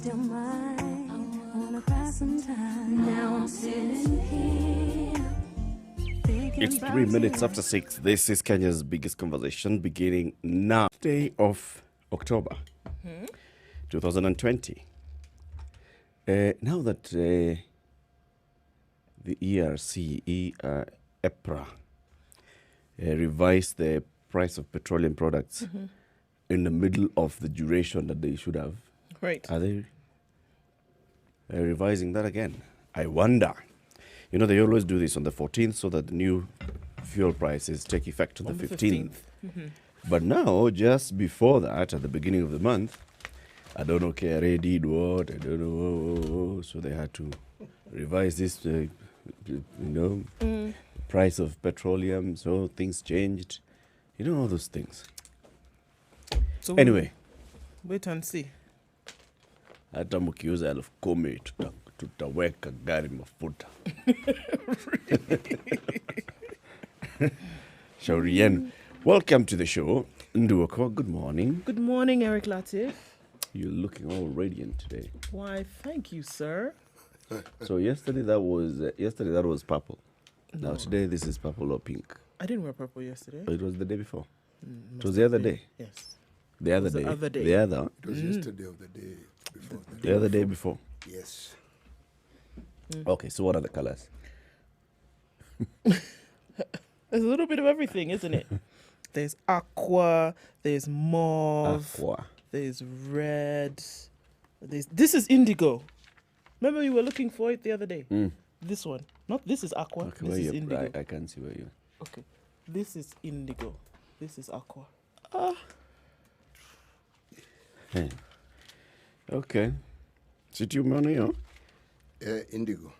still mine. I wanna cry sometime. Now I'm sitting here. It's 3 minutes after 6. This is Kenya's biggest conversation beginning now. Day of October 2020. Now that the EPRA revised the price of petroleum products in the middle of the duration that they should have. Right. Are they revising that again? I wonder. You know, they always do this on the 14th so that the new fuel prices take effect on the 15th. But now, just before that, at the beginning of the month, I don't know, KRA did what, I don't know, so they had to revise this, price of petroleum, so things changed. You know, all those things. So Anyway, wait and see. hata mkiuza 10,000 tutaweka gari mafuta. Shauri yenu. Welcome to the show. Nduoko, good morning. Good morning, Eric Latif. You're looking all radiant today. Why, thank you, sir. So yesterday that was purple. Now today this is purple or pink. I didn't wear purple yesterday. It was the day before. It was the other day. Yes. The other day. the other day. The other. It was yesterday of the day before. The other day before. Yes. Okay, so what are the colors? There's a little bit of everything, isn't it? There's aqua, there's mauve, Aqua. there's red. This is indigo. Remember you were looking for it the other day? This one. Not this is aqua. Okay, this is indigo. I can't see where you. Okay. This is indigo. This is aqua. Hey. Okay. Sit you money, huh? Indigo.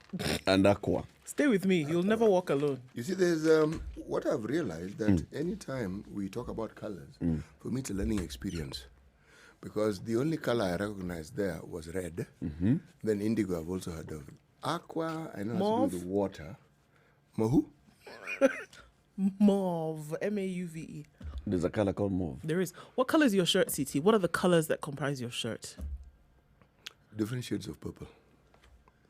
And aqua. Stay with me. You'll never walk alone. You see, there's what I've realized that anytime we talk about colors, for me it's a learning experience. Because the only color I recognized there was red. Then indigo I've also heard of. Aqua, I know it has to do with water. Mohu? Mauve. M-A-U-V-E. There's a color called mauve. There is. What color is your shirt, CT? What are the colors that comprise your shirt? Different shades of purple.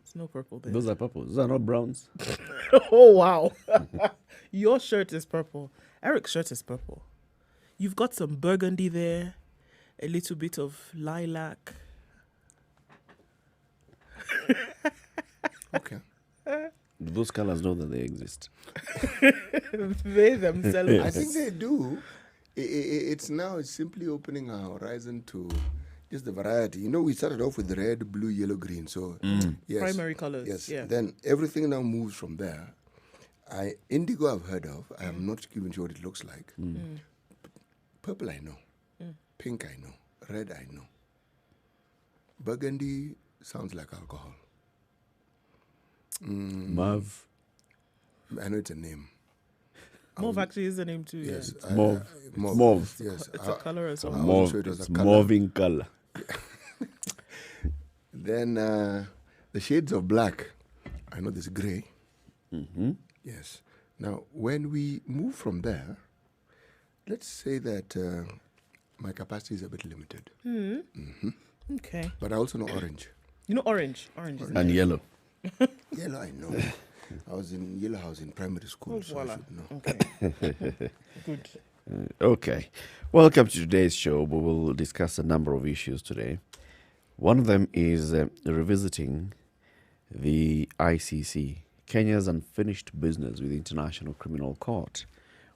There's no purple there. Those are purple. Those are not browns. Oh, wow. Your shirt is purple. Eric's shirt is purple. You've got some burgundy there, a little bit of lilac. Okay. Those colors know that they exist. They themselves. I think they do. It's simply opening our horizon to just the variety. You know, we started off with red, blue, yellow, green. So, yes. Primary colors. Yes. Yeah. Then everything now moves from there. Indigo I've heard of. I am not even sure what it looks like. Purple I know. Pink I know. Red I know. Burgundy sounds like alcohol. Mauve. I know it's a name. Mauve actually is the name too. Yes. Yeah. Mauve. Mauve. Yes. It's a color as well. I wasn't Mauve. sure it was It's a color. mauve in color. Then the shades of black. I know there's gray. Yes. Now, when we move from there, let's say that my capacity is a bit limited. Okay. But I also know orange. You know orange. Orange is And yellow. Yellow, I know. I was in Yellow House in primary school, so I voila. should know. Okay. Good. Okay. Welcome to today's show. We will discuss a number of issues today. One of them is revisiting the ICC, Kenya's unfinished business with the International Criminal Court.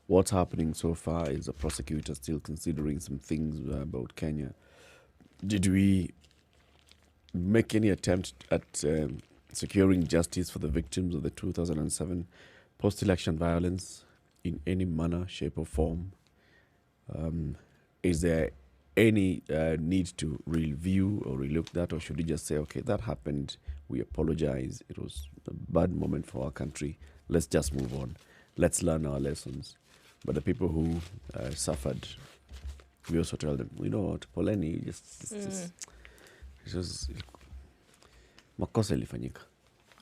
What's happening so far? Is the prosecutor still considering some things about Kenya? Did we make any attempt at securing justice for the victims of the 2007 post-election violence in any manner, shape or form? Is there any need to review or relook that, or should we just say, okay, that happened, we apologize, it was a bad moment for our country, let's just move on, let's learn our lessons? But the people who suffered, we also tell them, you know what, poleni, just makosa ilifanyika.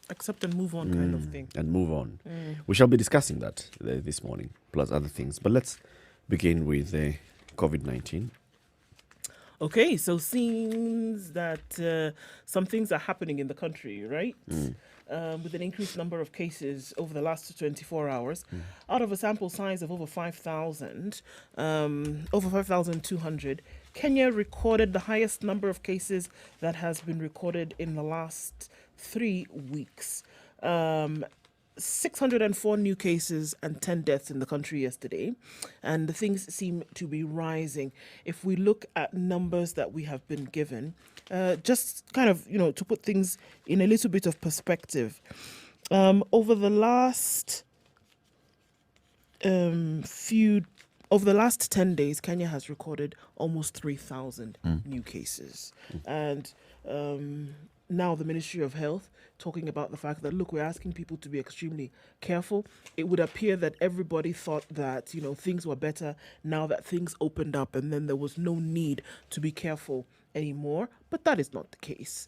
Accept and move on kind of thing. And move on. We shall be discussing that this morning, plus other things. But let's begin with COVID-19. Okay, so seems that some things are happening in the country, right? With an increased number of cases over the last 24 hours. Out of a sample size of over 5,200, Kenya recorded the highest number of cases that has been recorded in the last 3 weeks. 604 new cases and 10 deaths in the country yesterday, and things seem to be rising. If we look at numbers that we have been given, just kind of, to put things in a little bit of perspective, over the last 10 days, Kenya has recorded almost 3,000 new cases. And now the Ministry of Health talking about the fact that, look, we're asking people to be extremely careful. It would appear that everybody thought that, things were better now that things opened up and then there was no need to be careful anymore. But that is not the case.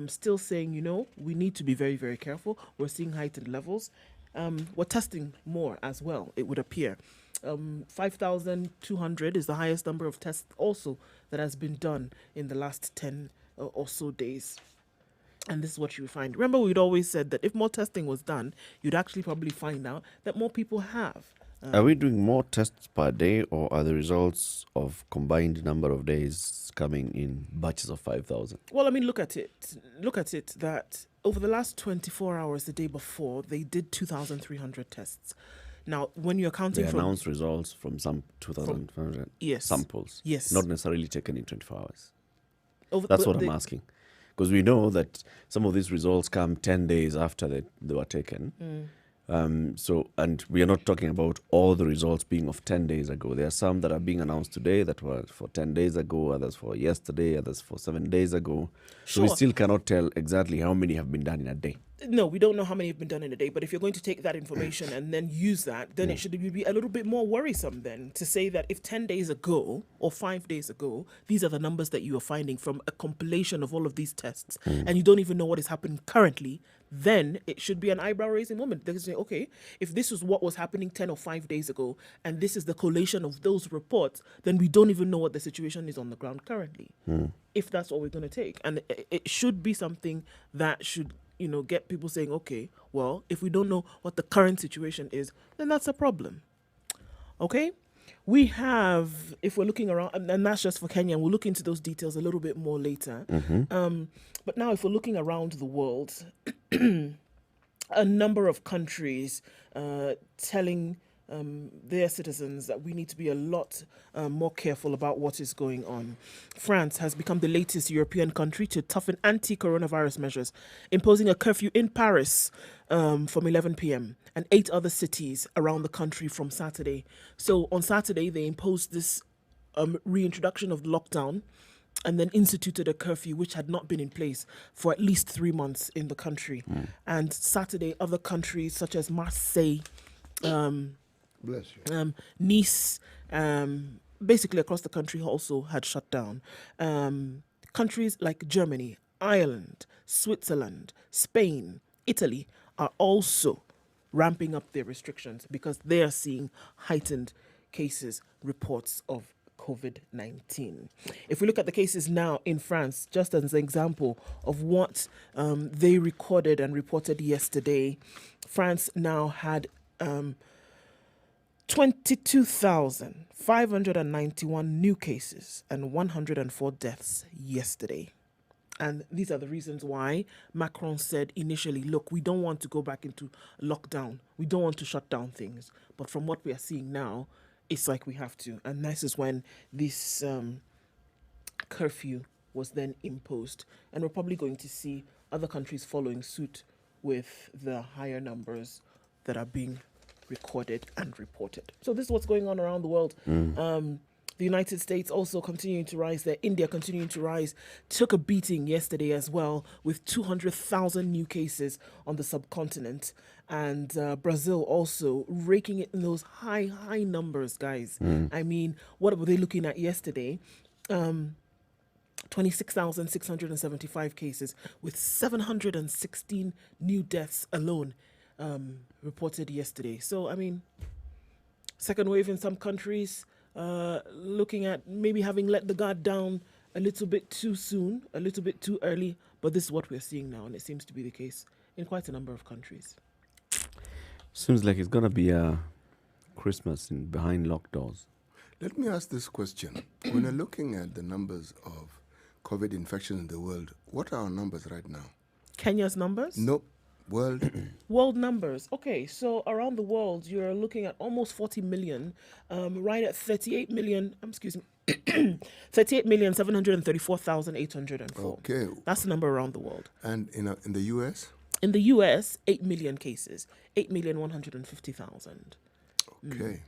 Still saying, we need to be very, very careful. We're seeing heightened levels. We're testing more as well, it would appear. 5,200 is the highest number of tests also that has been done in the last 10 or so days. And this is what you would find. Remember, we'd always said that if more testing was done, you'd actually probably find out that more people have. Are we doing more tests per day, or are the results of combined number of days coming in batches of 5,000? Well, I mean, look at it. Look at it that over the last 24 hours, the day before, they did 2,300 tests. Now, when you're counting They from... announced results from some 2,500 Yes. samples. Yes. Not necessarily taken in 24 hours. Over, That's but what I'm asking. Because we know that some of these results come 10 days after they were taken. And we are not talking about all the results being of 10 days ago. There are some that are being announced today that were for 10 days ago, others for yesterday, others for 7 days ago. So we Sure. still cannot tell exactly how many have been done in a day. No, we don't know how many have been done in a day, but if you're going to take that information and then use that, then it should be a little bit more worrisome then to say that if 10 days ago or 5 days ago, these are the numbers that you are finding from a compilation of all of these tests, and you don't even know what is happening currently, then it should be an eyebrow-raising moment. They say, okay, if this is what was happening 10 or 5 days ago, and this is the collation of those reports, then we don't even know what the situation is on the ground currently, if that's what we're going to take. And it should be something that should get people saying, okay, well, if we don't know what the current situation is, then that's a problem. Okay? We have, if we're looking around, and that's just for Kenya, and we'll look into those details a little bit more later. But now if we're looking around the world, a number of countries telling their citizens that we need to be a lot more careful about what is going on. France has become the latest European country to toughen anti-coronavirus measures, imposing a curfew in Paris from 11 p.m. and 8 other cities around the country from Saturday. So on Saturday, they imposed this reintroduction of lockdown and then instituted a curfew which had not been in place for at least 3 months in the country. And Saturday, other countries such as Marseille, Bless you. Nice, basically across the country also had shut down. Countries like Germany, Ireland, Switzerland, Spain, Italy are also ramping up their restrictions because they are seeing heightened cases, reports of COVID-19. If we look at the cases now in France, just as an example of what they recorded and reported yesterday, France now had 22,591 new cases and 104 deaths yesterday. And these are the reasons why Macron said initially, look, we don't want to go back into lockdown. We don't want to shut down things. But from what we are seeing now, it's like we have to. And this is when this curfew was then imposed. And we're probably going to see other countries following suit with the higher numbers that are being recorded and reported. So this is what's going on around the world. The United States also continuing to rise there. India continuing to rise. Took a beating yesterday as well with 200,000 new cases on the subcontinent. And Brazil also raking it in those high numbers, guys. I mean, what were they looking at yesterday? 26,675 cases with 716 new deaths alone reported yesterday. So, I mean, second wave in some countries, looking at maybe having let the guard down a little bit too soon, a little bit too early, but this is what we're seeing now, and it seems to be the case in quite a number of countries. Seems like it's gonna be a Christmas behind locked doors. Let me ask this question. When you're looking at the numbers of COVID infections in the world, what are our numbers right now? Kenya's numbers? No, world. World numbers. Okay, so around the world, you're looking at almost 40 million, right at 38 million, 38,734,804. Okay. That's the number around the world. And in the US? In the US, 8 million cases, 8,150,000. Okay.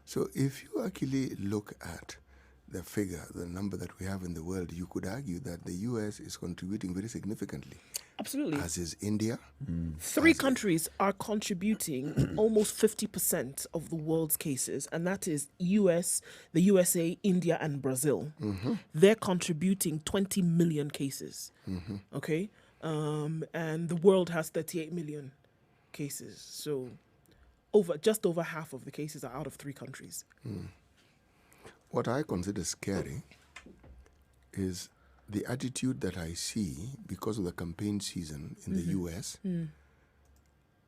So if you actually look at the figure, the number that we have in the world, you could argue that the US is contributing very significantly. Absolutely. As is India. Three countries are contributing almost 50% of the world's cases, and that is US, the USA, India, and Brazil. They're contributing 20 million cases. Okay? And the world has 38 million cases. So just over half of the cases are out of three countries. What I consider scary is the attitude that I see because of the campaign season in the US.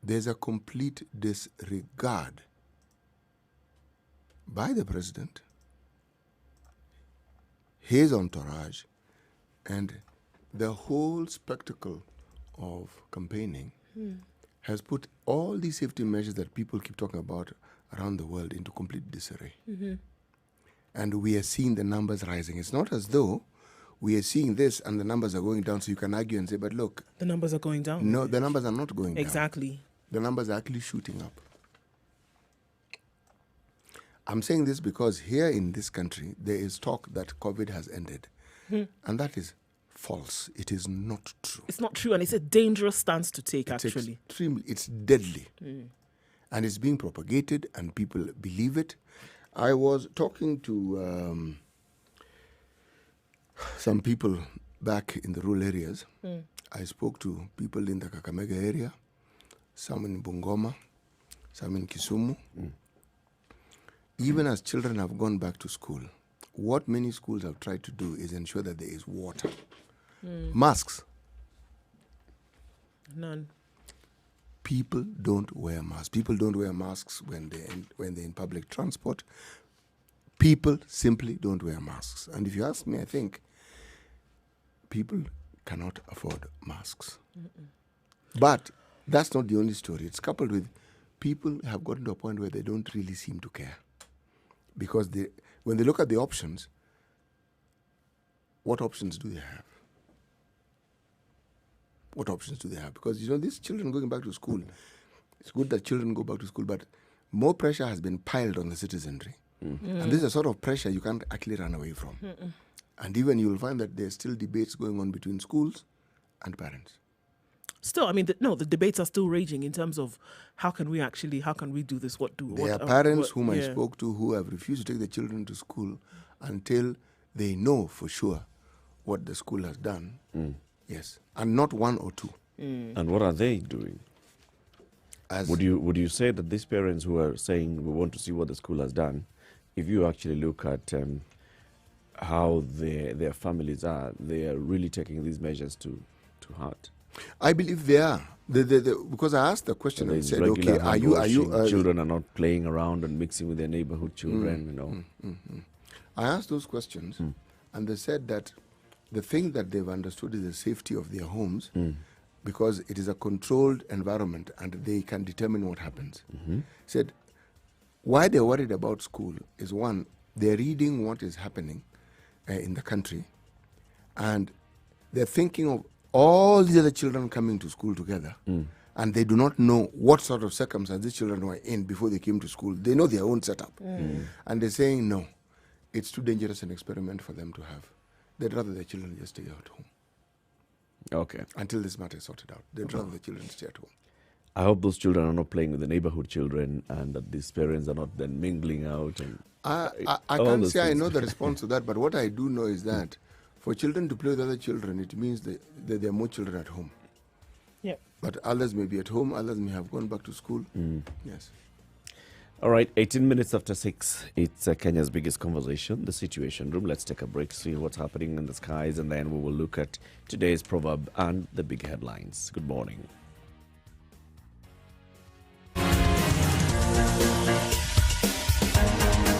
There's a complete disregard by the president, his entourage, and the whole spectacle of campaigning has put all these safety measures that people keep talking about around the world into complete disarray. And we are seeing the numbers rising. It's not as though we are seeing this and the numbers are going down, so you can argue and say, but look. The numbers are going down. No, the numbers are not going down. Exactly. The numbers are actually shooting up. I'm saying this because here in this country, there is talk that COVID has ended. And that is false. It is not true. It's not true, and it's a dangerous stance to take, actually. It's deadly. And it's being propagated, and people believe it. I was talking to some people back in the rural areas. I spoke to people in the Kakamega area, some in Bungoma, some in Kisumu. Even as children have gone back to school, what many schools have tried to do is ensure that there is water. Masks. None. People don't wear masks. People don't wear masks when they're in public transport. People simply don't wear masks. And if you ask me, I think people cannot afford masks. But that's not the only story. It's coupled with people have gotten to a point where they don't really seem to care. Because when they look at the options, what options do they have? What options do they have? Because, these children going back to school, it's good that children go back to school, but more pressure has been piled on the citizenry. And this is a sort of pressure you can't actually run away from. And even you'll find that there's still debates going on between schools and parents. Still, I mean, the debates are still raging in terms of how can we do this? There are parents whom I spoke to who have refused to take their children to school until they know for sure what the school has done. Yes, and not one or two. And what are they doing? Would you say that these parents who are saying we want to see what the school has done, if you actually look at how their families are, they are really taking these measures to heart? I believe they are. Because I asked the question and said, okay, are you children are not playing around and mixing with their neighborhood children, I asked those questions, and they said that the thing that they've understood is the safety of their homes, because it is a controlled environment and they can determine what happens. Said, why they're worried about school is, one, they're reading what is happening in the country, and they're thinking of all these other children coming to school together, and they do not know what sort of circumstances these children were in before they came to school. They know their own setup. And they're saying, no, it's too dangerous an experiment for them to have. They'd rather their children just stay at home. Okay. Until this matter is sorted out. They'd rather the children stay at home. I hope those children are not playing with the neighborhood children and that these parents are not then mingling out. And I can't say I know the response to that, but what I do know is that for children to play with other children, it means that there are more children at home. Yeah. But others may be at home, others may have gone back to school. Yes. All right, 18 minutes after 6. It's Kenya's biggest conversation, the Situation Room. Let's take a break to see what's happening in the skies, and then we will look at today's proverb and the big headlines. Good morning.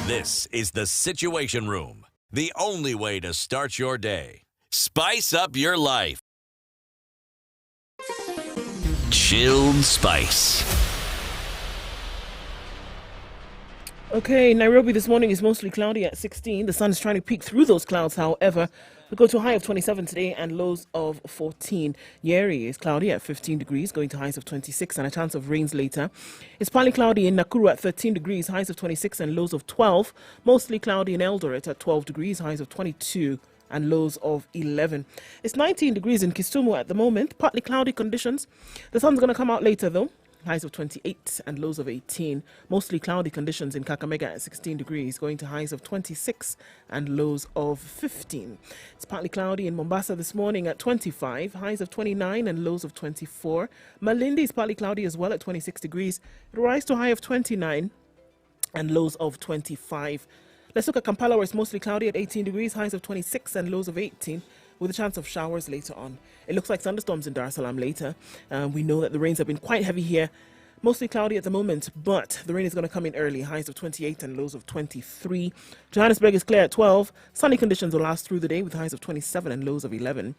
This is the Situation Room, the only way to start your day. Spice up your life. Chilled Spice. Okay, Nairobi this morning is mostly cloudy at 16. The sun is trying to peek through those clouds, however. We go to a high of 27 today and lows of 14. Nyeri is cloudy at 15 degrees, going to highs of 26 and a chance of rains later. It's partly cloudy in Nakuru at 13 degrees, highs of 26 and lows of 12. Mostly cloudy in Eldoret at 12 degrees, highs of 22 and lows of 11. It's 19 degrees in Kisumu at the moment, partly cloudy conditions. The sun's going to come out later though. Highs of 28 and lows of 18. Mostly cloudy conditions in Kakamega at 16 degrees, going to highs of 26 and lows of 15. It's partly cloudy in Mombasa this morning at 25, highs of 29 and lows of 24. Malindi is partly cloudy as well at 26 degrees. It'll rise to a high of 29 and lows of 25. Let's look at Kampala, where it's mostly cloudy at 18 degrees, highs of 26 and lows of 18. With a chance of showers later on. It looks like thunderstorms in Dar es Salaam later. We know that the rains have been quite heavy here. Mostly cloudy at the moment, but the rain is going to come in early. Highs of 28 and lows of 23. Johannesburg is clear at 12. Sunny conditions will last through the day with highs of 27 and lows of 11.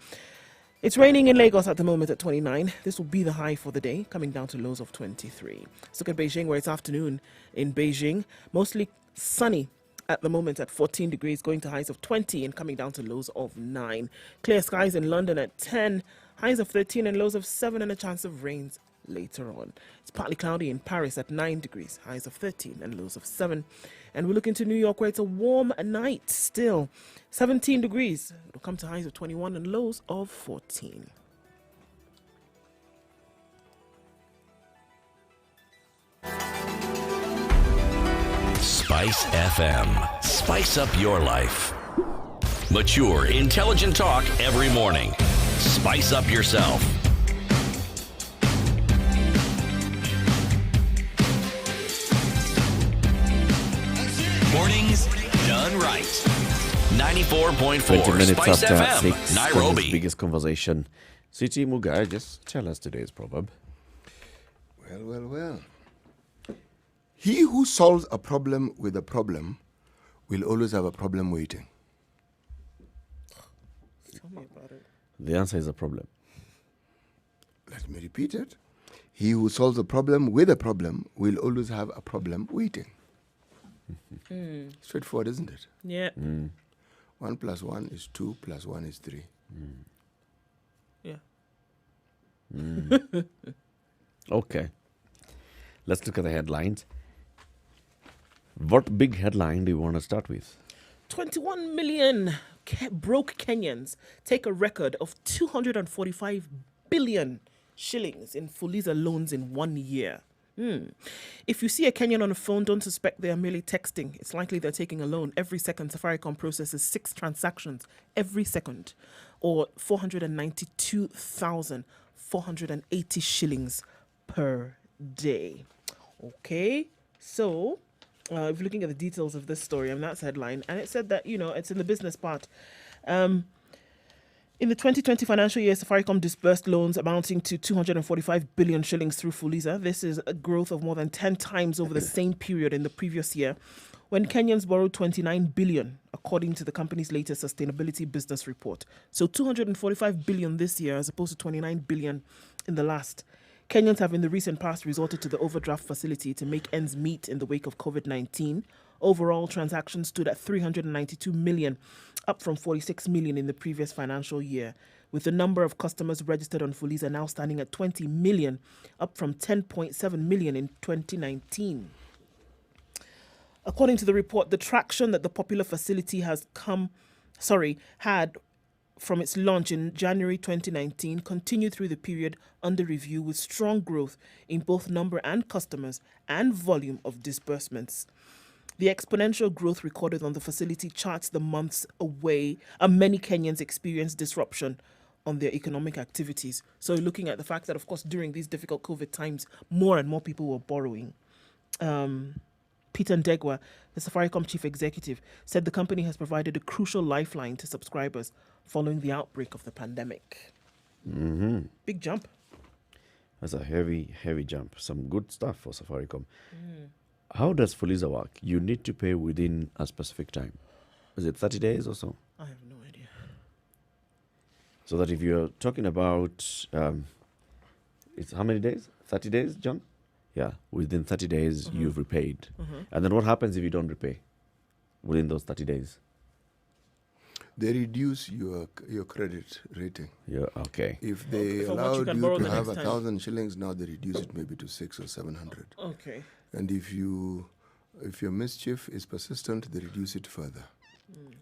It's raining in Lagos at the moment at 29. This will be the high for the day, coming down to lows of 23. Let's look at Beijing, where it's afternoon in Beijing. Mostly sunny at the moment at 14 degrees, going to highs of 20 and coming down to lows of 9. Clear skies in London at 10, highs of 13 and lows of 7 and a chance of rains later on. It's partly cloudy in Paris at 9 degrees, highs of 13 and lows of 7. And we look into New York, where it's a warm night still. 17 degrees. It'll come to highs of 21 and lows of 14. Spice FM. Spice up your life. Mature, intelligent talk every morning. Spice up yourself. Mornings done right. 94.4 20 minutes Spice after FM, 6. Nairobi. Kenya's biggest conversation. City Mugai, just tell us today's proverb. Well. He who solves a problem with a problem will always have a problem waiting. Tell me about it. The answer is a problem. Let me repeat it. He who solves a problem with a problem will always have a problem waiting. Straightforward, isn't it? Yeah. 1 plus 1 is 2 plus 1 is 3. Yeah. Okay. Let's look at the headlines. What big headline do you want to start with? 21 million broke Kenyans take a record of 245 billion shillings in Fuliza loans in 1 year. If you see a Kenyan on a phone, don't suspect they are merely texting. It's likely they're taking a loan. Every second, Safaricom processes 6 transactions every second, or 492,480 shillings per day. Okay, so if you're looking at the details of this story, that's headline, and it said that, it's in the business part. In the 2020 financial year, Safaricom disbursed loans amounting to 245 billion shillings through Fuliza. This is a growth of more than 10 times over the same period in the previous year, when Kenyans borrowed 29 billion, according to the company's latest sustainability business report. So 245 billion this year, as opposed to 29 billion in the last. Kenyans have in the recent past resorted to the overdraft facility to make ends meet in the wake of COVID-19. Overall, transactions stood at 392 million, up from 46 million in the previous financial year, with the number of customers registered on Fuliza now standing at 20 million, up from 10.7 million in 2019. According to the report, the traction that the popular facility had from its launch in January 2019 continued through the period under review, with strong growth in both number and customers and volume of disbursements. The exponential growth recorded on the facility charts the months away, and many Kenyans experienced disruption on their economic activities. So looking at the fact that, of course, during these difficult COVID times, more and more people were borrowing. Peter Ndegwa, the Safaricom chief executive, said the company has provided a crucial lifeline to subscribers following the outbreak of the pandemic. Big jump. That's a heavy, heavy jump. Some good stuff for Safaricom. How does Fuliza work? You need to pay within a specific time. Is it 30 days or so? I have no idea. So that if you're talking about, it's how many days? 30 days, John? Yeah, within 30 days you've repaid. And then what happens if you don't repay within those 30 days? They reduce your credit rating. Yeah, okay. If they For what you allowed can you borrow to the have next time. 1,000 shillings, now they reduce it maybe to 600 or 700. Okay. And if your mischief is persistent, they reduce it further.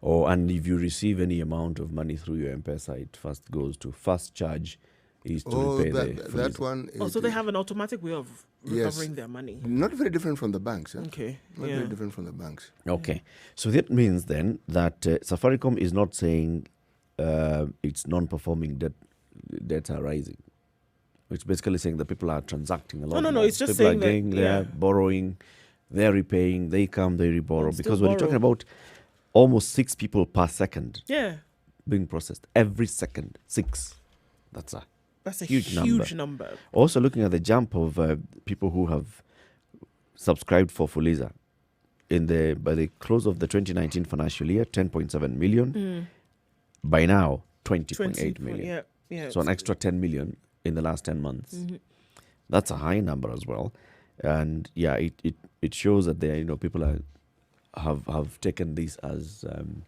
Oh, and if you receive any amount of money through your M-Pesa, it first goes to first charge is to repay the that Fuliza. one. Oh, so they have an automatic way of Yes. recovering their money. Not very different from the banks. Eh? Okay. Not yeah. very different from the banks. Okay. So that means then that Safaricom is not saying it's non-performing debts are rising. It's basically saying that people are transacting a lot. No, more. it's just people saying are that, going there, yeah. borrowing, they're repaying, they come, they reborrow. And still Because when you're talking borrow. about almost 6 people per second Yeah. being processed, every second, 6. That's a That's a Huge huge number. number. Also looking at the jump of people who have subscribed for Fuliza by the close of the 2019 financial year, 10.7 million. By now, 20.8 million. Yeah. Yeah. So an extra 10 million in the last 10 months. That's a high number as well. And yeah, it shows that there, people have taken this as an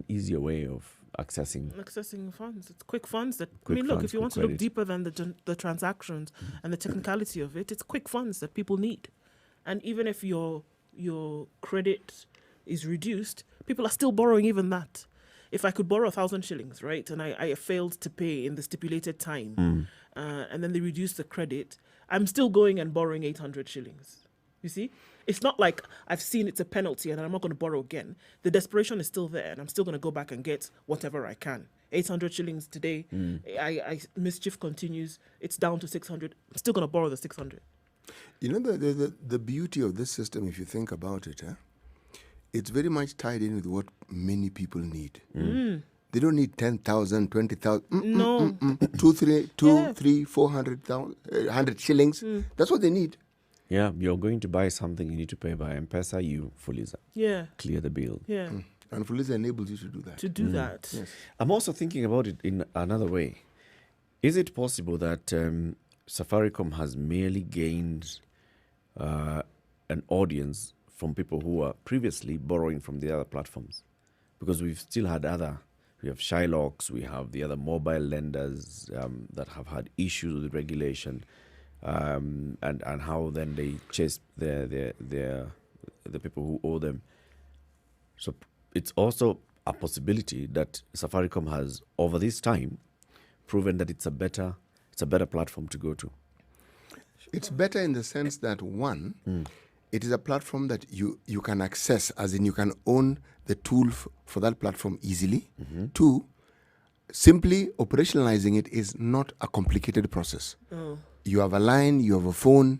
easier way of accessing funds. It's quick funds. Quick look, funds, if you want to quick look credit. deeper than the transactions and the technicality of it, it's quick funds that people need. And even if your credit is reduced, people are still borrowing even that. If I could borrow 1,000 shillings, right, and I failed to pay in the stipulated time, and then they reduce the credit, I'm still going and borrowing 800 shillings. You see? It's not like I've seen it's a penalty and I'm not going to borrow again. The desperation is still there and I'm still going to go back and get whatever I can. 800 shillings today, mischief continues, it's down to 600. I'm still going to borrow the 600. The beauty of this system, if you think about it, it's very much tied in with what many people need. They don't need 10,000, 20,000. No. 400,000, 100 shillings. That's what they need. Yeah, you're going to buy something, you need to pay by M-Pesa, you Fuliza. Yeah. Clear the bill. Yeah. And Fuliza enables you to do that. To do that. Yes. I'm also thinking about it in another way. Is it possible that Safaricom has merely gained an audience from people who were previously borrowing from the other platforms? Because we've still had we have Shylocks, we have the other mobile lenders that have had issues with regulation, and how then they chase the people who owe them. So it's also a possibility that Safaricom has, over this time, proven that it's a better platform to go to. It's better in the sense that, one, it is a platform that you can access, as in you can own the tool for that platform easily. Two, simply operationalizing it is not a complicated process. You have a line, you have a phone,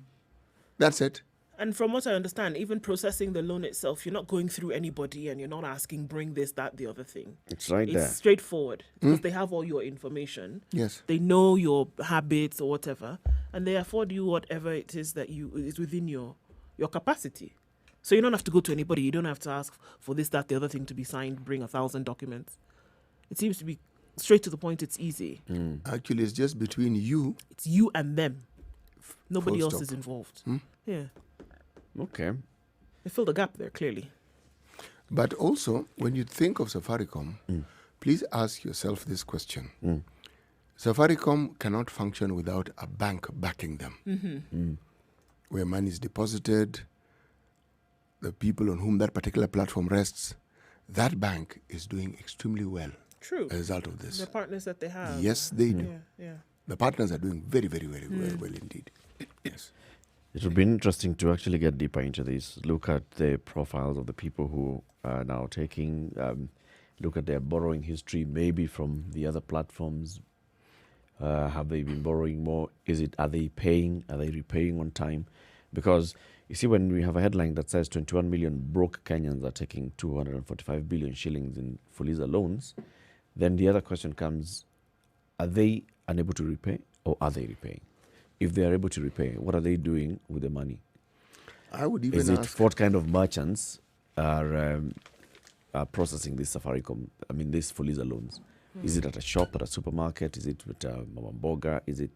that's it. And from what I understand, even processing the loan itself, you're not going through anybody and you're not asking, bring this, that, the other thing. It's right It's there. straightforward because they have all your information. Yes. They know your habits or whatever, and they afford you whatever it is that is within your capacity. So you don't have to go to anybody. You don't have to ask for this, that, the other thing to be signed, bring 1,000 documents. It seems to be straight to the point. It's easy. Actually, it's just between you. It's you and them. Nobody Full else stop. is involved. Yeah. Okay. They fill the gap there, clearly. But also, when you think of Safaricom, please ask yourself this question. Safaricom cannot function without a bank backing them. Where money is deposited, the people on whom that particular platform rests, that bank is doing extremely well True. as a result of this. The partners that they have. Yes, they do. Yeah. The partners are doing very, very, very well indeed. Yes. It would be interesting to actually get deeper into this, look at the profiles of the people who are now taking, look at their borrowing history, maybe from the other platforms, Have they been borrowing more? Are they paying? Are they repaying on time? Because you see, when we have a headline that says 21 million broke Kenyans are taking 245 billion shillings in Fuliza loans, then the other question comes, are they unable to repay or are they repaying? If they are able to repay, what are they doing with the money? I would even ask, what kind of merchants are processing this these Fuliza loans? Is it at a shop, at a supermarket? Is it with Mama Mboga? Is it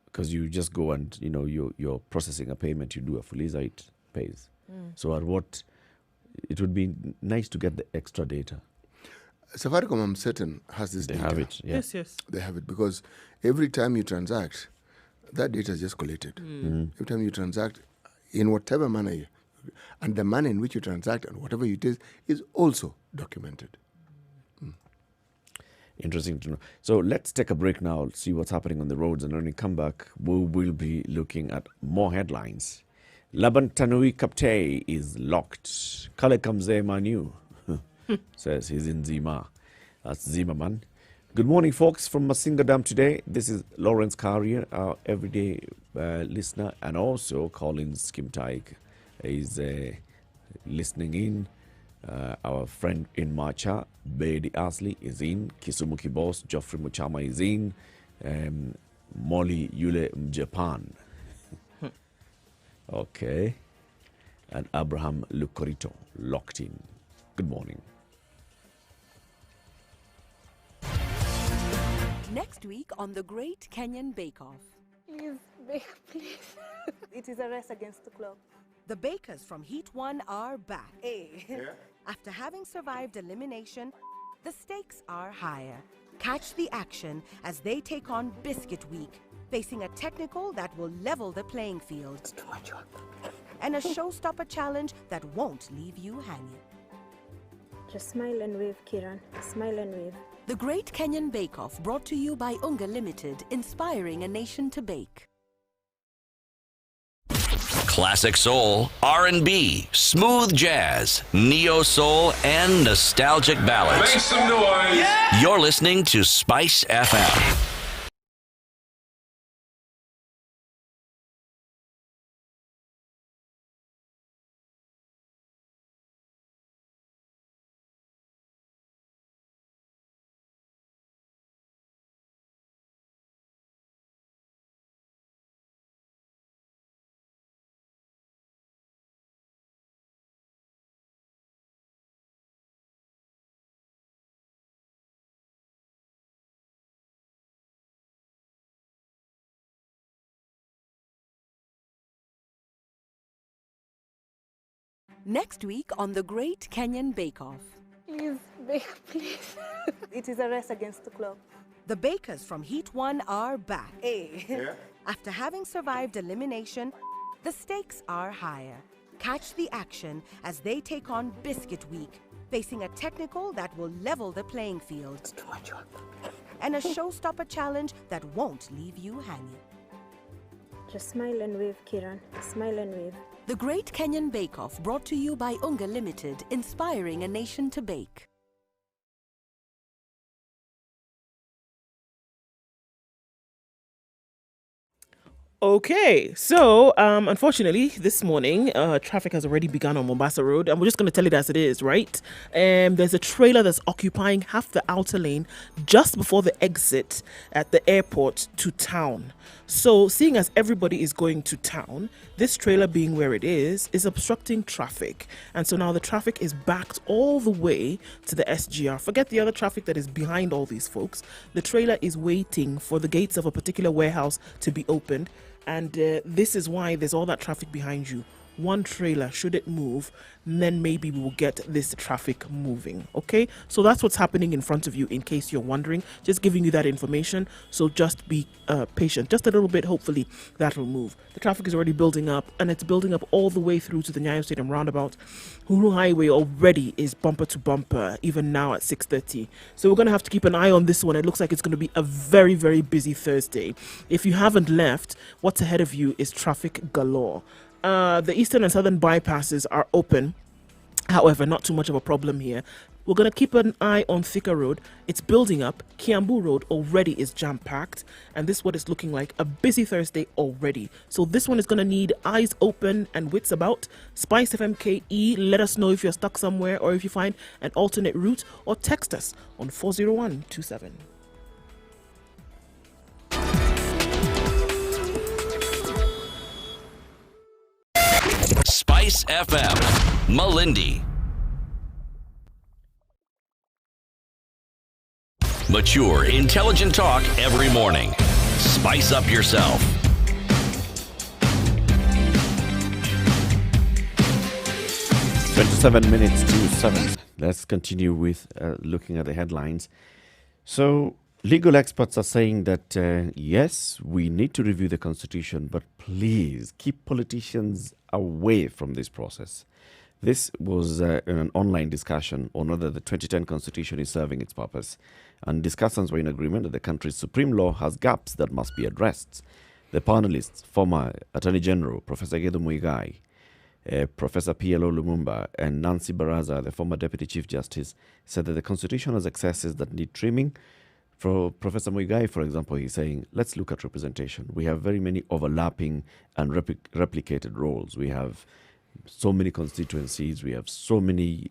because you just go and you're processing a payment, you do a Fuliza, it pays. So it would be nice to get the extra data. Safaricom, I'm certain, has this data. They have it. Yeah. Yes. They have it because every time you transact, that data is just collated. Every time you transact, in whatever manner, and the manner in which you transact and whatever it is also documented. Interesting to know. So let's take a break now, see what's happening on the roads, and when we come back, we will be looking at more headlines. Laban Tanui Kapte is locked. Kale Kamze Manu says he's in Zima. That's Zimmerman. Good morning, folks, from Masinga Dam today. This is Lawrence Carrier, our everyday listener, and also Collins Kimtaik is listening in. Our friend in Macha, Bedi Asli, is in. Kisumu Kibos, Geoffrey Muchama is in. Molly Yule Japan. Okay. And Abraham Lucorito, locked in. Good morning. Next week on The Great Kenyan Bake Off. Please, bake, please. It is a race against the clock. The bakers from Heat 1 are back. After having survived elimination, the stakes are higher. Catch the action as they take on Biscuit Week, facing a technical that will level the playing field. It's too much work. And a showstopper challenge that won't leave you hanging. Just smile and wave, Kiran. Smile and wave. The Great Kenyan Bake Off, brought to you by Unga Limited, inspiring a nation to bake. Classic soul, R&B, smooth jazz, neo soul, and nostalgic ballads. Make some noise. Yeah. You're listening to Spice FM. Next week on The Great Kenyan Bake Off. Please, bake, please. It is a race against the clock. The bakers from Heat 1 are back. After having survived elimination, the stakes are higher. Catch the action as they take on Biscuit Week, facing a technical that will level the playing field. It's too much work. And a showstopper challenge that won't leave you hanging. Just smile and wave, Kiran. Smile and wave. The Great Kenyan Bake Off, brought to you by Unga Limited, inspiring a nation to bake. Okay, so unfortunately, this morning, traffic has already begun on Mombasa Road, and we're just going to tell it as it is, right? There's a trailer that's occupying half the outer lane just before the exit at the airport to town. So, seeing as everybody is going to town, this trailer being where it is obstructing traffic. And so now the traffic is backed all the way to the SGR. Forget the other traffic that is behind all these folks. The trailer is waiting for the gates of a particular warehouse to be opened. And this is why there's all that traffic behind you. One trailer, should it move, then maybe we will get this traffic moving. Okay, so that's what's happening in front of you, in case you're wondering. Just giving you that information. So just be patient, just a little bit. Hopefully that will move. The traffic is already building up, and it's building up all the way through to the Nyayo Stadium roundabout. Huru Highway already is bumper to bumper, even now at 6:30. So we're going to have to keep an eye on this one. It looks like it's going to be a very, very busy Thursday. If you haven't left, what's ahead of you is traffic galore. The eastern and southern bypasses are open. However, not too much of a problem here. We're going to keep an eye on Thika Road. It's building up. Kiambu Road already is jam-packed. And this is what it's looking like. A busy Thursday already. So this one is going to need eyes open and wits about. Spice FMKE, let us know if you're stuck somewhere or if you find an alternate route, or text us on 40127. Spice FM, Malindi. Mature, intelligent talk every morning. Spice up yourself. Twenty-seven minutes to 7. Let's continue with looking at the headlines. So, legal experts are saying that, yes, we need to review the Constitution, but please keep politicians away from this process. This was in an online discussion on whether the 2010 Constitution is serving its purpose. And discussants were in agreement that the country's supreme law has gaps that must be addressed. The panelists, former Attorney General Professor Gedo Muigai, Professor P.L.O. Lumumba, and Nancy Baraza, the former Deputy Chief Justice, said that the Constitution has excesses that need trimming. For Professor Muigai, for example, he's saying, let's look at representation. We have very many overlapping and replicated roles. We have so many constituencies. We have so many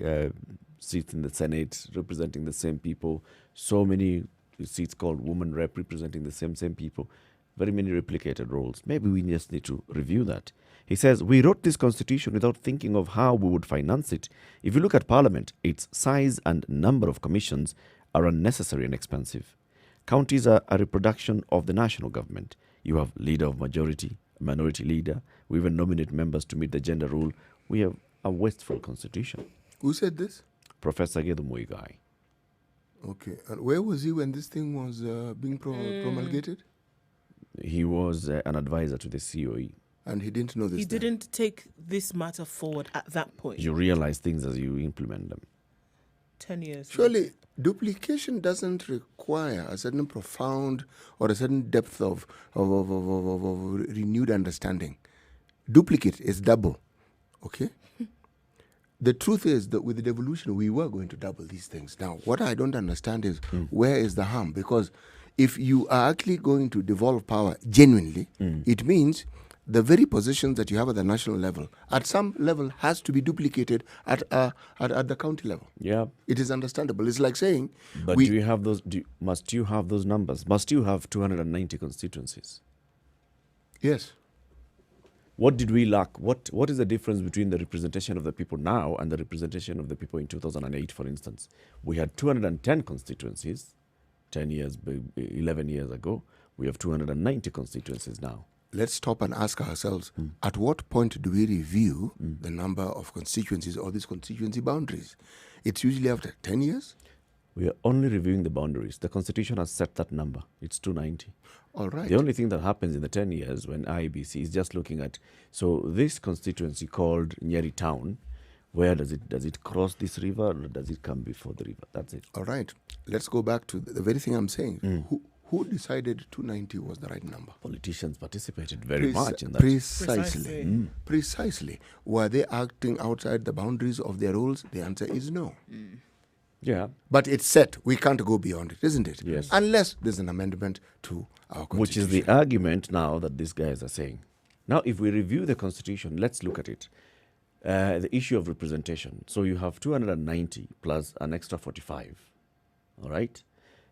seats in the Senate representing the same people. So many seats called woman rep representing the same people. Very many replicated roles. Maybe we just need to review that. He says, we wrote this constitution without thinking of how we would finance it. If you look at Parliament, its size and number of commissions are unnecessary and expensive. Counties are a reproduction of the national government. You have leader of majority, minority leader. We even nominate members to meet the gender rule. We have a wasteful constitution. Who said this? Professor Gedo Muigai. Okay. And where was he when this thing was being promulgated? He was an advisor to the COE. And he didn't know this. He didn't take this matter forward at that point. You realize things as you implement them. 10 years. Surely, duplication doesn't require a certain profound or a certain depth of renewed understanding. Duplicate is double, okay? The truth is that with the devolution, we were going to double these things. Now, what I don't understand is where is the harm? Because if you are actually going to devolve power genuinely, it means the very positions that you have at the national level, at some level, has to be duplicated at the county level. Yeah. It is understandable. It's like saying... But do you have those? Must you have those numbers? Must you have 290 constituencies? Yes. What did we lack? What is the difference between the representation of the people now and the representation of the people in 2008, for instance? We had 210 constituencies 11 years ago. We have 290 constituencies now. Let's stop and ask ourselves, at what point do we review the number of constituencies or these constituency boundaries? It's usually after 10 years? We are only reviewing the boundaries. The Constitution has set that number. It's 290. All right. The only thing that happens in the 10 years when IEBC is just looking at, so this constituency called Nyeri Town, where does it cross this river or does it come before the river? That's it. All right. Let's go back to the very thing I'm saying. Who decided 290 was the right number? Politicians participated very much in that. Precisely. Precisely. Were they acting outside the boundaries of their roles? The answer is no. Yeah. But it's set. We can't go beyond it, isn't it? Yes. Unless there's an amendment to our Constitution. Which is the argument now that these guys are saying. Now, if we review the Constitution, let's look at it. The issue of representation. So you have 290 plus an extra 45. All right?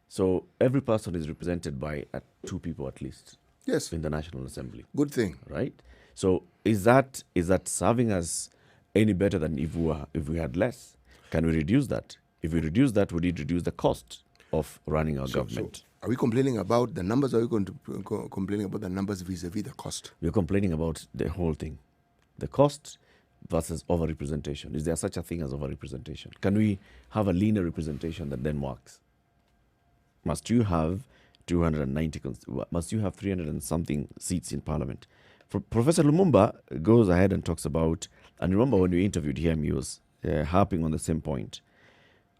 So every person is represented by 2 people at least. Yes. In the National Assembly. Good thing. Right? So is that serving us any better than if we had less? Can we reduce that? If we reduce that, would it reduce the cost of running our government? So are we complaining about the numbers or are we going to complaining about the numbers vis-a-vis the cost? We're complaining about the whole thing. The cost versus over-representation. Is there such a thing as over-representation? Can we have a linear representation that then works? Must you have 290, must you have 300 and something seats in Parliament? Professor Lumumba goes ahead and talks about, and remember when we interviewed him, he was harping on the same point.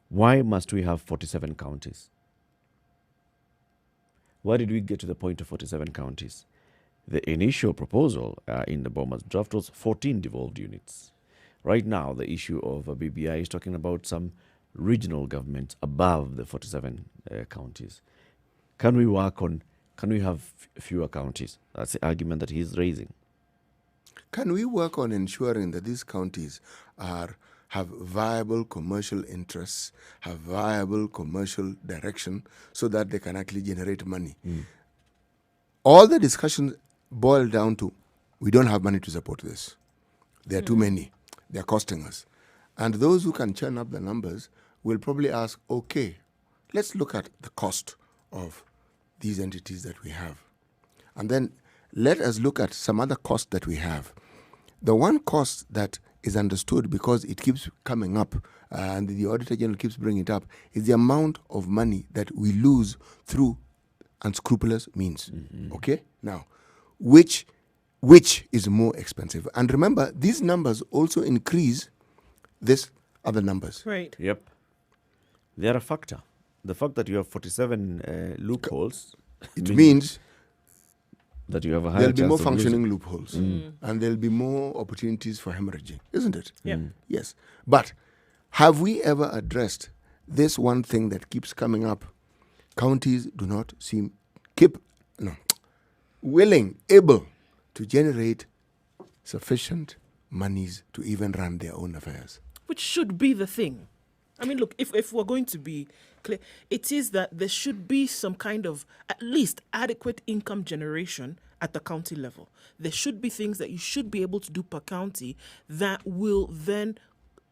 Why must we have 47 counties? Why did we get to the point of 47 counties? The initial proposal in the Boma's draft was 14 devolved units. Right now, the issue of BBI is talking about some regional governments above the 47 counties. Can we have fewer counties? That's the argument that he's raising. Can we work on ensuring that these counties have viable commercial interests, have viable commercial direction, so that they can actually generate money? All the discussions boil down to, we don't have money to support this. There are too many. They're costing us. And those who can churn up the numbers will probably ask, okay, let's look at the cost of these entities that we have. And then let us look at some other cost that we have. The one cost that is understood because it keeps coming up, and the Auditor General keeps bringing it up, is the amount of money that we lose through unscrupulous means. Okay? Now, which is more expensive? And remember, these numbers also increase these other numbers. Right. Yep. They are a factor. The fact that you have 47 loopholes, it means that you have a higher there'll be chance more of functioning losing. loopholes, and there'll be more opportunities for hemorrhaging, isn't it? Yeah. Yes. But have we ever addressed this one thing that keeps coming up? Counties do not seem willing, able to generate sufficient monies to even run their own affairs. Which should be the thing. I mean, look, if we're going to be clear, it is that there should be some kind of at least adequate income generation at the county level. There should be things that you should be able to do per county that will then,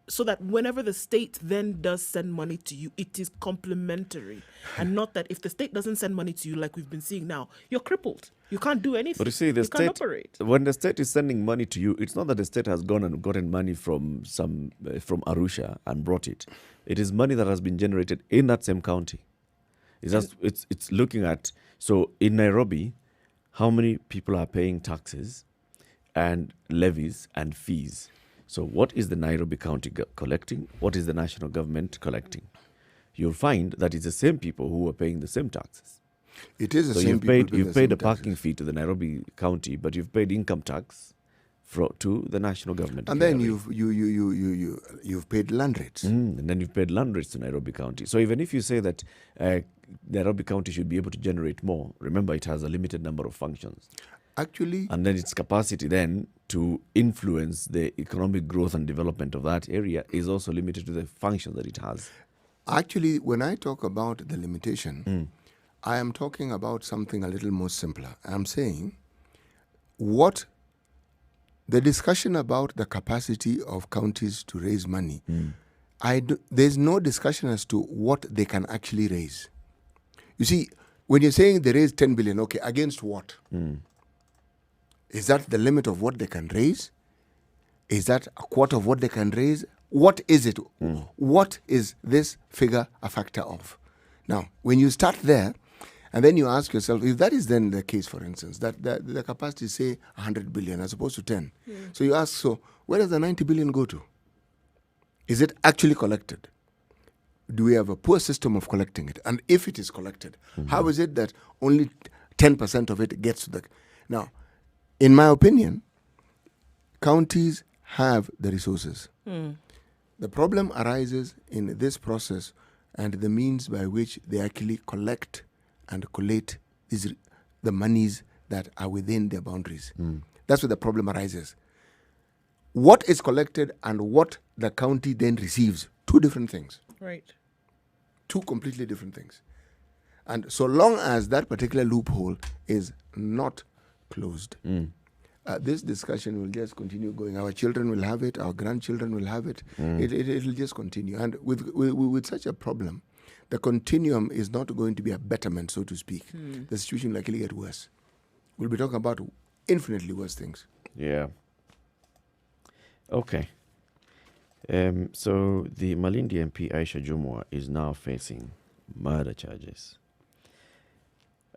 so that whenever the state then does send money to you, it is complementary. And not that if the state doesn't send money to you, like we've been seeing now, you're crippled. You can't do anything. But you see, the you state, can't operate. when the state is sending money to you, it's not that the state has gone and gotten money from from Arusha and brought it. It is money that has been generated in that same county. It's looking at, so in Nairobi, how many people are paying taxes and levies and fees. So what is the Nairobi County collecting? What is the national government collecting? You'll find that it's the same people who are paying the same taxes. It is the So same people. you've paid a parking fee to the Nairobi County, but you've paid income tax to the national government. And then you've paid land rates. And then you've paid land rates to Nairobi County. So even if you say that Nairobi County should be able to generate more, remember it has a limited number of functions. Actually, And then its capacity then to influence the economic growth and development of that area is also limited to the function that it has. Actually, when I talk about the limitation, I am talking about something a little more simpler. I'm saying what the discussion about the capacity of counties to raise money, there's no discussion as to what they can actually raise. You see, when you're saying they raise 10 billion, okay, against what? Is that the limit of what they can raise? Is that a quarter of what they can raise? What is it? What is this figure a factor of? Now, when you start there, and then you ask yourself, if that is then the case, for instance, that the capacity is, say, 100 billion as opposed to 10. So you ask, so where does the 90 billion go to? Is it actually collected? Do we have a poor system of collecting it? And if it is collected, how is it that only 10% of it gets to the... Now, in my opinion, counties have the resources. The problem arises in this process and the means by which they actually collect and collate the monies that are within their boundaries. That's where the problem arises. What is collected and what the county then receives, two different things. Right. Two completely different things. And so long as that particular loophole is not closed, this discussion will just continue going. Our children will have it, our grandchildren will have it. It'll just continue. And with such a problem, the continuum is not going to be a betterment, so to speak. The situation will actually get worse. We'll be talking about infinitely worse things. Yeah. Okay. So the Malindi MP Aisha Jumwa is now facing murder charges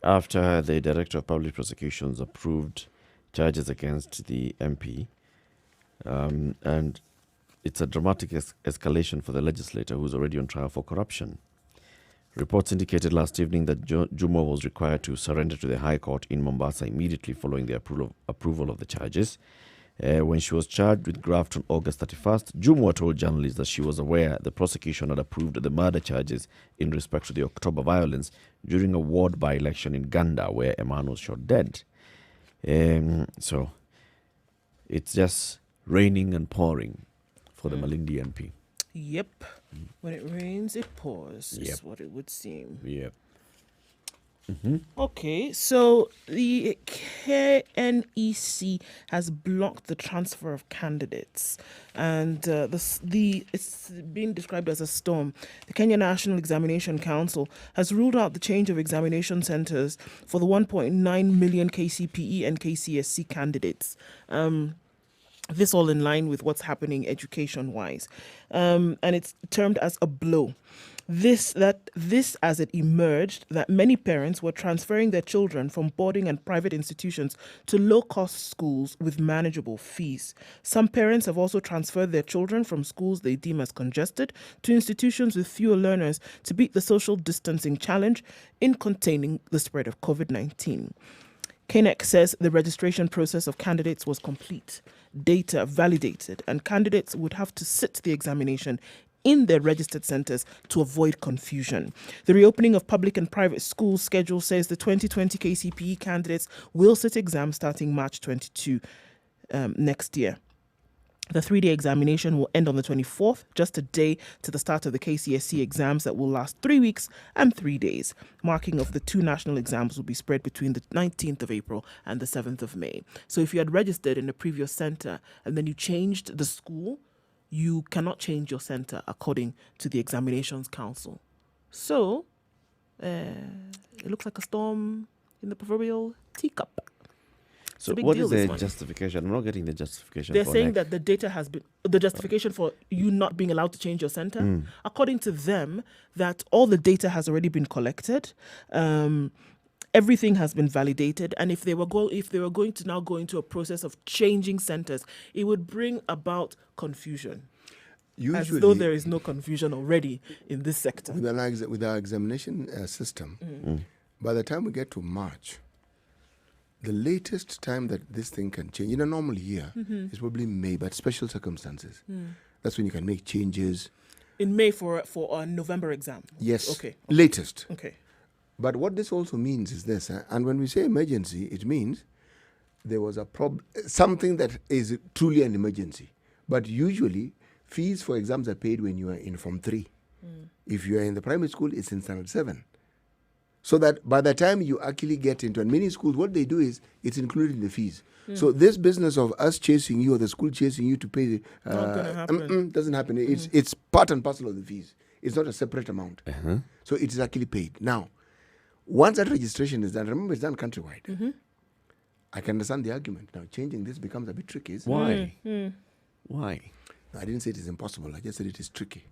after the Director of Public Prosecutions approved charges against the MP. And it's a dramatic escalation for the legislator who's already on trial for corruption. Reports indicated last evening that Jumwa was required to surrender to the High Court in Mombasa immediately following the approval of the charges. When she was charged with graft on August 31st, Jumwa told journalists that she was aware the prosecution had approved the murder charges in respect to the October violence during a ward by-election in Ganda where a man was shot dead. So it's just raining and pouring for the Malindi MP. Yep. When it rains, it pours, Yep. is what it would seem. Yep. Okay, so the KNEC has blocked the transfer of candidates, and it's being described as a storm. The Kenya National Examination Council has ruled out the change of examination centres for the 1.9 million KCPE and KCSC candidates. This all in line with what's happening education-wise, and it's termed as a blow. This as it emerged that many parents were transferring their children from boarding and private institutions to low-cost schools with manageable fees. Some parents have also transferred their children from schools they deem as congested to institutions with fewer learners to beat the social distancing challenge in containing the spread of COVID-19. KNEC says the registration process of candidates was complete, data validated, and candidates would have to sit the examination in their registered centres to avoid confusion. The reopening of public and private schools schedule says the 2020 KCPE candidates will sit exams starting March 22 next year. The 3-day examination will end on the 24th, just a day to the start of the KCSE exams that will last 3 weeks and 3 days. Marking of the 2 national exams will be spread between the 19th of April and the 7th of May. So if you had registered in a previous centre and then you changed the school, you cannot change your centre according to the Examinations Council. So it looks like a storm in the proverbial teacup. So big what deal is this the month. justification? I'm not getting the justification. They're for saying NEC. that the data has been the justification for you not being allowed to change your center. According to them, that all the data has already been collected. Everything has been validated, and if they were going to now go into a process of changing centers, it would bring about confusion. As though there is no confusion already in this sector. With our examination system, by the time we get to March, the latest time that this thing can change in a normal year is probably May, but special circumstances. That's when you can make changes. In May for a November exam? Yes. Okay. Latest. Okay. But what this also means is this, and when we say emergency, it means there was a something that is truly an emergency. But usually, fees for exams are paid when you are in Form 3. If you are in the primary school, it's in Standard 7. So that by the time you actually get into, and many schools, what they do is, it's included in the fees. So this business of us chasing you or the school chasing you to pay, Not gonna happen. doesn't happen. It's part and parcel of the fees. It's not a separate amount. So it is actually paid. Now, once that registration is done, remember it's done countrywide. I can understand the argument. Now, changing this becomes a bit tricky. Isn't it? Why? Why? I didn't say it is impossible. I just said it is tricky.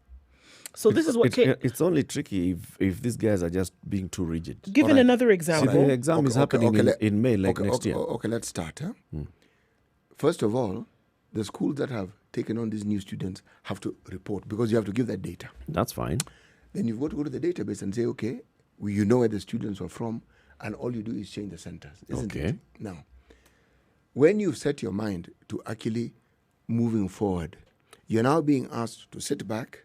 So this is what... It's only tricky if these guys are just being too rigid. Given another See, example... the exam is happening in May, next year. Okay, let's start. First of all, the schools that have taken on these new students have to report because you have to give that data. That's fine. Then you've got to go to the database and say, okay, you know where the students are from, and all you do is change the centers, isn't it? Now, when you've set your mind to actually moving forward, you're now being asked to sit back,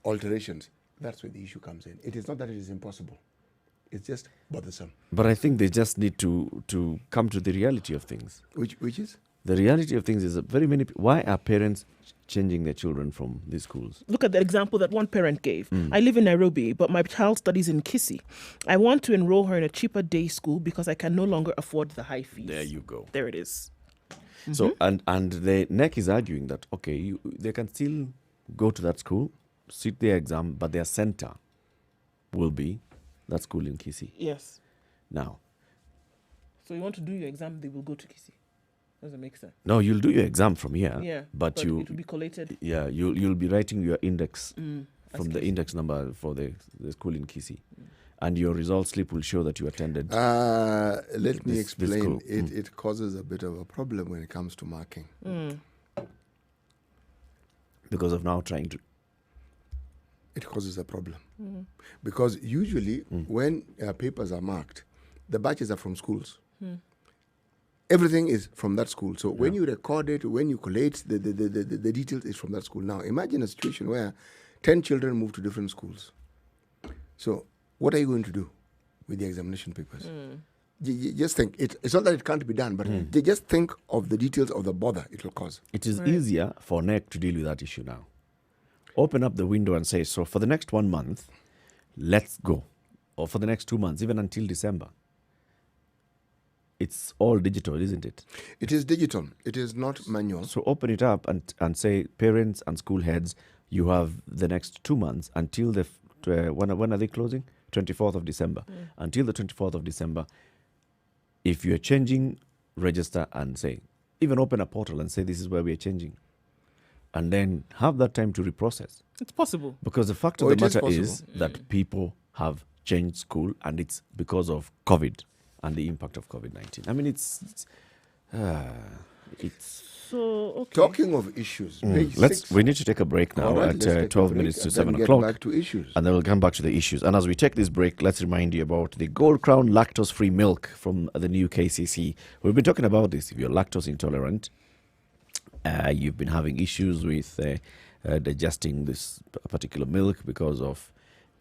alterations. That's where the issue comes in. It is not that it is impossible. It's just bothersome. But I think they just need to come to the reality of things. Which is? The reality of things is that very many... Why are parents changing their children from these schools? Look at the example that one parent gave. I live in Nairobi, but my child studies in Kisii. I want to enroll her in a cheaper day school because I can no longer afford the high fees. There you go. There it is. So, and the NEC is arguing that, okay, they can still go to that school, sit their exam, but their center will be that school in Kisii. Yes. Now. So you want to do your exam, they will go to Kisii. Doesn't make sense. No, you'll do your exam from here. Yeah. But it will be collated. Yeah, you'll be writing your index as from the Kisii. index number for the school in Kisii. And your result slip will show that you attended. Let me this explain. school. It causes a bit of a problem when it comes to marking. Because of now trying to... It causes a problem. Because usually when papers are marked, the batches are from schools. everything is from that school. So when you record it, when you collate the details, it's from that school. Now, imagine a situation where 10 children move to different schools. So what are you going to do with the examination papers? You just think, it's not that it can't be done, but you just think of the details of the bother it will cause. It is easier for NEC to deal with that issue now. Open up the window and say, so for the next 1 month, let's go. Or for the next 2 months, even until December. It's all digital, isn't it? It is digital. It is not manual. So open it up and say, parents and school heads, you have the next 2 months until the, when are they closing? 24th of December. Until the 24th of December, if you're changing, register and say, even open a portal and say, this is where we are changing. And then have that time to reprocess. It's possible. Because the fact of the matter is that people have changed school, and it's because of COVID and the impact of COVID-19. I mean, it's So, okay. Talking of issues, page 6. We need to take a break now at 12 minutes to 7 o'clock. Back to issues. And then we'll come back to the issues. And as we take this break, let's remind you about the Gold Crown lactose-free milk from the new KCC. We've been talking about this. If you're lactose intolerant, you've been having issues with digesting this particular milk because of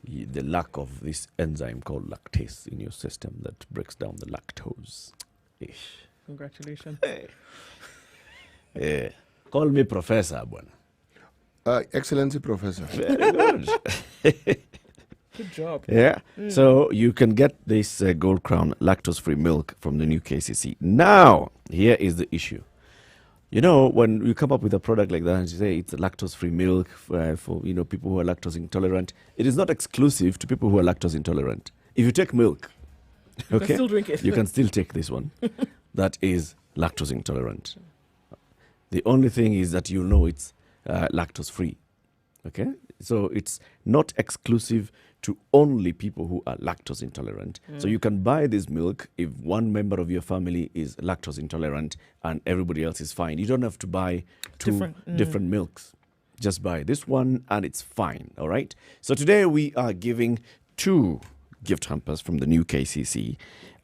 the lack of this enzyme called lactase in your system that breaks down the lactose. Congratulations. Yeah. Call me Professor, Abwana. Excellency, Professor. Very good. Good job. Yeah. So you can get this Gold Crown lactose-free milk from the new KCC. Now, here is the issue. You know, when you come up with a product like that and you say it's a lactose-free milk for people who are lactose intolerant, it is not exclusive to people who are lactose intolerant. If you take milk, You can still drink it. you can still take this one that is lactose intolerant. The only thing is that you know it's lactose-free. Okay? So it's not exclusive to only people who are lactose intolerant. So you can buy this milk if one member of your family is lactose intolerant and everybody else is fine. You don't have to buy two different milks. Just buy this one and it's fine. All right? So today we are giving 2 gift hampers from the new KCC.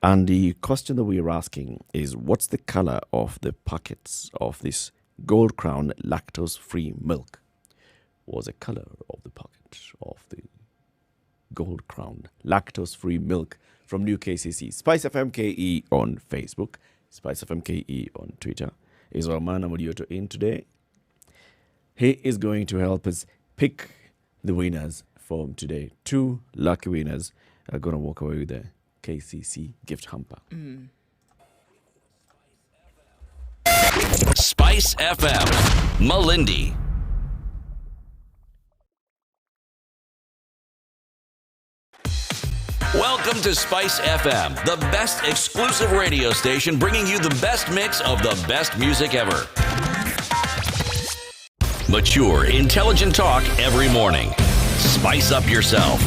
And the question that we are asking is, what's the color of the packets of this Gold Crown lactose-free milk? Was the color of the packet of the Gold Crown lactose-free milk from new KCC. Spice FM KE on Facebook, Spice FM KE on Twitter. Is our man Amadioto in today? He is going to help us pick the winners from today. 2 lucky winners are going to walk away with the KCC gift hamper. Spice FM, Malindi. Welcome to Spice FM, the best exclusive radio station bringing you the best mix of the best music ever. Mature, intelligent talk every morning. Spice up yourself.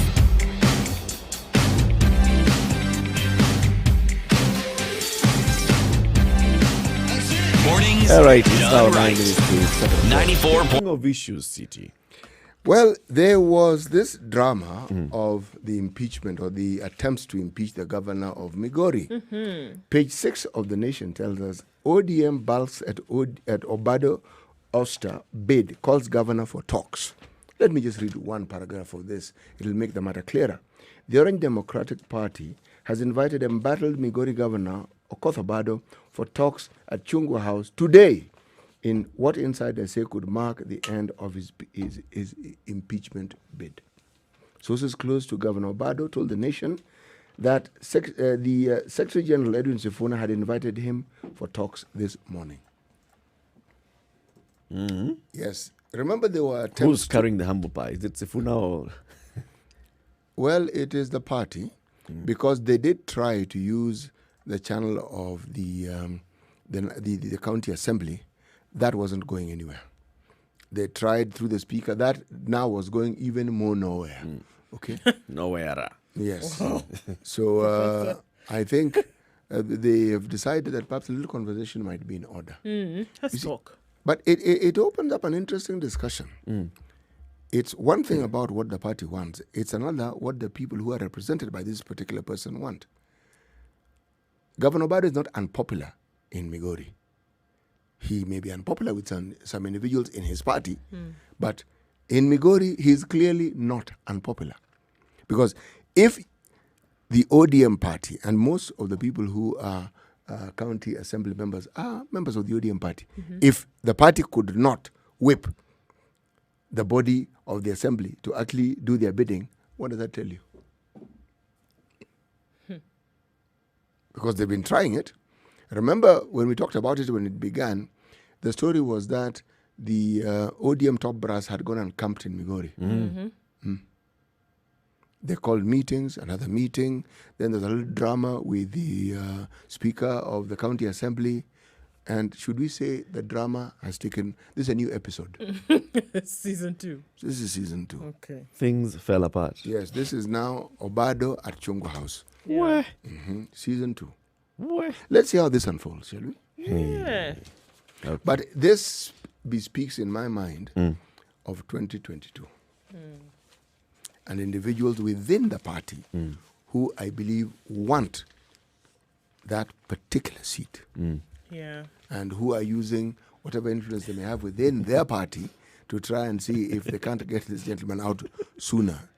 Mornings. All right, it's now done 9 right. minutes to 7 o'clock. 94. Speaking of issues, City. Well, there was this drama of the impeachment or the attempts to impeach the governor of Migori. Page 6 of The Nation tells us ODM balks at Obado Oster bid, calls governor for talks. Let me just read one paragraph of this. It'll make the matter clearer. The Orange Democratic Party has invited embattled Migori governor Okoth Obado for talks at Chungwa House today, in what insiders say could mark the end of his impeachment bid. Sources close to Governor Obado told The Nation that the Secretary General Edwin Sifuna had invited him for talks this morning. Yes. Remember there were attempts. Who's carrying the humble pie? Is it Sifuna or? Well, it is the party, because they did try to use the channel of the county assembly. That wasn't going anywhere. They tried through the speaker. That now was going even more nowhere. Okay? Nowhere. Yes. So I think they have decided that perhaps a little conversation might be in order. Let's talk. But it opens up an interesting discussion. It's one thing about what the party wants. It's another what the people who are represented by this particular person want. Governor Obado is not unpopular in Migori. He may be unpopular with some individuals in his party, but in Migori, he's clearly not unpopular. Because if the ODM party, and most of the people who are county assembly members are members of the ODM party, if the party could not whip the body of the assembly to actually do their bidding, what does that tell you? Because they've been trying it. Remember when we talked about it when it began, the story was that the ODM top brass had gone and camped in Migori. They called meetings, another meeting. Then there's a little drama with the speaker of the county assembly. And should we say the drama has taken, this is a new episode. Season 2. This is season 2. Okay. Things fell apart. Yes, this is now Obado at Chungu House. Where? Season 2. Where? Let's see how this unfolds, shall we? Yeah. But this bespeaks in my mind of 2022. And individuals within the party who I believe want that particular seat Yeah. and who are using whatever influence they may have within their party to try and see if they can't get this gentleman out sooner.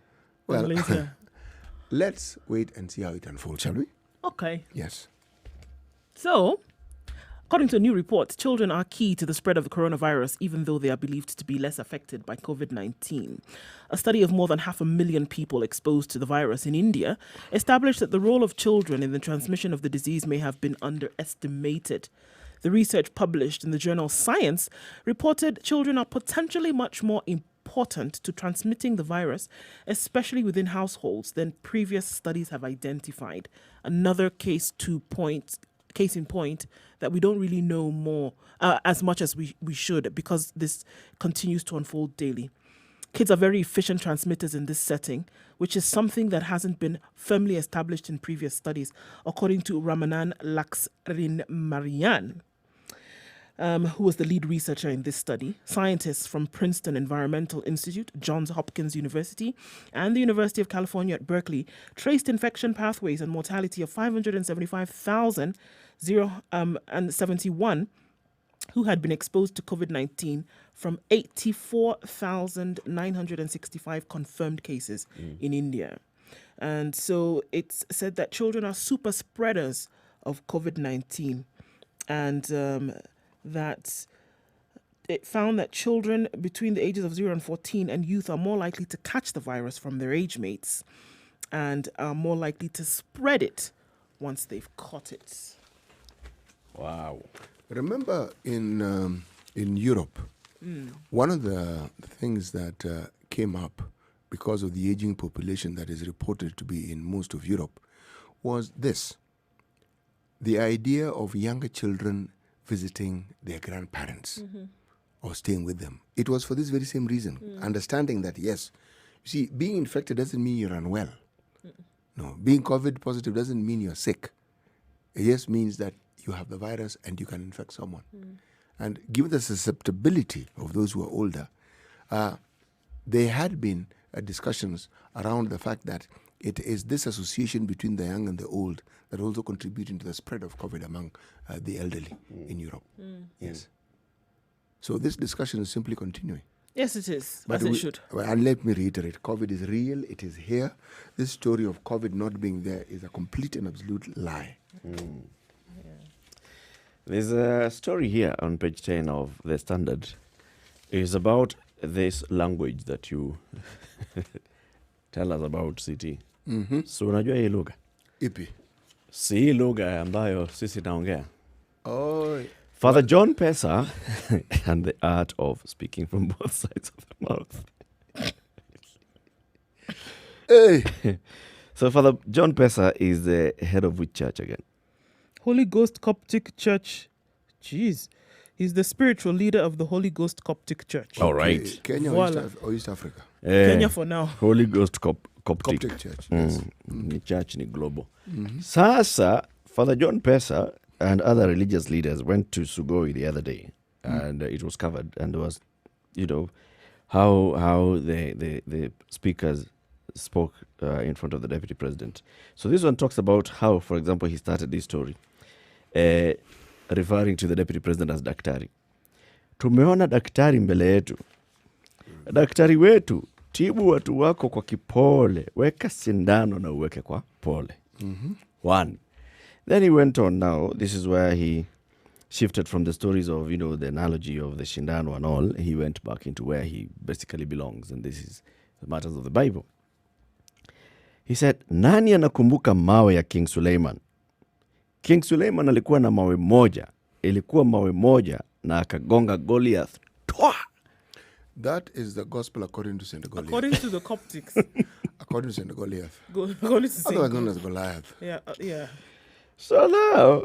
Well, Later. let's wait and see how it unfolds, shall we? Okay. Yes. So, according to a new report, children are key to the spread of the coronavirus, even though they are believed to be less affected by COVID-19. A study of more than 500,000 people exposed to the virus in India established that the role of children in the transmission of the disease may have been underestimated. The research published in the journal Science reported children are potentially much more important to transmitting the virus, especially within households, than previous studies have identified. Another case in point that we don't really know more as much as we should, because this continues to unfold daily. Kids are very efficient transmitters in this setting, which is something that hasn't been firmly established in previous studies, according to Ramanan Laxrinmarian, who was the lead researcher in this study. Scientists from Princeton Environmental Institute, Johns Hopkins University, and the University of California at Berkeley traced infection pathways and mortality of 575,071 who had been exposed to COVID-19 from 84,965 confirmed cases in India. And so it's said that children are super spreaders of COVID-19, and that it found that children between the ages of 0 and 14 and youth are more likely to catch the virus from their age mates and are more likely to spread it once they've caught it. Wow. Remember in Europe, one of the things that came up because of the aging population that is reported to be in most of Europe was this: the idea of younger children visiting their grandparents or staying with them. It was for this very same reason, understanding that, yes, you see, being infected doesn't mean you're unwell. No, being COVID positive doesn't mean you're sick. It just means that you have the virus and you can infect someone. And given the susceptibility of those who are older, there had been discussions around the fact that it is this association between the young and the old that also contributing to the spread of COVID among the elderly in Europe. Yes. So this discussion is simply continuing. Yes, it is, But as it should. And let me reiterate, COVID is real, it is here. This story of COVID not being there is a complete and absolute lie. There's a story here on page 10 of The Standard. It's about this language that you tell us about, CT. So unajua hii lugha? Ipi? Si hii lugha ambayo sisi naongea. Oh, Father John Pesa and the art of speaking from both sides of the mouth. hey. So Father John Pesa is the head of which church again? Holy Ghost Coptic Church. Jeez. He's the spiritual leader of the Holy Ghost Coptic Church. All right. Kenya Voila. or East Africa? Kenya for now. Holy Ghost Coptic. Coptic Church, yes. Ni church ni global. Sasa, Father John Pesa and other religious leaders went to Sugoi the other day, and it was covered, and there was, how the speakers spoke in front of the deputy president. So this one talks about how, for example, he started this story. referring to the deputy president as daktari. Tumeona daktari mbele yetu. Daktari wetu, tibu watu wako kwa kipole. Weka sindano na uweke kwa pole. One. Then he went on now. This is where he shifted from the stories of, the analogy of the shindano and all. He went back into where he basically belongs. And this is the matters of the Bible. He said, nani anakumbuka mawe ya King Suleiman? King Suleiman alikuwa na mawe moja. Ilikuwa mawe moja na akagonga Goliath. Twa! That is the gospel according to St. Goliath. According to the Coptics. According to St. Goliath. According to St. Otherwise known as Goliath. Yeah. So now,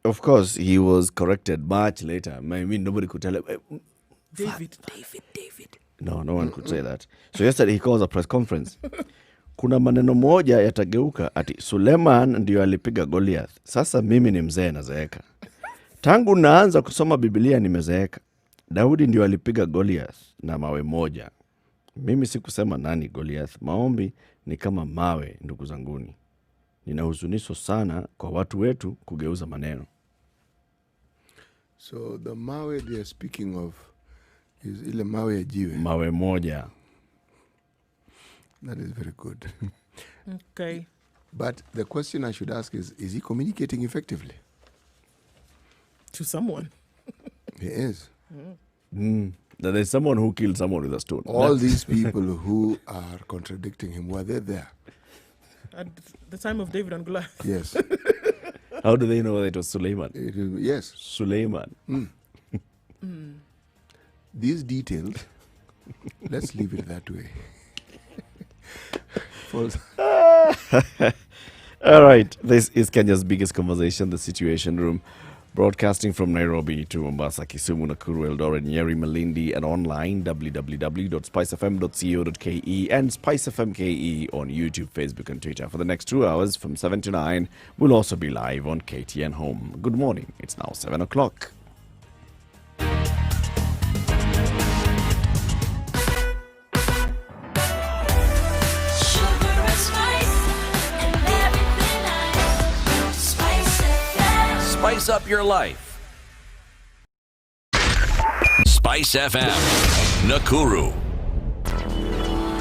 of course, he was corrected much later. I mean, nobody could tell him. David. No one could say that. So yesterday he calls a press conference. Kuna maneno moja yatageuka ati Suleiman ndio alipiga Goliath. Sasa mimi ni mzee nazeeka. Tangu naanza kusoma Biblia nimezeeka. Daudi ndio alipiga Goliath na mawe moja. Mimi sikusema nani Goliath. Maombi ni kama mawe, ndugu zanguni. Ninahuzunisho sana kwa watu wetu kugeuza maneno. So the mawe they are speaking of is ile mawe ya jiwe. Mawe moja. That is very good. Okay. But the question I should ask is he communicating effectively? To someone. He is. That there's someone who killed someone with a stone. All these people who are contradicting him, were they there? At the time of David and Goliath. Yes. How do they know that it was Suleiman? Yes. Suleiman. These details, let's leave it that way. All right. This is Kenya's biggest conversation, The Situation Room. Broadcasting from Nairobi to Mombasa, Kisumu, Nakuru, Eldoret, Nyeri, Malindi, and online, www.spicefm.co.ke and SpiceFMKE on YouTube, Facebook, and Twitter. For the next 2 hours, from 7 to 9, we'll also be live on KTN Home. Good morning. It's now 7 o'clock. Spice up your life. Spice FM, Nakuru.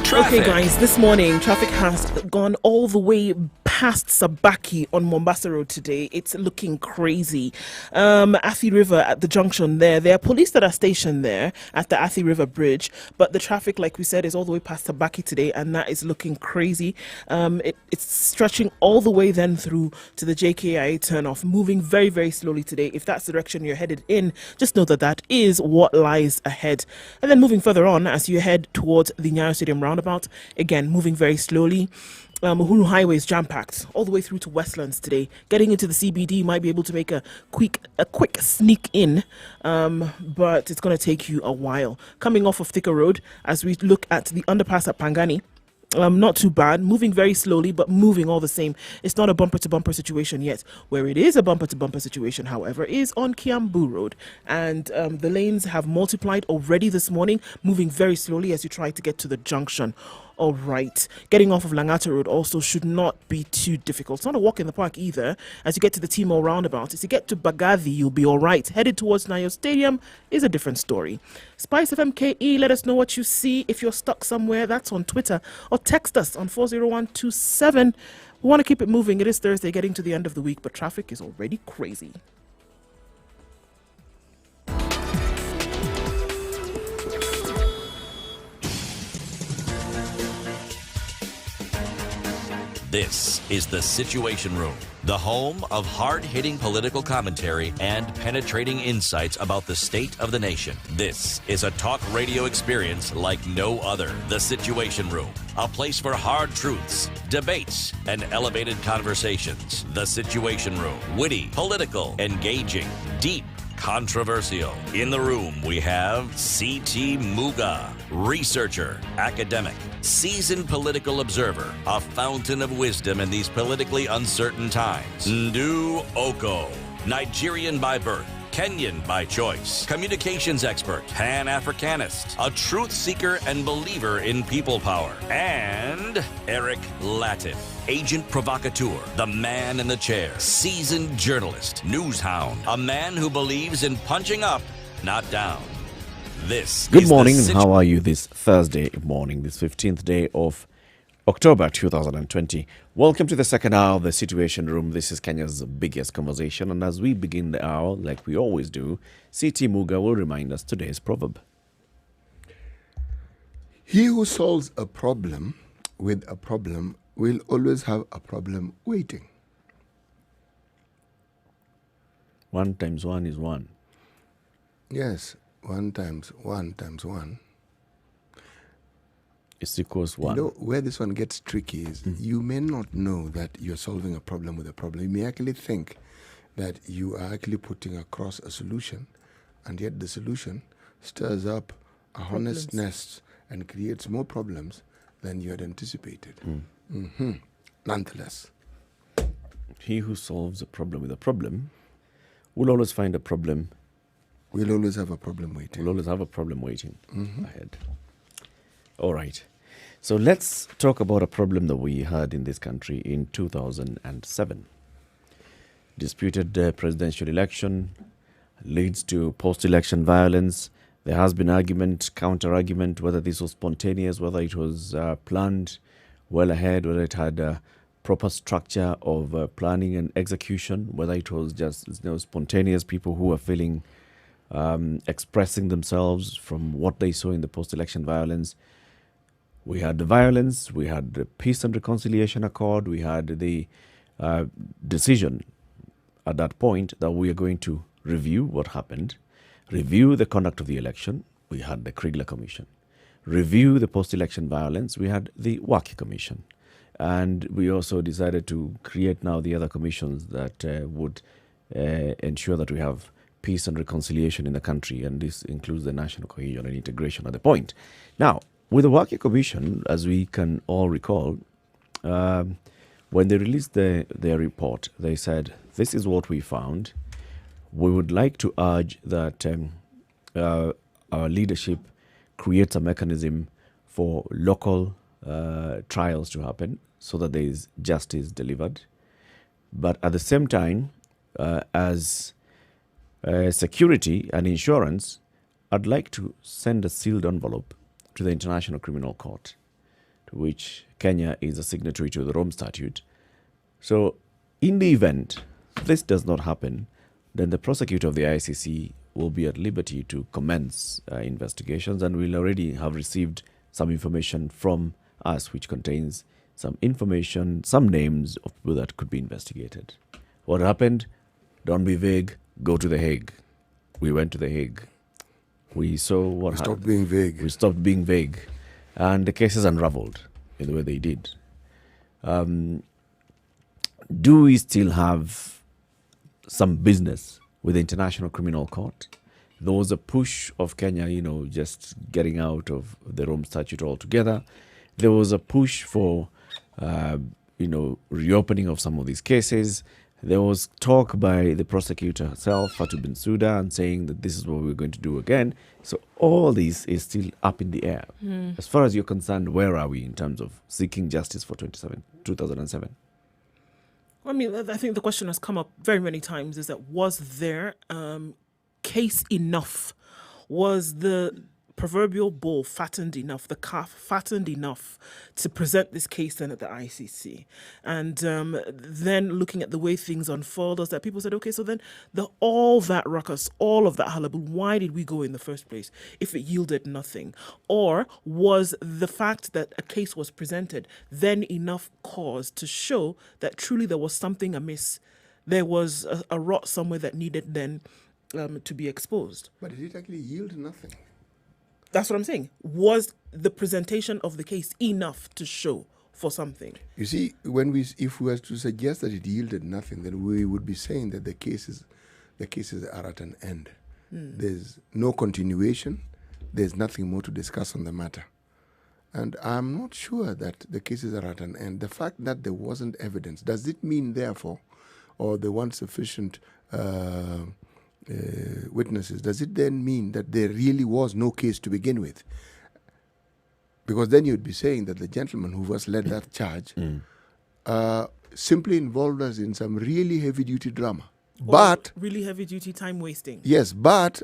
Traffic. Okay, guys, this morning traffic has gone all the way past Sabaki on Mombasa Road today. It's looking crazy. Athi River at the junction there are police that are stationed there at the Athi River Bridge, but the traffic, like we said, is all the way past Sabaki today, and that is looking crazy. It's stretching all the way then through to the JKIA turnoff, moving very, very slowly today. If that's the direction you're headed in, just know that that is what lies ahead. And then moving further on, as you head towards the Nyeri Stadium roundabout, again, moving very slowly. Uhuru Highway is jam-packed all the way through to Westlands today. Getting into the CBD, you might be able to make a quick sneak in, but it's going to take you a while. Coming off of Thika Road, as we look at the underpass at Pangani, not too bad, moving very slowly, but moving all the same. It's not a bumper-to-bumper situation yet. Where it is a bumper-to-bumper situation, however, is on Kiambu Road. And the lanes have multiplied already this morning, moving very slowly as you try to get to the junction. All right. Getting off of Langata Road also should not be too difficult. It's not a walk in the park either. As you get to the Timor roundabout, as you get to Bagathi, you'll be all right. Headed towards Nyayo Stadium is a different story. Spice FMKE, let us know what you see. If you're stuck somewhere, that's on Twitter. Or text us on 40127. We want to keep it moving. It is Thursday, getting to the end of the week, but traffic is already crazy. This is The Situation Room, the home of hard-hitting political commentary and penetrating insights about the state of the nation. This is a talk radio experience like no other. The Situation Room, a place for hard truths, debates, and elevated conversations. The Situation Room, witty, political, engaging, deep, controversial. In the room, we have C.T. Muga, researcher, academic, seasoned political observer, a fountain of wisdom in these politically uncertain times. Ndu Oko, Nigerian by birth, Kenyan by choice, communications expert, Pan-Africanist, a truth seeker and believer in people power, and Eric Latin, agent provocateur, the man in the chair, seasoned journalist, news hound, a man who believes in punching up, not down. This Good is morning, the and how are you this Thursday morning, this 15th day of October 2020? Welcome to the second hour of the Situation Room. This is Kenya's biggest conversation, and as we begin the hour, like we always do, CT Muga will remind us today's proverb. He who solves a problem with a problem will always have a problem waiting. 1 times 1 is 1. Yes, 1 times 1 times 1. It's equals 1. You know, where this one gets tricky is you may not know that you're solving a problem with a problem. You may actually think that you are actually putting across a solution, and yet the solution stirs up a hornet's nest and creates more problems than you had anticipated. Nonetheless, He who solves a problem with a problem will always find a problem, we'll always have a problem waiting. will always have a problem waiting ahead. All right. So let's talk about a problem that we had in this country in 2007. Disputed presidential election leads to post-election violence. There has been argument, counter-argument, whether this was spontaneous, whether it was planned well ahead, whether it had a proper structure of planning and execution, whether it was just spontaneous people who were feeling, expressing themselves from what they saw in the post-election violence. We had the violence, we had the Peace and Reconciliation Accord, we had the decision at that point that we are going to review what happened, review the conduct of the election. We had the Kriegler Commission. Review the post-election violence. We had the Waki Commission. And we also decided to create now the other commissions that would ensure that we have peace and reconciliation in the country. And this includes the national cohesion and integration at the point. Now, with the Waki Commission, as we can all recall, when they released their report, they said, this is what we found. We would like to urge that our leadership creates a mechanism for local trials to happen so that there is justice delivered. But at the same time, as security and insurance, I'd like to send a sealed envelope to the International Criminal Court, to which Kenya is a signatory to the Rome Statute. So in the event this does not happen, then the prosecutor of the ICC will be at liberty to commence investigations, and we'll already have received some information from us which contains some information, some names of people that could be investigated. What happened? Don't be vague, go to The Hague. We went to The Hague. We saw what happened. Stop being vague. We stopped being vague. And the cases unraveled in the way they did. Do we still have some business with the International Criminal Court? There was a push of Kenya, just getting out of the Rome Statute altogether. There was a push for, reopening of some of these cases. There was talk by the prosecutor herself, Fatou Bensouda, and saying that this is what we're going to do again. So all this is still up in the air. As far as you're concerned, where are we in terms of seeking justice for 2007? I mean, I think the question has come up very many times, is that was there case enough? Was the proverbial bull fattened enough, the calf fattened enough to present this case then at the ICC? And then looking at the way things unfold, is that people said, okay, so then all that ruckus, all of that hullabaloo, why did we go in the first place if it yielded nothing? Or was the fact that a case was presented then enough cause to show that truly there was something amiss? There was a rot somewhere that needed then to be exposed. But did it actually yield nothing? That's what I'm saying. Was the presentation of the case enough to show for something? You see, if we were to suggest that it yielded nothing, then we would be saying that the cases are at an end. There's no continuation. There's nothing more to discuss on the matter. And I'm not sure that the cases are at an end. The fact that there wasn't evidence, does it mean, therefore, or there weren't sufficient witnesses, does it then mean that there really was no case to begin with? Because then you'd be saying that the gentleman who was led that charge simply involved us in some really heavy-duty drama. But really heavy-duty time wasting. yes, but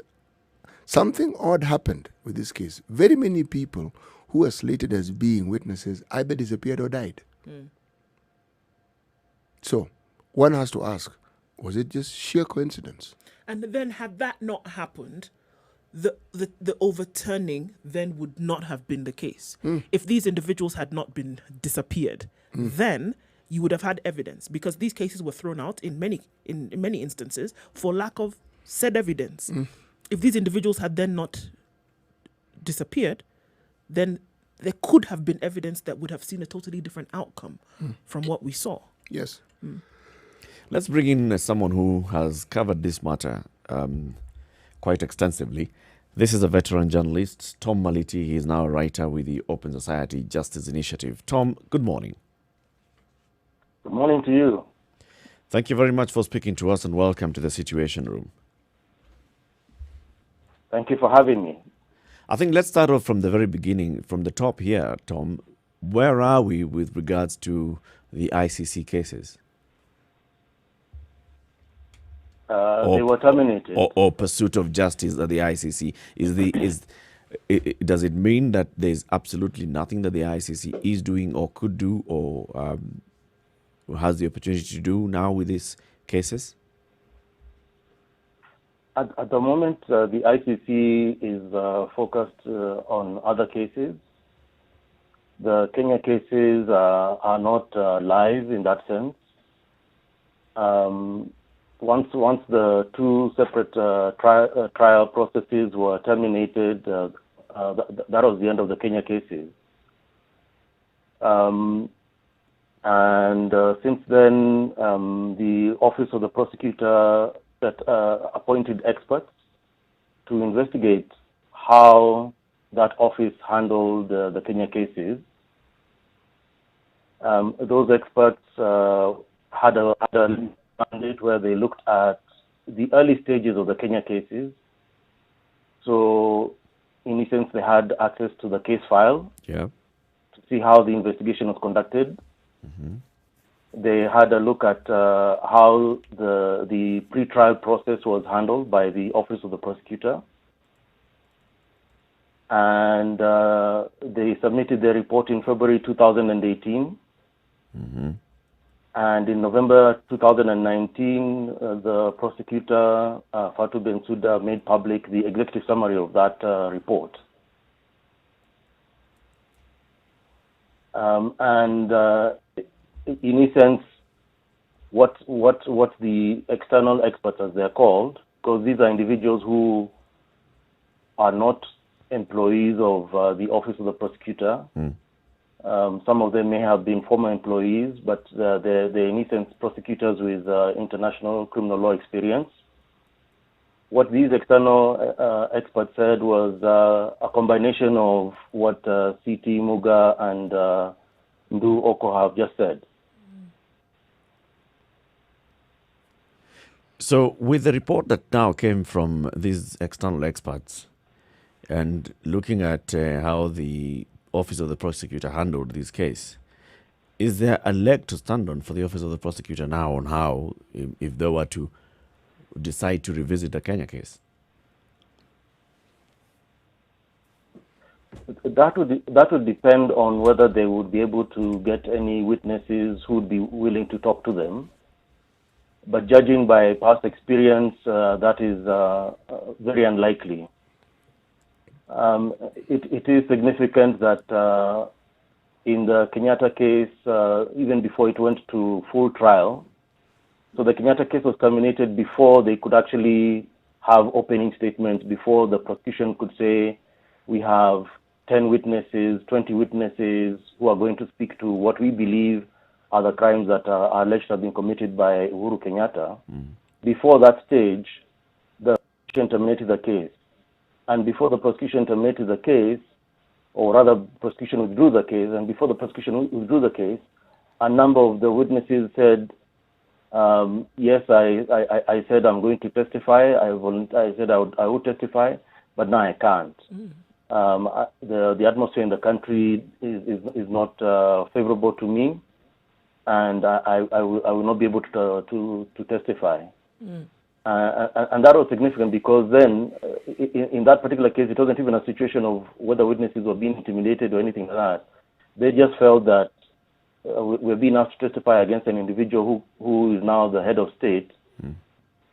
something odd happened with this case. Very many people who were slated as being witnesses either disappeared or died. So one has to ask, was it just sheer coincidence? And then had that not happened, the overturning then would not have been the case. If these individuals had not been disappeared, then you would have had evidence, because these cases were thrown out in many instances for lack of said evidence. If these individuals had then not disappeared, then there could have been evidence that would have seen a totally different outcome from what we saw. Yes. Let's bring in someone who has covered this matter quite extensively. This is a veteran journalist, Tom Maliti. He is now a writer with the Open Society Justice Initiative. Tom, good morning. Good morning to you. Thank you very much for speaking to us, and welcome to the Situation Room. Thank you for having me. I think let's start off from the very beginning, from the top here, Tom. Where are we with regards to the ICC cases? They were terminated. Or pursuit of justice at the ICC. Does it mean that there's absolutely nothing that the ICC is doing or could do or has the opportunity to do now with these cases? At the moment, the ICC is focused on other cases. The Kenya cases are not live in that sense. Once the two separate trial processes were terminated, that was the end of the Kenya cases. And since then, the Office of the Prosecutor appointed experts to investigate how that office handled the Kenya cases. Those experts had a mandate where they looked at the early stages of the Kenya cases. So, in essence, they had access to the case file to see how the investigation was conducted. They had a look at how the pre-trial process was handled by the Office of the Prosecutor. And they submitted their report in February 2018. And in November 2019, the prosecutor, Fatou Bensouda, made public the executive summary of that report. In essence, what the external experts, as they're called, because these are individuals who are not employees of the Office of the Prosecutor. Some of them may have been former employees, but they're in essence prosecutors with international criminal law experience. What these external experts said was a combination of what CT Muga and Ndu Oko have just said. So with the report that now came from these external experts and looking at how the Office of the Prosecutor handled this case, is there a leg to stand on for the Office of the Prosecutor now on how, if they were to decide to revisit the Kenya case? That would depend on whether they would be able to get any witnesses who would be willing to talk to them. But judging by past experience, that is very unlikely. It is significant that in the Kenyatta case, even before it went to full trial, so the Kenyatta case was terminated before they could actually have opening statements, before the prosecution could say, we have 10 witnesses, 20 witnesses who are going to speak to what we believe are the crimes that are alleged to have been committed by Uhuru Kenyatta. Before that stage, the prosecution terminated the case. And before the prosecution terminated the case, or rather, prosecution withdrew the case, and before the prosecution withdrew the case, a number of the witnesses said, Yes, I said I'm going to testify. I said I would testify, but now I can't. The atmosphere in the country is not favorable to me, and I will not be able to testify. And that was significant because then, in that particular case, it wasn't even a situation of whether witnesses were being intimidated or anything like that. They just felt that we're being asked to testify against an individual who is now the head of state,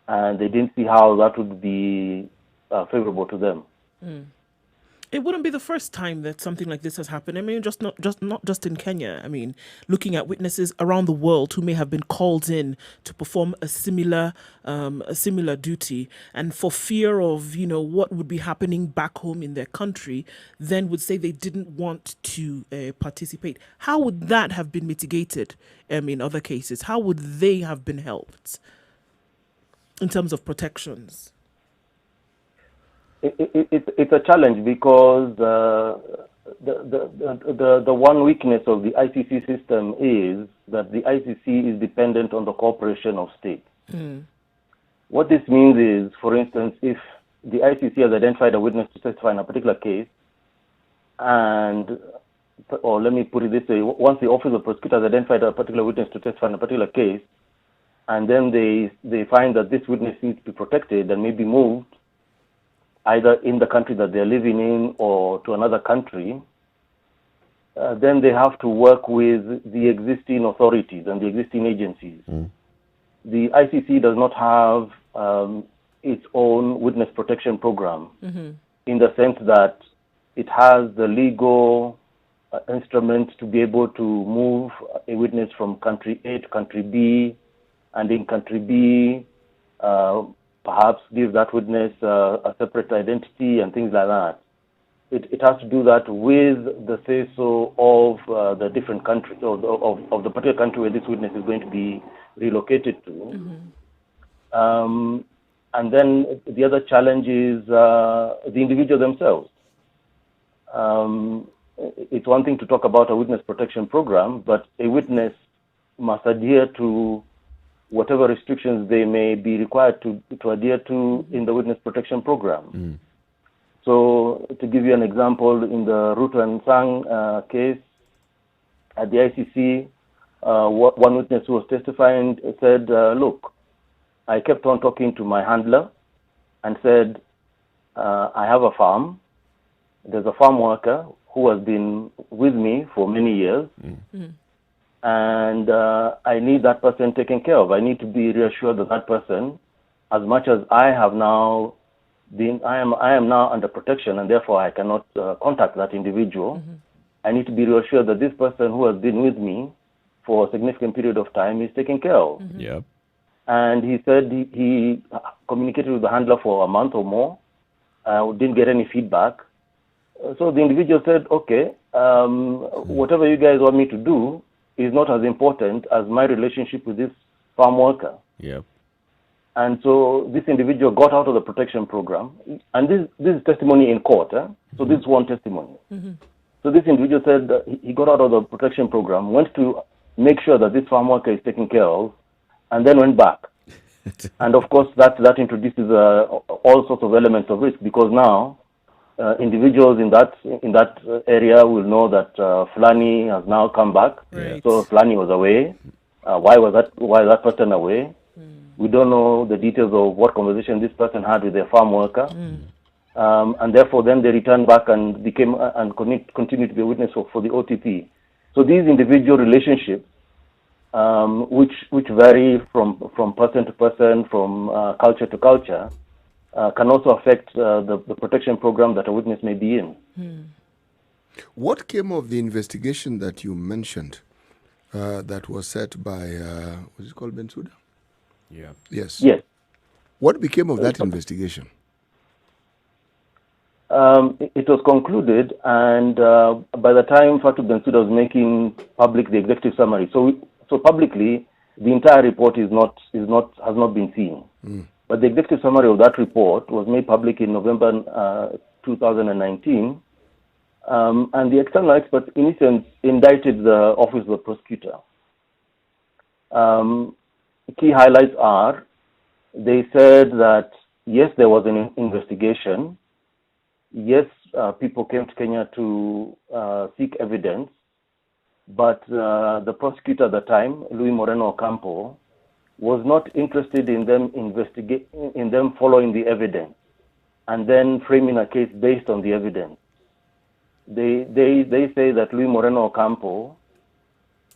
and they didn't see how that would be favorable to them. It wouldn't be the first time that something like this has happened. I mean, not just in Kenya. I mean, looking at witnesses around the world who may have been called in to perform a similar duty, and for fear of what would be happening back home in their country, then would say they didn't want to participate. How would that have been mitigated? In other cases, how would they have been helped in terms of protections? It's a challenge because the one weakness of the ICC system is that the ICC is dependent on the cooperation of states. What this means is, for instance, if the ICC has identified a witness to testify in a particular case, or let me put it this way, once the Office of Prosecutor has identified a particular witness to testify in a particular case, and then they find that this witness needs to be protected and may be moved either in the country that they're living in or to another country, then they have to work with the existing authorities and the existing agencies. The ICC does not have its own witness protection program, in the sense that it has the legal instruments to be able to move a witness from country A to country B, and in country B, perhaps give that witness a separate identity and things like that. It has to do that with the say-so of the different countries, or of the particular country where this witness is going to be relocated to. And then the other challenge is the individual themselves. It's one thing to talk about a witness protection program, but a witness must adhere to whatever restrictions they may be required to adhere to in the witness protection program. So, to give you an example, in the Ruto and Sang case at the ICC, one witness who was testifying said, look, I kept on talking to my handler and said, I have a farm. There's a farm worker who has been with me for many years. And I need that person taken care of. I need to be reassured that that person, as much as I have now been, I am now under protection, and therefore I cannot contact that individual. I need to be reassured that this person who has been with me for a significant period of time is taken care of. And he said he communicated with the handler for a month or more, didn't get any feedback. So the individual said, okay, whatever you guys want me to do is not as important as my relationship with this farm worker. And so this individual got out of the protection program, and this is testimony in court. So this is one testimony. So this individual said that he got out of the protection program, went to make sure that this farm worker is taken care of, and then went back. And of course, that introduces all sorts of elements of risk, because now individuals in that area will know that Fulani has now come back. So Fulani was away. Why was that person away? We don't know the details of what conversation this person had with their farm worker. And therefore, then they returned back and continued to be a witness for the OTP. So these individual relationships, which vary from person to person, from culture to culture, can also affect the protection program that a witness may be in. What came of the investigation that you mentioned that was set by, was it called Bensouda? Yes. What became of that investigation? It was concluded, and by the time Fatou Bensouda was making public the executive summary, so publicly the entire report has not been seen. But the executive summary of that report was made public in November 2019, and the external experts, in essence, indicted the Office of the Prosecutor. key highlights are, they said that, yes, there was an investigation. Yes, people came to Kenya to seek evidence. But the prosecutor at the time, Luis Moreno Ocampo, was not interested in them following the evidence and then framing a case based on the evidence. They say that Luis Moreno Ocampo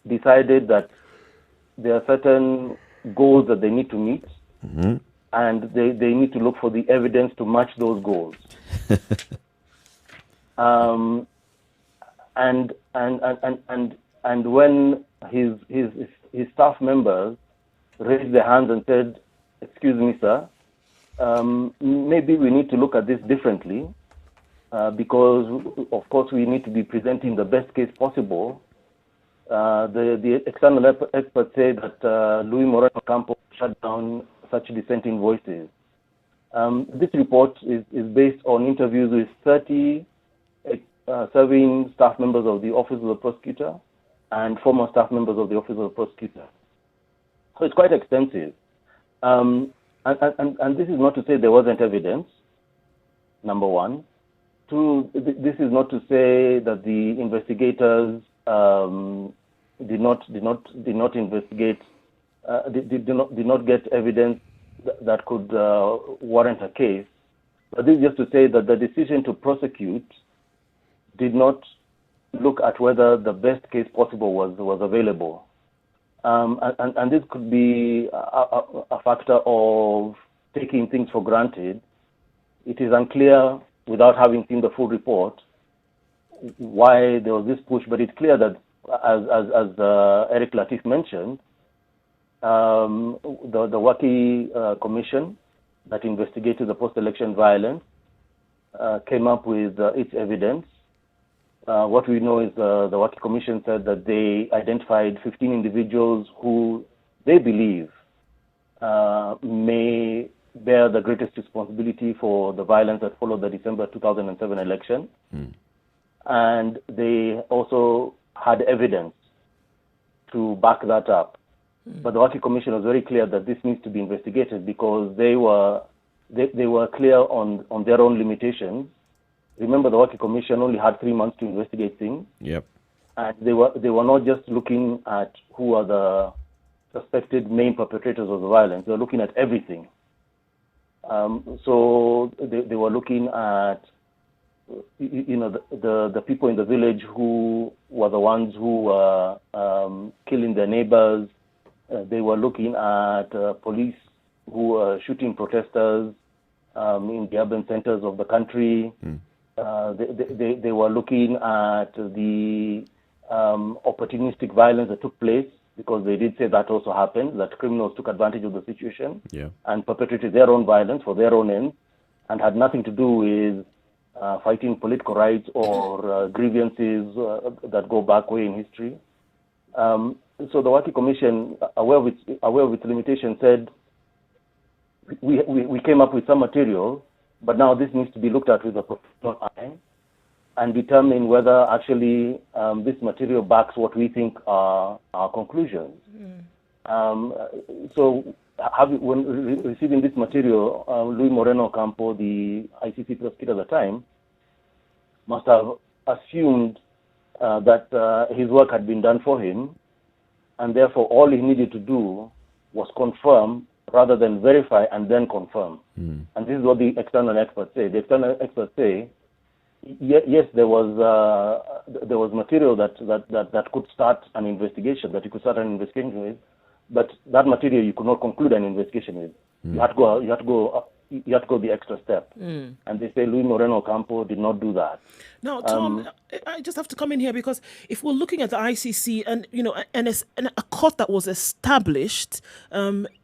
decided that there are certain goals that they need to meet, and they need to look for the evidence to match those goals. And when his staff members raised their hands and said, "Excuse me, sir, maybe we need to look at this differently, because of course we need to be presenting the best case possible." The external experts say that Luis Moreno Ocampo shut down such dissenting voices. This report is based on interviews with 30 serving staff members of the Office of the Prosecutor and former staff members of the Office of the Prosecutor. So it's quite extensive. And this is not to say there wasn't evidence, number one. Two, this is not to say that the investigators did not investigate, did not get evidence that could warrant a case. But this is just to say that the decision to prosecute did not look at whether the best case possible was available. And this could be a factor of taking things for granted. It is unclear, without having seen the full report, why there was this push, but it's clear that, as Eric Latif mentioned, the Waki Commission that investigated the post-election violence came up with its evidence. What we know is the Waki Commission said that they identified 15 individuals who they believe may bear the greatest responsibility for the violence that followed the December 2007 election. And they also had evidence to back that up. But the Waki Commission was very clear that this needs to be investigated because they were clear on their own limitations. Remember, the Waki Commission only had 3 months to investigate things. Yep. And they were not just looking at who are the suspected main perpetrators of the violence. They were looking at everything. So they were looking at, the people in the village who were the ones who were killing their neighbors. They were looking at police who were shooting protesters in the urban centers of the country. They were looking at the opportunistic violence that took place, because they did say that also happened, that criminals took advantage of the situation and perpetrated their own violence for their own ends and had nothing to do with fighting political rights or grievances that go back way in history. So the Waki Commission, aware of its limitations, said, we came up with some material, but now this needs to be looked at with a professional eye and determine whether actually this material backs what we think are our conclusions. So when receiving this material, Luis Moreno Ocampo, the ICC prosecutor at the time, must have assumed that his work had been done for him, and therefore all he needed to do was confirm rather than verify and then confirm. And this is what the external experts say. The external experts say, yes, there was material that could start an investigation, that you could start an investigation with, but that material you could not conclude an investigation with. You had to go the extra step. And they say Luis Moreno Ocampo did not do that. Now, Tom, I just have to come in here because if we're looking at the ICC and a court that was established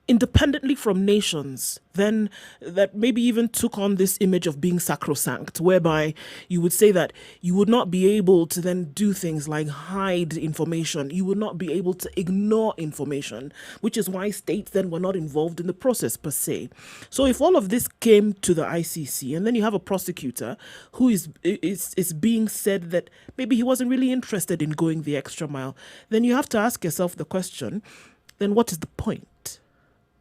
independently from nations, then that maybe even took on this image of being sacrosanct, whereby you would say that you would not be able to then do things like hide information. You would not be able to ignore information, which is why states then were not involved in the process per se. So if all of this came to the ICC and then you have a prosecutor who is being said that maybe he wasn't really interested in going the extra mile, then you have to ask yourself the question, then what is the point?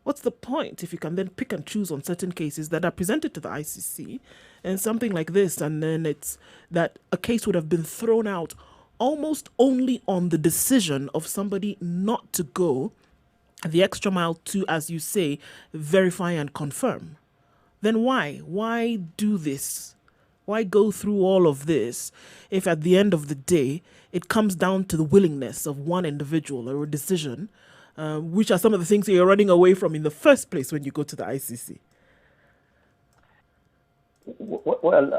What's the point if you can then pick and choose on certain cases that are presented to the ICC and something like this, and then it's that a case would have been thrown out almost only on the decision of somebody not to go the extra mile to, as you say, verify and confirm? Then why? Why do this? Why go through all of this if at the end of the day it comes down to the willingness of one individual or a decision, which are some of the things that you're running away from in the first place when you go to the ICC? Well,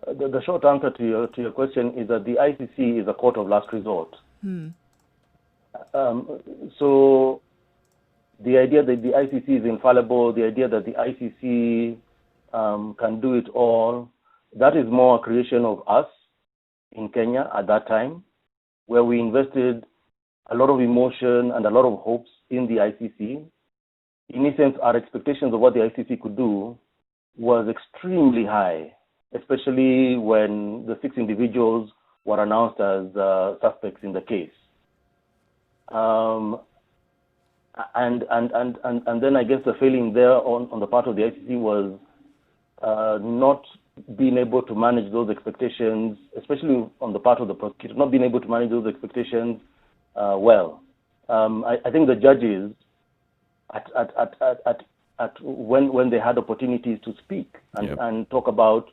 the short answer to your question is that the ICC is a court of last resort. So the idea that the ICC is infallible, the idea that the ICC can do it all, that is more a creation of us in Kenya at that time, where we invested a lot of emotion and a lot of hopes in the ICC. In essence, our expectations of what the ICC could do was extremely high, especially when the 6 individuals were announced as suspects in the case. And then I guess the failing there on the part of the ICC was not being able to manage those expectations, especially on the part of the prosecutor, not being able to manage those expectations well. I think the judges, when they had opportunities to speak and talk about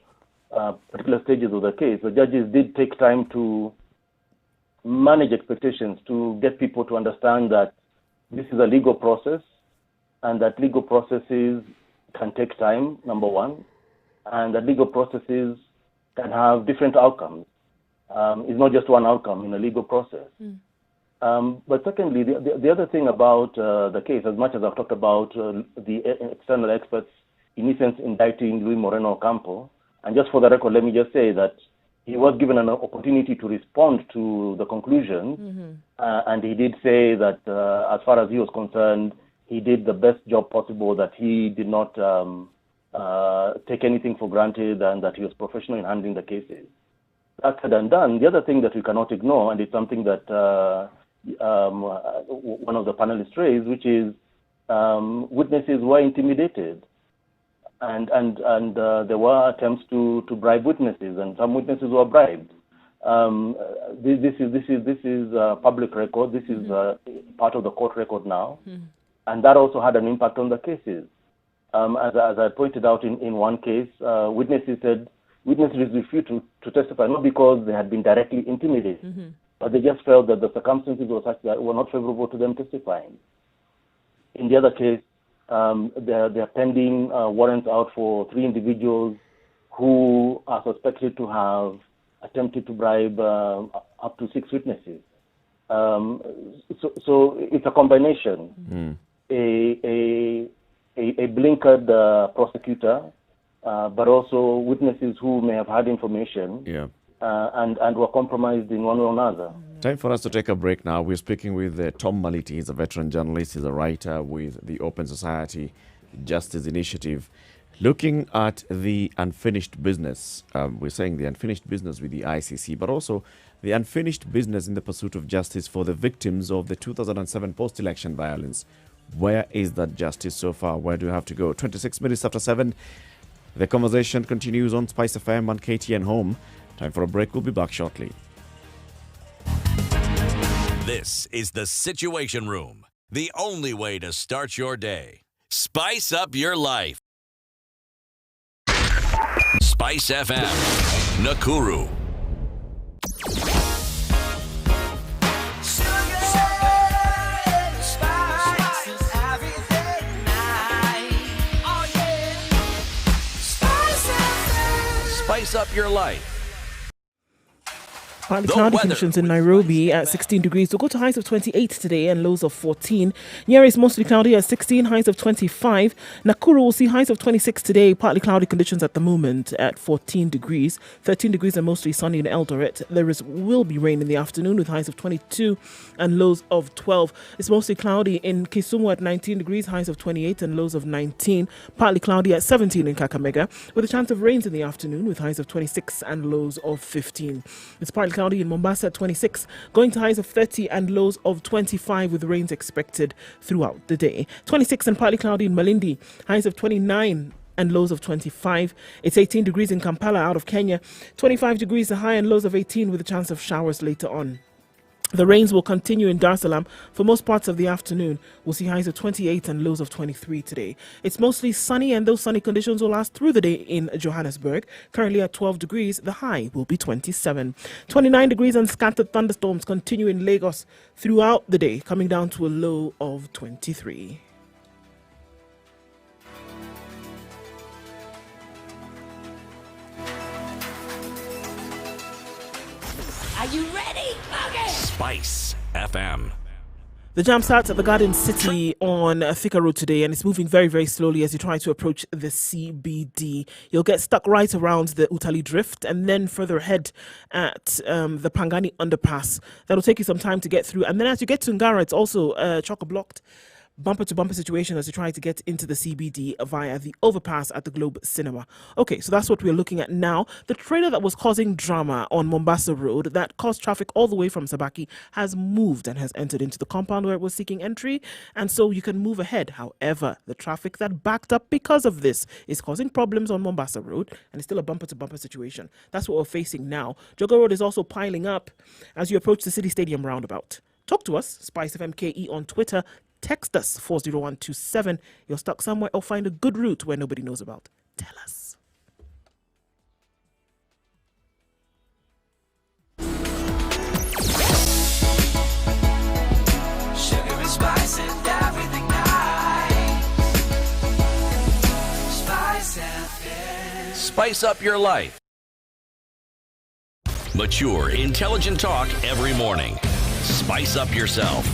particular stages of the case, the judges did take time to manage expectations, to get people to understand that this is a legal process and that legal processes can take time, number one, and that legal processes can have different outcomes. It's not just one outcome in a legal process. But secondly, the other thing about the case, as much as I've talked about the external experts, in essence indicting Luis Moreno Ocampo, and just for the record, let me just say that he was given an opportunity to respond to the conclusions, and he did say that as far as he was concerned, he did the best job possible, that he did not take anything for granted, and that he was professional in handling the cases. That said and done, the other thing that we cannot ignore, and it's something that one of the panelists raised, which is witnesses were intimidated. And there were attempts to bribe witnesses, and some witnesses were bribed. This is public record. This is part of the court record now, and that also had an impact on the cases. As I pointed out in one case, witnesses refused to testify, not because they had been directly intimidated, but they just felt that the circumstances were such that were not favorable to them testifying. In the other case, they're pending warrants out for 3 individuals who are suspected to have attempted to bribe up to 6 witnesses. So it's a combination. A blinkered prosecutor, but also witnesses who may have had information and were compromised in one way or another. Time for us to take a break now. We're speaking with Tom Maliti. He's a veteran journalist. He's a writer with the Open Society Justice Initiative. Looking at the unfinished business, we're saying the unfinished business with the ICC, but also the unfinished business in the pursuit of justice for the victims of the 2007 post-election violence. Where is that justice so far? Where do we have to go? 26 minutes after 7. The conversation continues on Spice FM on KTN Home. Time for a break. We'll be back shortly. This is the Situation Room, the only way to start your day. Spice up your life. Spice FM, Nakuru. Spice up your life. Partly cloudy conditions in Nairobi at 16 degrees. We'll go to highs of 28 today and lows of 14. Nyeri is mostly cloudy at 16, highs of 25. Nakuru will see highs of 26 today. Partly cloudy conditions at the moment at 14 degrees. 13 degrees and mostly sunny in Eldoret. Will be rain in the afternoon with highs of 22 and lows of 12. It's mostly cloudy in Kisumu at 19 degrees, highs of 28 and lows of 19. Partly cloudy at 17 in Kakamega with a chance of rains in the afternoon with highs of 26 and lows of 15. It's partly cloudy cloudy in Mombasa at 26, going to highs of 30 and lows of 25 with rains expected throughout the day. 26 and partly cloudy in Malindi, highs of 29 and lows of 25. It's 18 degrees in Kampala out of Kenya, 25 degrees, the high and lows of 18 with a chance of showers later on. The rains will continue in Dar es Salaam for most parts of the afternoon. We'll see highs of 28 and lows of 23 today. It's mostly sunny, and those sunny conditions will last through the day in Johannesburg. Currently at 12 degrees, the high will be 27. 29 degrees and scattered thunderstorms continue in Lagos throughout the day, coming down to a low of 23. Are you ready? Okay. Spice FM. The jam starts at the Garden City on Thika Road today, and it's moving very, very slowly as you try to approach the CBD. You'll get stuck right around the Utali Drift and then further ahead at the Pangani Underpass. That'll take you some time to get through. And then as you get to Ngara, it's also chock-a-blocked. Bumper-to-bumper situation as you try to get into the CBD via the overpass at the Globe Cinema. Okay, so that's what we're looking at now. The trailer that was causing drama on Mombasa Road that caused traffic all the way from Sabaki has moved and has entered into the compound where it was seeking entry, and so you can move ahead. However, the traffic that backed up because of this is causing problems on Mombasa Road, and it's still a bumper-to-bumper situation. That's what we're facing now. Jogo Road is also piling up as you approach the City Stadium roundabout. Talk to us, Spice FMKE on Twitter. Text us 40127. You're stuck somewhere, or find a good route where nobody knows about. Tell us. Sugar and spice and everything nice. Spice FM. Spice up your life. Mature, intelligent talk every morning. Spice up yourself.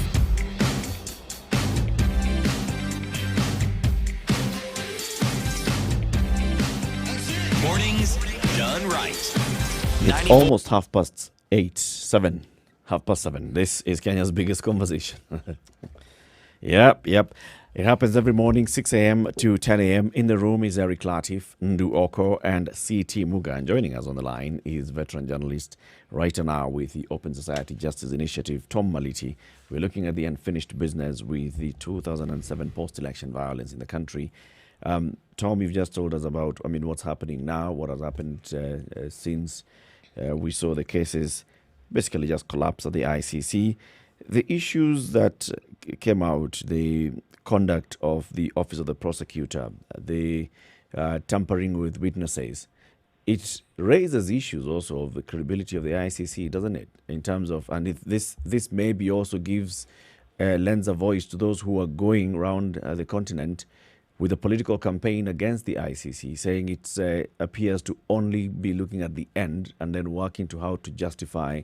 Mornings done right. It's almost 7:30. This is Kenya's biggest conversation. Yep. It happens every morning, 6 a.m. to 10 a.m. In the room is Eric Latif, Ndu Oko, and C.T. Muga. And joining us on the line is veteran journalist, writer now with the Open Society Justice Initiative, Tom Maliti. We're looking at the unfinished business with the 2007 post-election violence in the country. Tom, you've just told us about, what's happening now, what has happened since we saw the cases basically just collapse at the ICC. The issues that came out, the conduct of the Office of the Prosecutor, the tampering with witnesses, it raises issues also of the credibility of the ICC, doesn't it? In terms of, and this maybe also lends a voice to those who are going around the continent with a political campaign against the ICC, saying it appears to only be looking at the end and then working to how to justify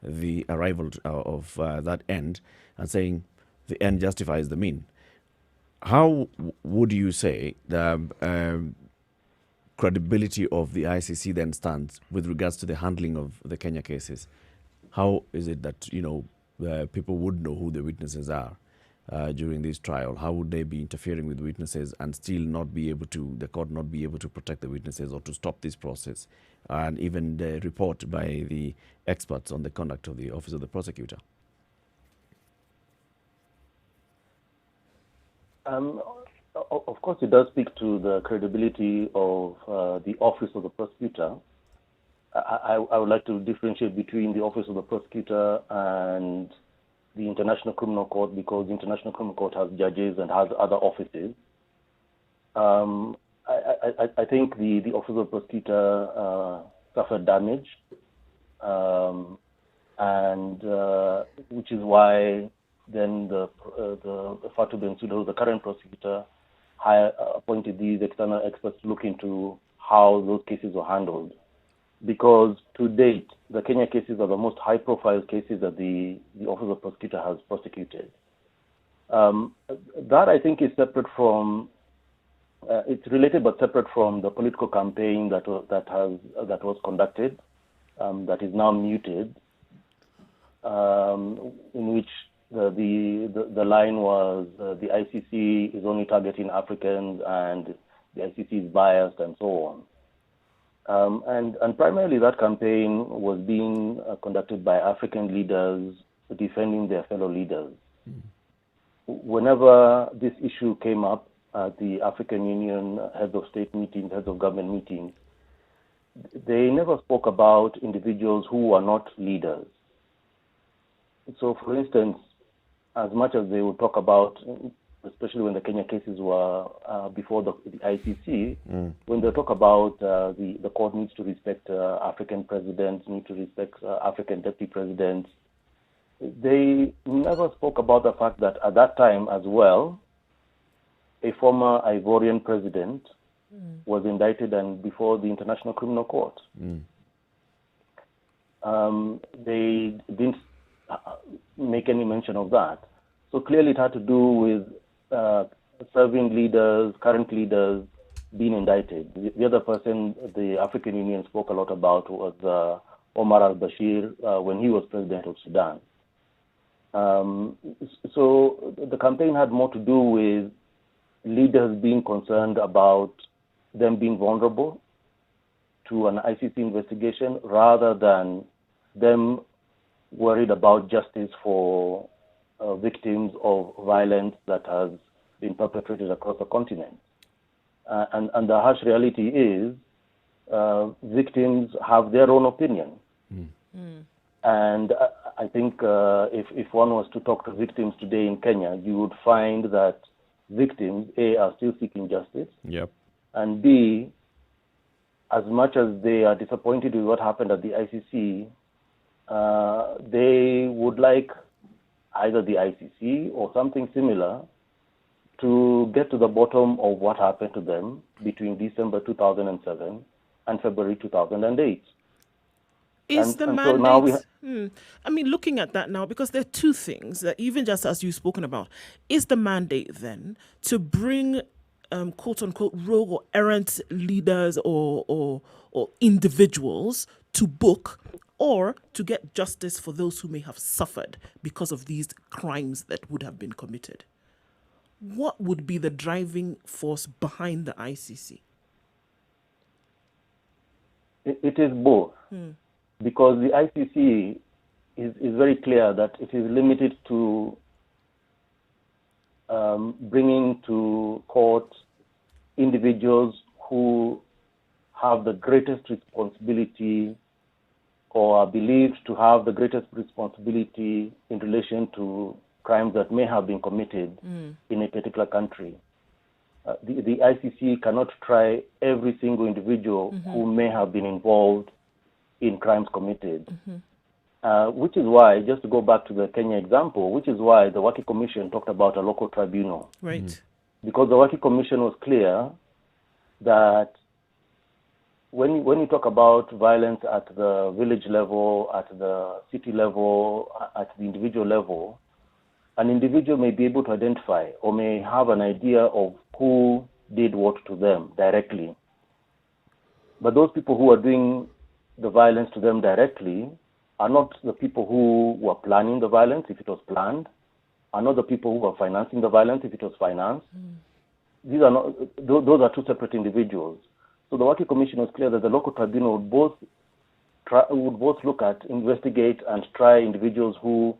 the arrival of that end, and saying the end justifies the mean. How would you say the credibility of the ICC then stands with regards to the handling of the Kenya cases? How is it that people would know who the witnesses are during this trial? How would they be interfering with witnesses and still not be able to, the court not be able to protect the witnesses or to stop this process? And even the report by the experts on the conduct of the Office of the Prosecutor. Of course, it does speak to the credibility of the Office of the Prosecutor. I would like to differentiate between the Office of the Prosecutor and the International Criminal Court, because the International Criminal Court has judges and has other offices. I think the Office of the Prosecutor suffered damage, and which is why then the Fatu Bensouda, the current prosecutor, appointed these external experts to look into how those cases were handled. Because to date, the Kenya cases are the most high-profile cases that the Office of the Prosecutor has prosecuted. That, I think, is separate from, it's related but separate from the political campaign that was conducted, that is now muted, in which the line was the ICC is only targeting Africans and the ICC is biased and so on. And primarily that campaign was being conducted by African leaders defending their fellow leaders. Whenever this issue came up at the African Union heads of state meetings, heads of government meetings, they never spoke about individuals who are not leaders. So, for instance, as much as they would talk about, especially when the Kenya cases were before the ICC, when they talk about the court needs to respect African presidents, need to respect African deputy presidents, they never spoke about the fact that at that time as well, a former Ivorian president was indicted and before the International Criminal Court. They didn't make any mention of that. So clearly it had to do with serving leaders, current leaders being indicted. The other person the African Union spoke a lot about was Omar al-Bashir when he was president of Sudan. So the campaign had more to do with leaders being concerned about them being vulnerable to an ICC investigation rather than them worried about justice for victims of violence that has been perpetrated across the continent. And the harsh reality is victims have their own opinion. And I think if one was to talk to victims today in Kenya, you would find that victims, A, are still seeking justice, and B, as much as they are disappointed with what happened at the ICC, they would like either the ICC or something similar to get to the bottom of what happened to them between December 2007 and February 2008. Is the mandate, so now I mean, looking at that now, because there are two things that even just as you've spoken about, is the mandate then to bring quote unquote rogue or errant leaders or individuals to book, or to get justice for those who may have suffered because of these crimes that would have been committed? What would be the driving force behind the ICC? It is both. Because the ICC is very clear that it is limited to bringing to court individuals who have the greatest responsibility or are believed to have the greatest responsibility in relation to crimes that may have been committed in a particular country. The ICC cannot try every single individual who may have been involved in crimes committed, which is why, just to go back to the Kenya example, which is why the Waki Commission talked about a local tribunal. Right. Because the Waki Commission was clear that when you talk about violence at the village level, at the city level, at the individual level, an individual may be able to identify or may have an idea of who did what to them directly. But those people who are doing the violence to them directly are not the people who were planning the violence, if it was planned, are not the people who were financing the violence, if it was financed. These are not; those are two separate individuals. So the Waki Commission was clear that the local tribunal would both look at, investigate, and try individuals who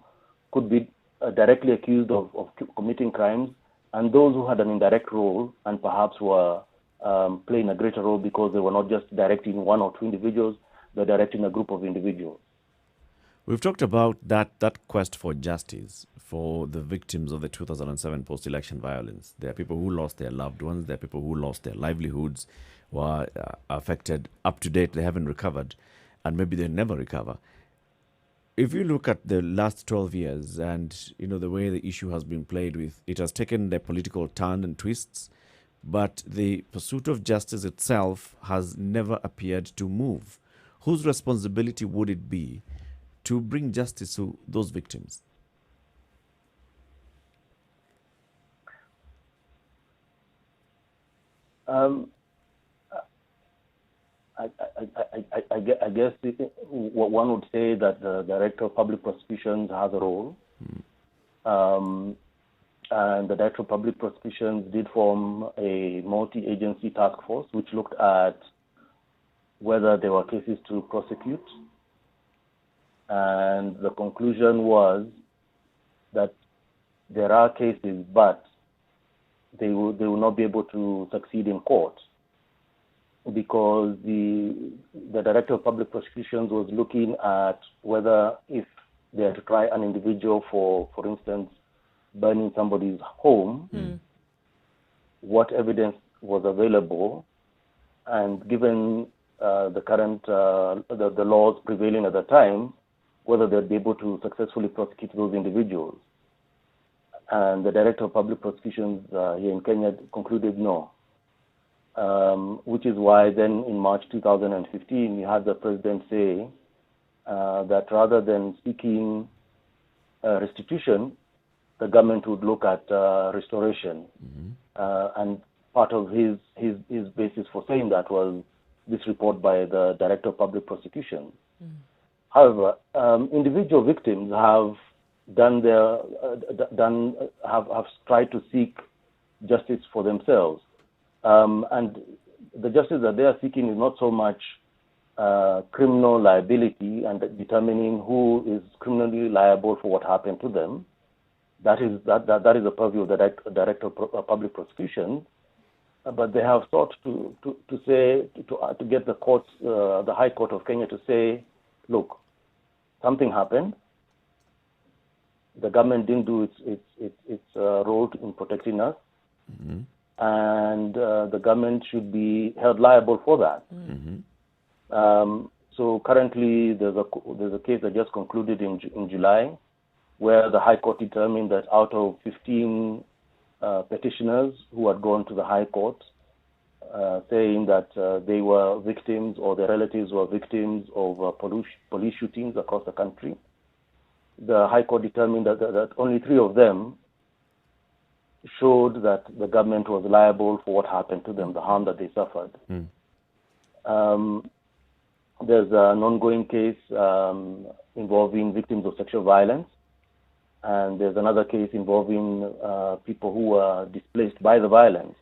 could be directly accused of committing crimes, and those who had an indirect role and perhaps were playing a greater role because they were not just directing one or two individuals, they're directing a group of individuals. We've talked about that quest for justice for the victims of the 2007 post-election violence. There are people who lost their loved ones. There are people who lost their livelihoods, who are affected up to date. They haven't recovered, and maybe they never recover. If you look at the last 12 years and the way the issue has been played with, it has taken the political turn and twists, but the pursuit of justice itself has never appeared to move. Whose responsibility would it be to bring justice to those victims? I guess one would say that the Director of Public Prosecutions has a role. And the Director of Public Prosecutions did form a multi-agency task force which looked at whether there were cases to prosecute. And the conclusion was that there are cases, but they will not be able to succeed in court because the Director of Public Prosecutions was looking at whether if they had to try an individual for instance, burning somebody's home, what evidence was available, and given the current the laws prevailing at the time, whether they'd be able to successfully prosecute those individuals. And the Director of Public Prosecutions here in Kenya concluded no. Which is why then in March 2015, we had the President say that rather than seeking restitution, the government would look at restoration. And part of his basis for saying that was this report by the Director of Public Prosecution. However, individual victims have have tried to seek justice for themselves, and the justice that they are seeking is not so much criminal liability and determining who is criminally liable for what happened to them. That is the purview of the Director of Public Prosecution. But they have sought to get the courts, the High Court of Kenya, to say, look, something happened. The government didn't do its role in protecting us, and the government should be held liable for that. So currently, there's a case that just concluded in July, where the High Court determined that out of 15 petitioners who had gone to the High Court, saying that they were victims or their relatives were victims of police shootings across the country, the High Court determined that only 3 of them showed that the government was liable for what happened to them, the harm that they suffered. There's an ongoing case involving victims of sexual violence, and there's another case involving people who were displaced by the violence.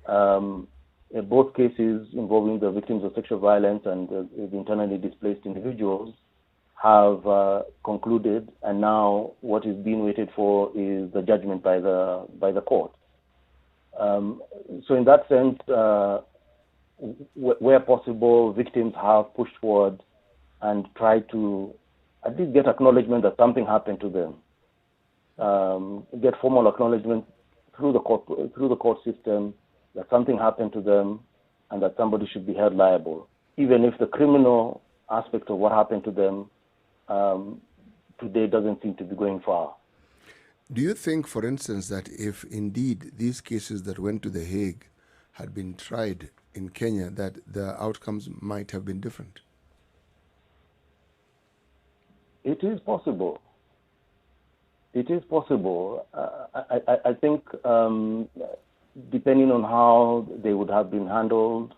In both cases involving the victims of sexual violence and the internally displaced individuals have concluded, and now what is being waited for is the judgment by the court. So in that sense, where possible, victims have pushed forward and tried to at least get acknowledgement that something happened to them, get formal acknowledgement through the court system that something happened to them and that somebody should be held liable, even if the criminal aspect of what happened to them today doesn't seem to be going far. Do you think, for instance, that if indeed these cases that went to The Hague had been tried in Kenya, that the outcomes might have been different? It is possible. It is possible. I think depending on how they would have been handled,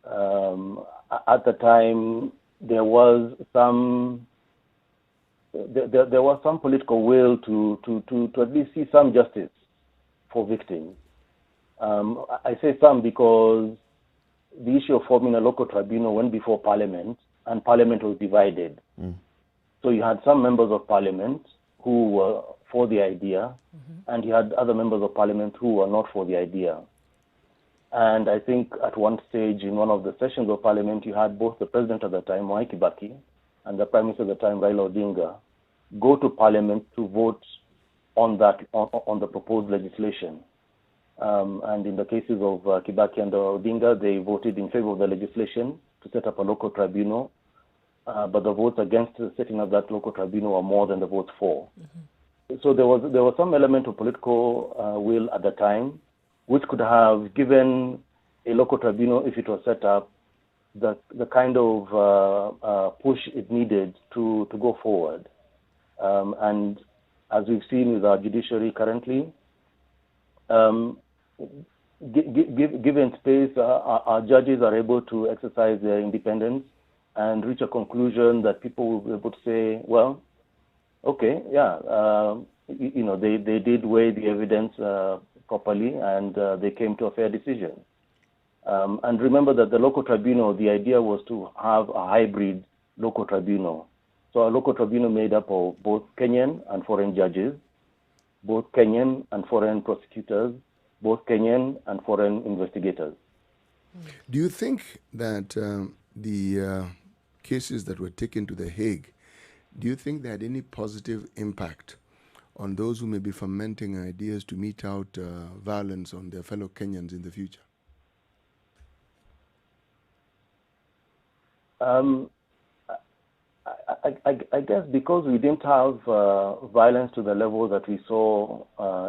at the time there was some political will to at least see some justice for victims. I say some because the issue of forming a local tribunal went before Parliament, and Parliament was divided. So you had some members of Parliament who were for the idea, and you had other members of Parliament who were not for the idea. And I think at one stage in one of the sessions of Parliament, you had both the President at the time, Mwai Kibaki, and the Prime Minister at the time, Raila Odinga, go to Parliament to vote on the proposed legislation. And in the cases of Kibaki and Odinga, they voted in favor of the legislation to set up a local tribunal. But the votes against setting up that local tribunal were more than the votes for. So there was some element of political will at the time, which could have given a local tribunal, if it was set up, the kind of push it needed to go forward. And as we've seen with our judiciary currently, given space, our judges are able to exercise their independence and reach a conclusion that people will be able to say, well, okay, they did weigh the evidence properly, and they came to a fair decision. And remember that the local tribunal, the idea was to have a hybrid local tribunal. So a local tribunal made up of both Kenyan and foreign judges, both Kenyan and foreign prosecutors, both Kenyan and foreign investigators. Do you think that the cases that were taken to The Hague, do you think they had any positive impact on those who may be fomenting ideas to mete out violence on their fellow Kenyans in the future? I guess because we didn't have violence to the level that we saw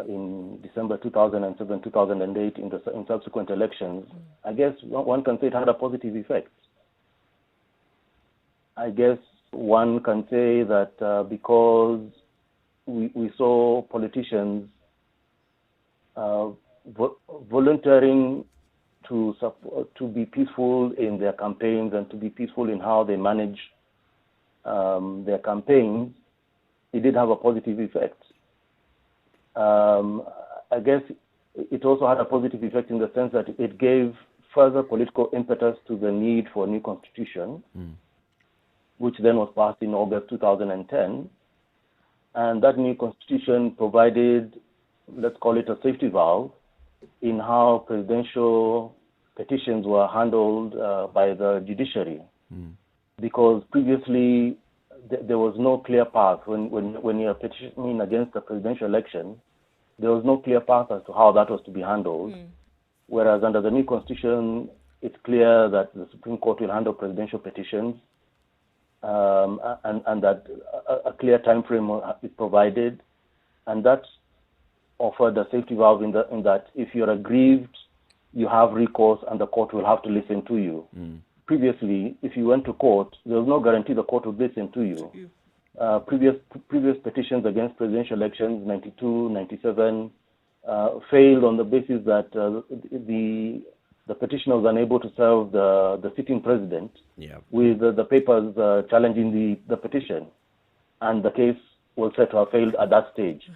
in December 2007, 2008 in subsequent elections, I guess one can say it had a positive effect. I guess one can say that because we saw politicians volunteering to be peaceful in their campaigns and to be peaceful in how they manage their campaigns, it did have a positive effect. I guess it also had a positive effect in the sense that it gave further political impetus to the need for a new constitution, which then was passed in August 2010. And that new constitution provided, let's call it a safety valve, in how presidential petitions were handled by the judiciary. Because previously there was no clear path. When you're petitioning against a presidential election, there was no clear path as to how that was to be handled. Whereas under the new constitution, it's clear that the Supreme Court will handle presidential petitions, and that a clear time frame is provided, and that offered a safety valve in that if you're aggrieved, you have recourse and the court will have to listen to you. Previously, if you went to court, there was no guarantee the court would listen to you. Previous petitions against presidential elections, 92, 97, failed on the basis that the petitioner was unable to serve the sitting president with the papers challenging the petition, and the case was said to have failed at that stage.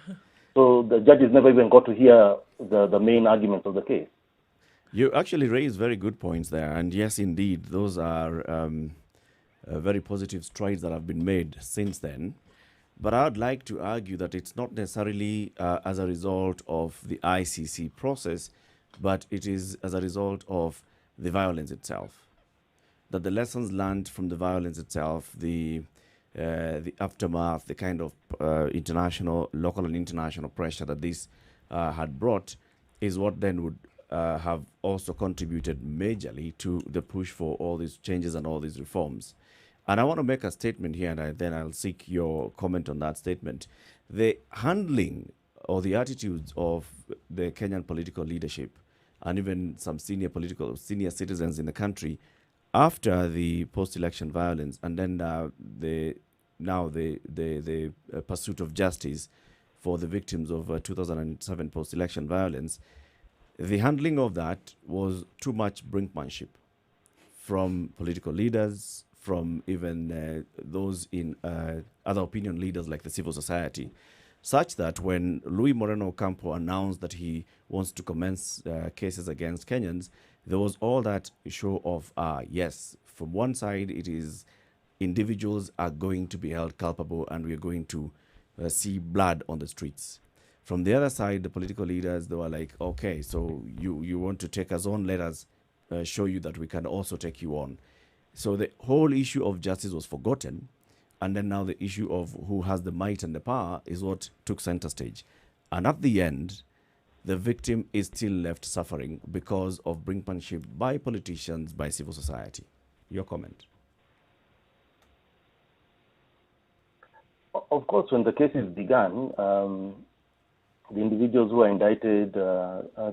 So the judges never even got to hear the main arguments of the case. You actually raised very good points there, and yes, indeed, those are very positive strides that have been made since then. But I would like to argue that it's not necessarily as a result of the ICC process, but it is as a result of the violence itself. That the lessons learned from the violence itself, the aftermath, the kind of international, local and international pressure that this had brought is what then would have also contributed majorly to the push for all these changes and all these reforms. And I want to make a statement here, and then I'll seek your comment on that statement. The handling or the attitudes of the Kenyan political leadership and even some senior citizens in the country after the post-election violence and then the pursuit of justice for the victims of 2007 post-election violence, the handling of that was too much brinkmanship from political leaders, from even those in other opinion leaders like the civil society, such that when Luis Moreno Ocampo announced that he wants to commence cases against Kenyans, there was all that show of, yes, from one side it is individuals are going to be held culpable and we're going to see blood on the streets. From the other side, the political leaders, they were like, okay, so you want to take us on, let us show you that we can also take you on. So the whole issue of justice was forgotten, and then now the issue of who has the might and the power is what took center stage. And at the end, the victim is still left suffering because of brinkmanship by politicians, by civil society. Your comment? Of course, when the cases began, the individuals who were indicted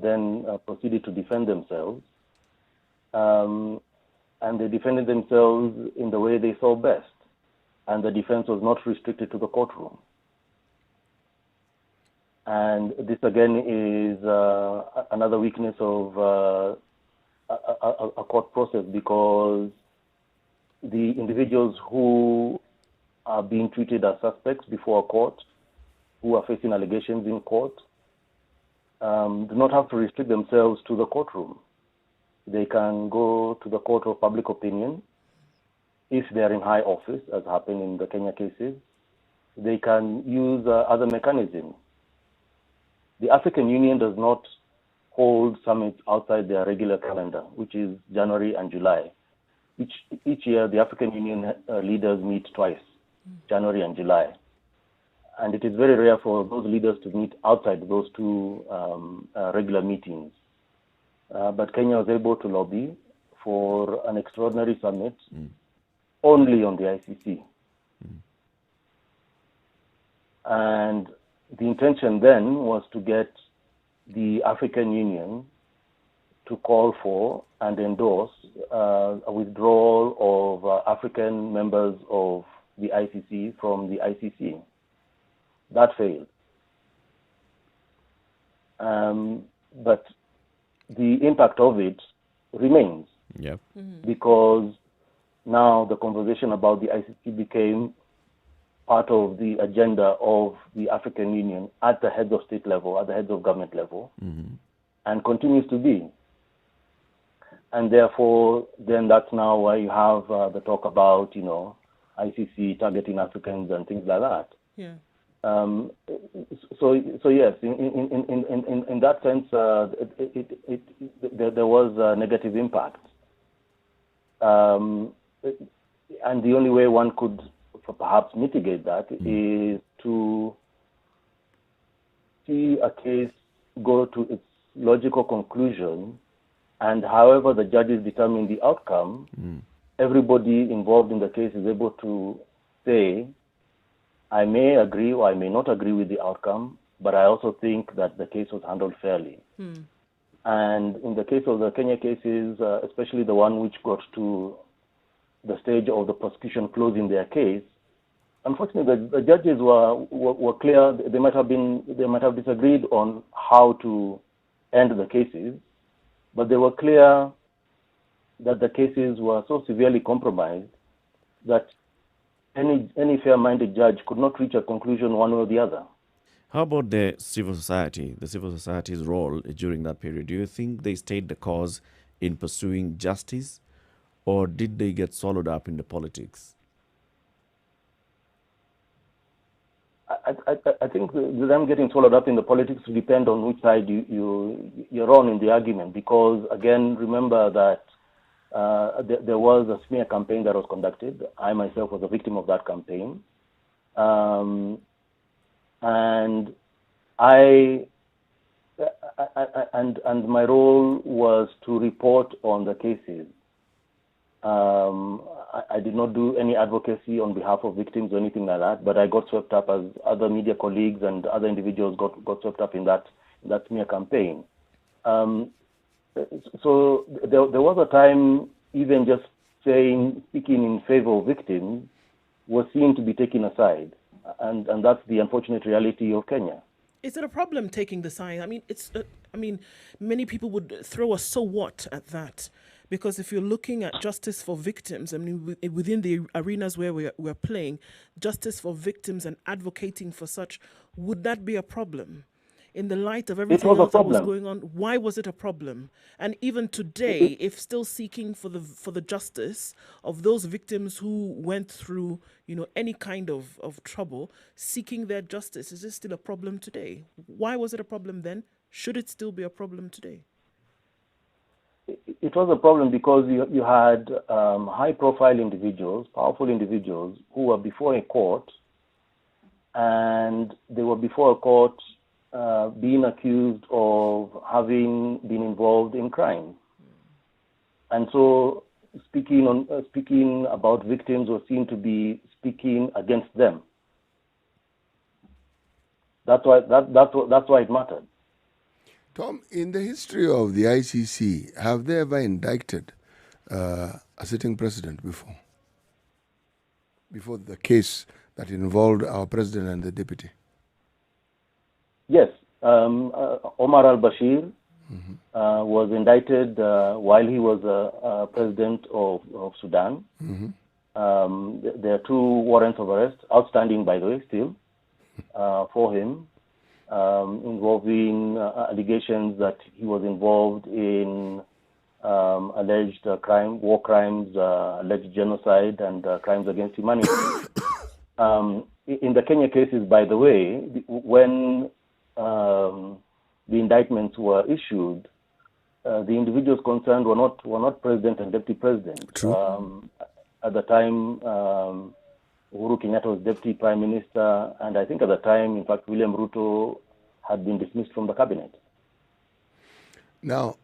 then proceeded to defend themselves, and they defended themselves in the way they saw best, and the defense was not restricted to the courtroom. And this again is another weakness of a court process, because the individuals who are being treated as suspects before a court, who are facing allegations in court, do not have to restrict themselves to the courtroom. they can go to the court of public opinion if they are in high office, as happened in the Kenya cases. They can use other mechanisms. The African Union does not hold summits outside their regular calendar, which is January and July. Each year, the African Union leaders meet twice, January and July. And it is very rare for those leaders to meet outside those two regular meetings. But Kenya was able to lobby for an extraordinary summit only on the ICC. And the intention then was to get the African Union to call for and endorse a withdrawal of African members of the ICC from the ICC. That failed. But the impact of it remains. Yep. Because now the conversation about the ICC became part of the agenda of the African Union at the heads of state level, at the heads of government level, and continues to be. And therefore, then that's now why you have the talk about, ICC targeting Africans and things like that. Yeah. So yes, in that sense, there was a negative impact. And the only way one could perhaps mitigate that is to see a case go to its logical conclusion, and however the judges determine the outcome, everybody involved in the case is able to say, I may agree or I may not agree with the outcome, but I also think that the case was handled fairly. And in the case of the Kenya cases, especially the one which got to the stage of the prosecution closing their case, unfortunately, the judges were clear. They might have disagreed on how to end the cases, but they were clear that the cases were so severely compromised that any fair-minded judge could not reach a conclusion one way or the other. How about the civil society's role during that period? Do you think they stayed the cause in pursuing justice, or did they get swallowed up in the politics? I think them getting swallowed up in the politics will depend on which side you're on in the argument, because, again, remember that there was a smear campaign that was conducted. I myself was a victim of that campaign. And my role was to report on the cases. I did not do any advocacy on behalf of victims or anything like that, but I got swept up, as other media colleagues and other individuals got swept up in that smear campaign. So there was a time even just speaking in favor of victims was seen to be taken aside, and that's the unfortunate reality of Kenya. Is it a problem taking the side? I mean, many people would throw a "so what" at that, because if you're looking at justice for victims, I mean, within the arenas where we're playing, justice for victims and advocating for such, would that be a problem? In the light of everything else that was going on, why was it a problem? And even today, if still seeking for the justice of those victims who went through, any kind of trouble, seeking their justice, is this still a problem today? Why was it a problem then? Should it still be a problem today? It was a problem because you had high-profile individuals, powerful individuals, who were before a court, and they were before a court being accused of having been involved in crime. And so speaking about victims was seen to be speaking against them. That's why it mattered. Tom, in the history of the ICC, have they ever indicted a sitting president before the case that involved our president and the deputy? Yes, Omar al-Bashir was indicted while he was president of Sudan. There are 2 warrants of arrest, outstanding by the way, still, for him, involving allegations that he was involved in alleged war crimes, alleged genocide, and crimes against humanity. In the Kenya cases, by the way, when the indictments were issued, the individuals concerned were not president and deputy president. True. At the time, Uhuru Kenyatta was deputy prime minister, and I think at the time, in fact, William Ruto had been dismissed from the cabinet. Now,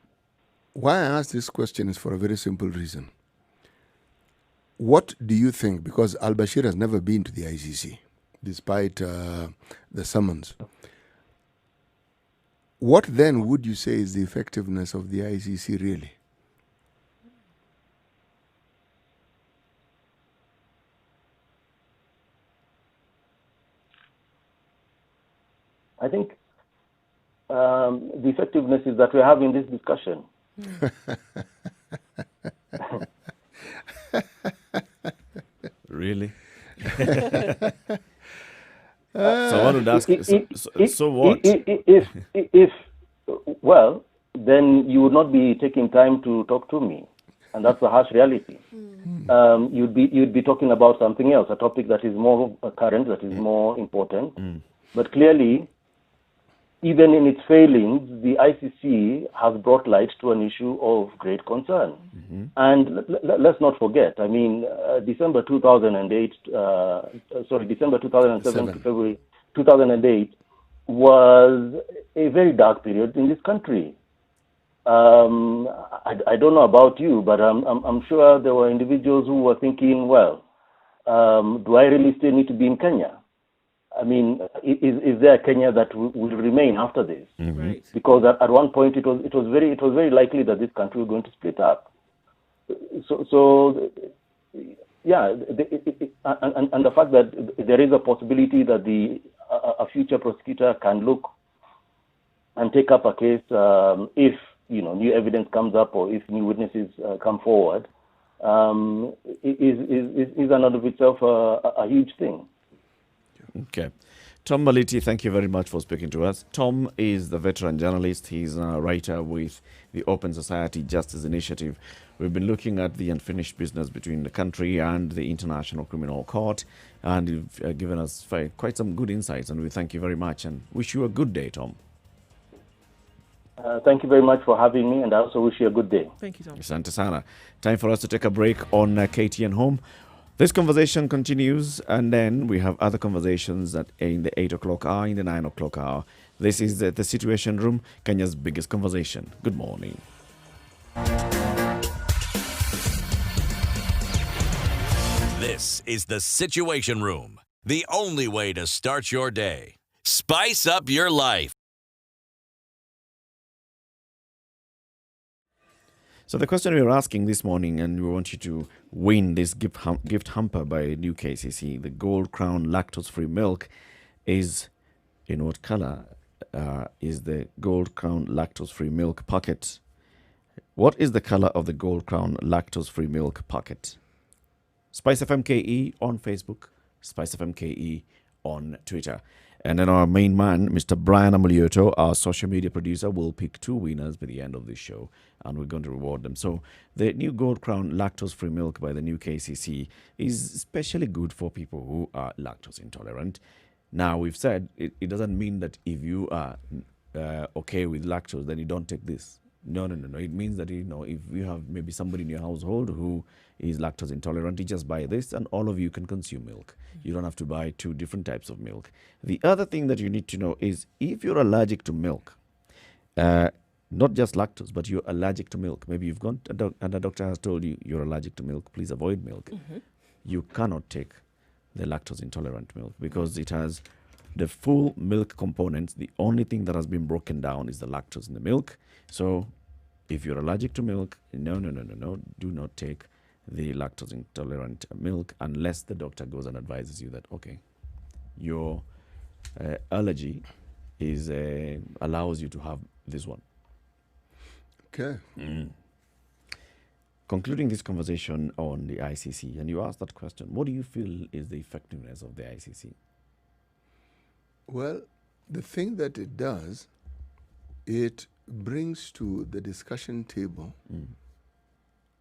why I ask this question is for a very simple reason. What do you think, because al-Bashir has never been to the ICC, despite the summons, what then would you say is the effectiveness of the ICC really? I think the effectiveness is that we're having this discussion. Really? So I wanted to ask, so what? If, well, then you would not be taking time to talk to me. And that's the harsh reality. You'd be talking about something else, a topic that is more current, that is more important. But clearly, even in its failings, the ICC has brought light to an issue of great concern. And let's not forget, I mean, December 2007 to February 2008 was a very dark period in this country. I don't know about you, but I'm sure there were individuals who were thinking, well, do I really still need to be in Kenya? I mean, is there a Kenya that will remain after this? Right. Because at one point it was very likely that this country was going to split up. So yeah, and the fact that there is a possibility that a future prosecutor can look and take up a case if new evidence comes up or if new witnesses come forward is in and of itself a huge thing. Okay. Tom Maliti, thank you very much for speaking to us. Tom is the veteran journalist. He's a writer with the Open Society Justice Initiative. We've been looking at the unfinished business between the country and the International Criminal Court, and you've given us quite some good insights, and we thank you very much and wish you a good day, Tom. Thank you very much for having me, and I also wish you a good day. Thank you, Tom. Asante sana. Time for us to take a break on KTN Home. This conversation continues, and then we have other conversations in the 8 o'clock hour, in the 9 o'clock hour. This is the Situation Room, Kenya's biggest conversation. Good morning. This is the Situation Room, the only way to start your day. Spice up your life. So the question we were asking this morning, and we want you to win this gift hamper by New KCC, the Gold Crown lactose-free milk, is in what color is the Gold Crown lactose-free milk packet? What is the color of the Gold Crown lactose-free milk packet? Spice FM KE on Facebook, Spice FM KE on Twitter. And then our main man, Mr. Brian Amulioto, our social media producer, will pick 2 winners by the end of this show, and we're going to reward them. So the new Gold Crown lactose-free milk by the New KCC is especially good for people who are lactose intolerant. Now, we've said it doesn't mean that if you are okay with lactose, then you don't take this. No. It means that, if you have maybe somebody in your household who is lactose intolerant, you just buy this and all of you can consume milk. You don't have to buy 2 different types of milk. The other thing that you need to know is if you're allergic to milk, not just lactose, but you're allergic to milk. Maybe you've gone and a doctor has told you you're allergic to milk, please avoid milk. You cannot take the lactose intolerant milk because it has the full milk components. The only thing that has been broken down is the lactose in the milk. So if you're allergic to milk, no, do not take the lactose intolerant milk unless the doctor goes and advises you that, okay, your allergy is allows you to have this one. Okay. Concluding this conversation on the ICC, and you asked that question, what do you feel is the effectiveness of the ICC? Well, the thing that it does, it brings to the discussion table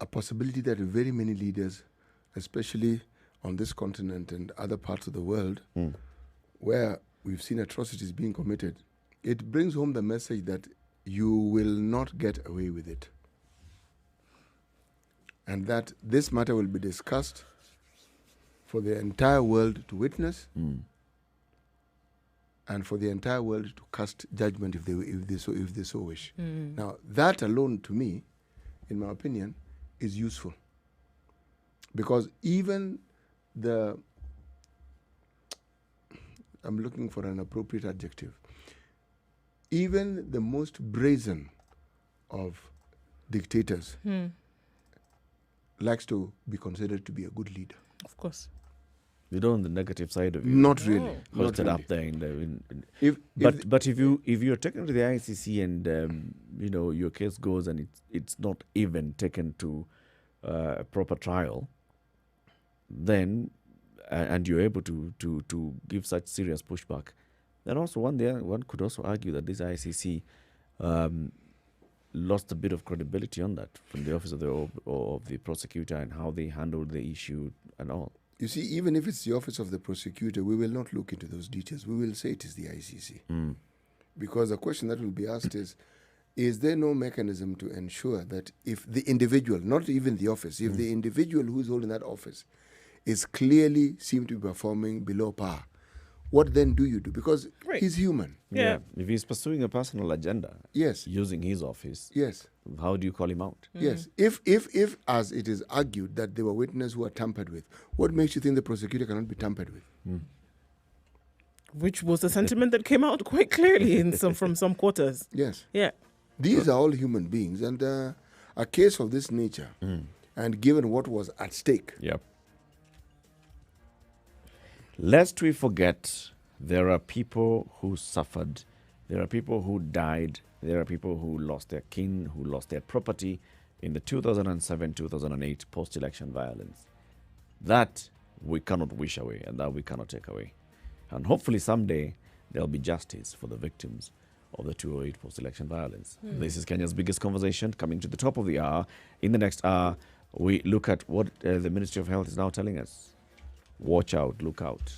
a possibility that very many leaders, especially on this continent and other parts of the world, where we've seen atrocities being committed, it brings home the message that you will not get away with it. And that this matter will be discussed for the entire world to witness and for the entire world to cast judgment if they so wish. Now, that alone, to me, in my opinion, is useful. Because even I'm looking for an appropriate adjective, even the most brazen of dictators likes to be considered to be a good leader. Of course. You don't on the negative side of it. Not really. Not Hosted really. up there but if you're taken to the ICC and your case goes and it's not even taken to a proper trial, then and you're able to give such serious pushback, then also one could also argue that this ICC lost a bit of credibility on that from the office of the prosecutor and how they handled the issue and all. You see, even if it's the office of the prosecutor, we will not look into those details. We will say it is the ICC. Because the question that will be asked is there no mechanism to ensure that if the individual, not even the office, if the individual who's holding that office is clearly seen to be performing below par, what then do you do? Because he's human. Yeah. If he's pursuing a personal agenda, Yes. using his office, Yes. how do you call him out? Yes. If as it is argued that there were witnesses who are tampered with, what makes you think the prosecutor cannot be tampered with? Which was the sentiment that came out quite clearly from some quarters. Yes. Yeah. These are all human beings, and a case of this nature, and given what was at stake. Yep. Lest we forget, there are people who suffered, there are people who died, there are people who lost their kin, who lost their property in the 2007-2008 post-election violence. That we cannot wish away and that we cannot take away. And hopefully someday there'll be justice for the victims of the 2008 post-election violence. This is Kenya's biggest conversation, coming to the top of the hour. In the next hour, we look at what the Ministry of Health is now telling us. Watch out, look out.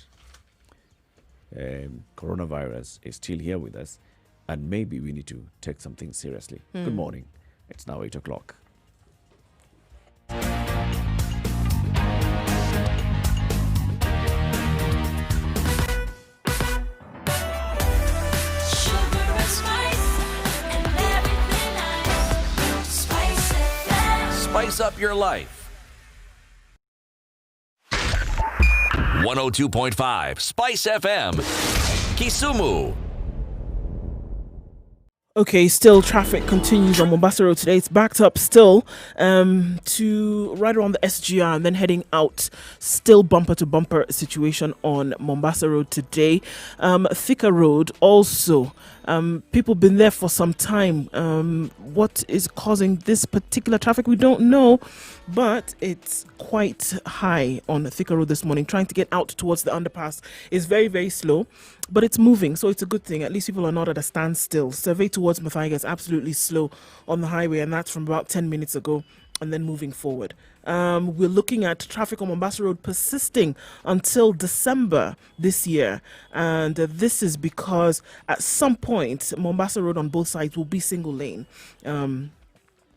Coronavirus is still here with us, and maybe we need to take something seriously. Good morning. It's now 8 o'clock. Spice up your life. 102.5 Spice FM, Kisumu. Okay, still traffic continues on Mombasa Road today. It's backed up still to right around the SGR and then heading out. Still bumper to bumper situation on Mombasa Road today. Thika Road also. People been there for some time. What is causing this particular traffic? We don't know, but it's quite high on Thika Road this morning. Trying to get out towards the underpass is very, very slow, but it's moving, so it's a good thing. At least people are not at a standstill. Survey towards Mathaiga is absolutely slow on the highway, and that's from about 10 minutes ago. And then moving forward, we're looking at traffic on Mombasa Road persisting until December this year. And this is because at some point, Mombasa Road on both sides will be single lane.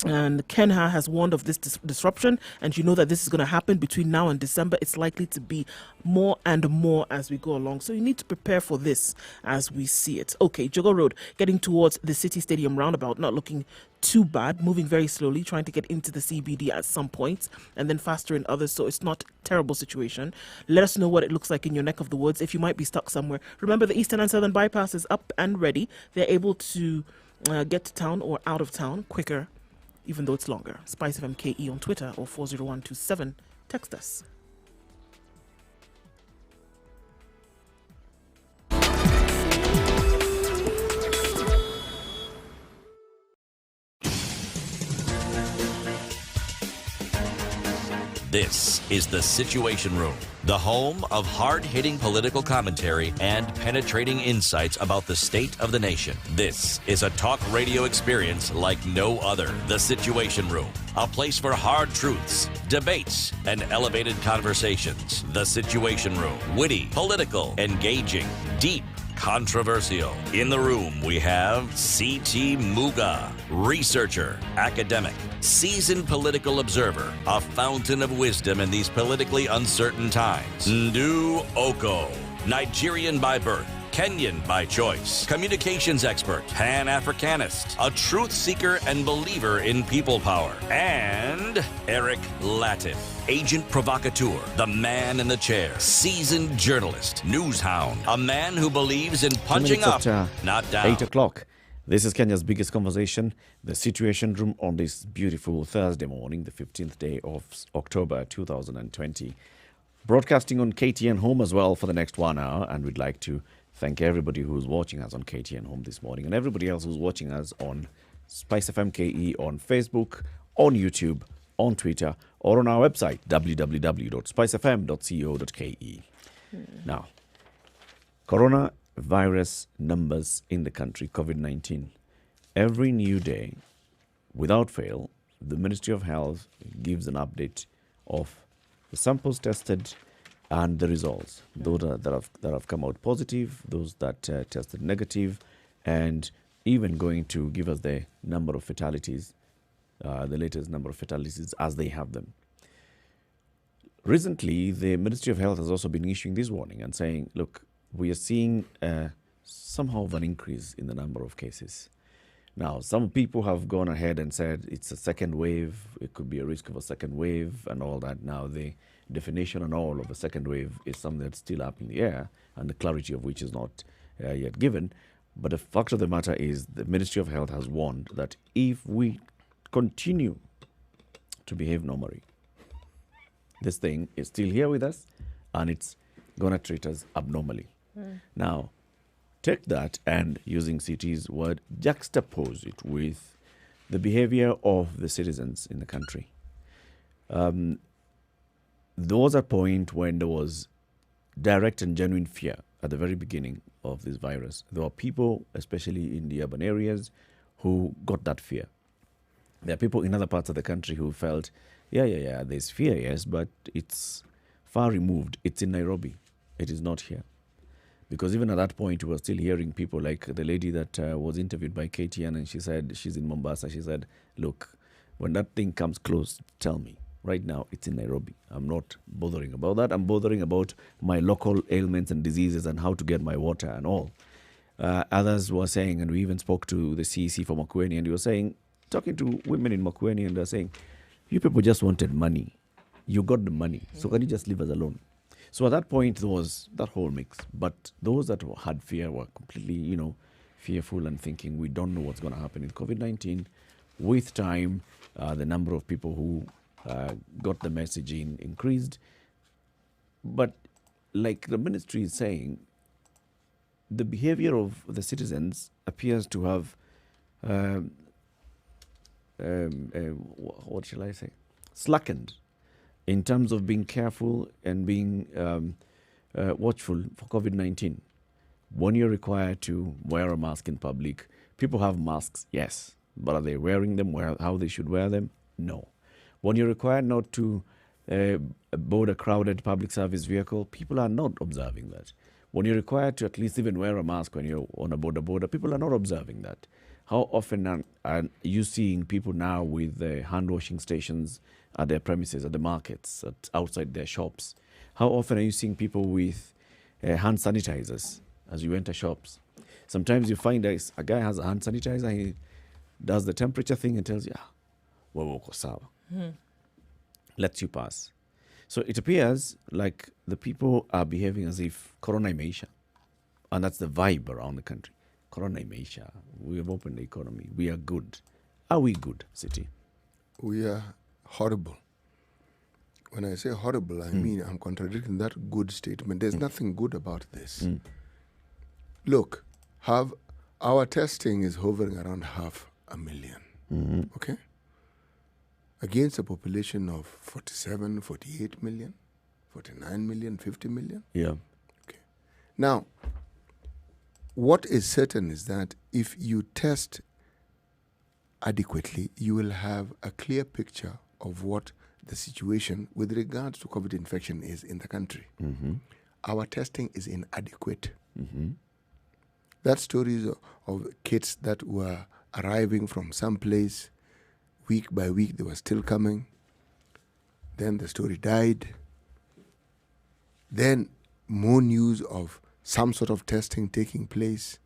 And Kenha has warned of this disruption, and you know that this is going to happen between now and December. It's likely to be more and more as we go along. So you need to prepare for this as we see it. Okay, Jogo Road, getting towards the City Stadium roundabout, not looking too bad, moving very slowly, trying to get into the CBD at some points, and then faster in others, so it's not a terrible situation. Let us know what it looks like in your neck of the woods, if you might be stuck somewhere. Remember, the Eastern and Southern Bypass is up and ready. They're able to get to town or out of town quicker, even though it's longer. Spice FM KE on Twitter or 40127. Text us. This is The Situation Room, the home of hard-hitting political commentary and penetrating insights about the state of the nation. This is a talk radio experience like no other. The Situation Room, a place for hard truths, debates, and elevated conversations. The Situation Room, witty, political, engaging, deep, controversial. In the room, we have C.T. Muga, researcher, academic, seasoned political observer, a fountain of wisdom in these politically uncertain times. Ndu Oko, Nigerian by birth, Kenyan by choice, communications expert, Pan-Africanist, a truth seeker and believer in people power, and Eric Latin, agent provocateur, the man in the chair, seasoned journalist, news hound, a man who believes in punching up, not down. 8 o'clock. This is Kenya's biggest conversation, the Situation Room, on this beautiful Thursday morning, the 15th day of October 2020. Broadcasting on KTN Home as well for the next 1 hour, and we'd like to thank everybody who's watching us on KTN Home this morning and everybody else who's watching us on Spice FM KE, on Facebook, on YouTube, on Twitter, or on our website, www.spicefm.co.ke. Now, coronavirus numbers in the country, COVID-19. Every new day, without fail, the Ministry of Health gives an update of the samples tested and the results, those that have come out positive, those that tested negative, and even going to give us the number of fatalities, the latest number of fatalities as they have them. Recently, the Ministry of Health has also been issuing this warning and saying, look, we are seeing somehow of an increase in the number of cases. Now, some people have gone ahead and said it's a second wave, it could be a risk of a second wave and all that. Now, the definition and all of a second wave is something that's still up in the air, and the clarity of which is not yet given. But the fact of the matter is the Ministry of Health has warned that if we continue to behave normally, this thing is still here with us and it's going to treat us abnormally. Now, take that and, using CT's word, juxtapose it with the behavior of the citizens in the country. There was a point when there was direct and genuine fear at the very beginning of this virus. There were people, especially in the urban areas, who got that fear. There are people in other parts of the country who felt, yeah, there's fear, yes, but it's far removed. It's in Nairobi. It is not here. Because even at that point, we were still hearing people like the lady that was interviewed by KTN, and she said, she's in Mombasa. She said, look, when that thing comes close, tell me. Right now, it's in Nairobi. I'm not bothering about that. I'm bothering about my local ailments and diseases and how to get my water and all. Others were saying, and we even spoke to the CEC for Makueni, and he was saying, talking to women in Makueni, and they're saying, you people just wanted money. You got the money. So can you just leave us alone? So at that point, there was that whole mix. But those that had fear were completely, fearful and thinking, we don't know what's going to happen in COVID-19. With time, the number of people who got the message increased. But like the ministry is saying, the behavior of the citizens appears to have, what shall I say, slackened in terms of being careful and being watchful for COVID-19. When you're required to wear a mask in public, people have masks, yes, but are they wearing them how they should wear them? No. When you're required not to board a crowded public service vehicle, people are not observing that. When you're required to at least even wear a mask when you're on a border, people are not observing that. How often are you seeing people now with hand washing stations at their premises, at the markets, outside their shops? How often are you seeing people with hand sanitizers as you enter shops? Sometimes you find a guy has a hand sanitizer, he does the temperature thing and tells you, lets you pass. So it appears like the people are behaving as if Corona imeisha. And that's the vibe around the country. Corona imeisha. We have opened the economy. We are good. Are we good, City? We are horrible. When I say horrible, I mean I'm contradicting that good statement. There's nothing good about this. Look, our testing is hovering around 500,000. Okay? against a population of 47, 48 million, 49 million, 50 million. Yeah. Okay. Now, what is certain is that if you test adequately, you will have a clear picture of what the situation with regards to COVID infection is in the country. Our testing is inadequate. That stories of kids that were arriving from some place, week by week, they were still coming. Then the story died. Then more news of some sort of testing taking place.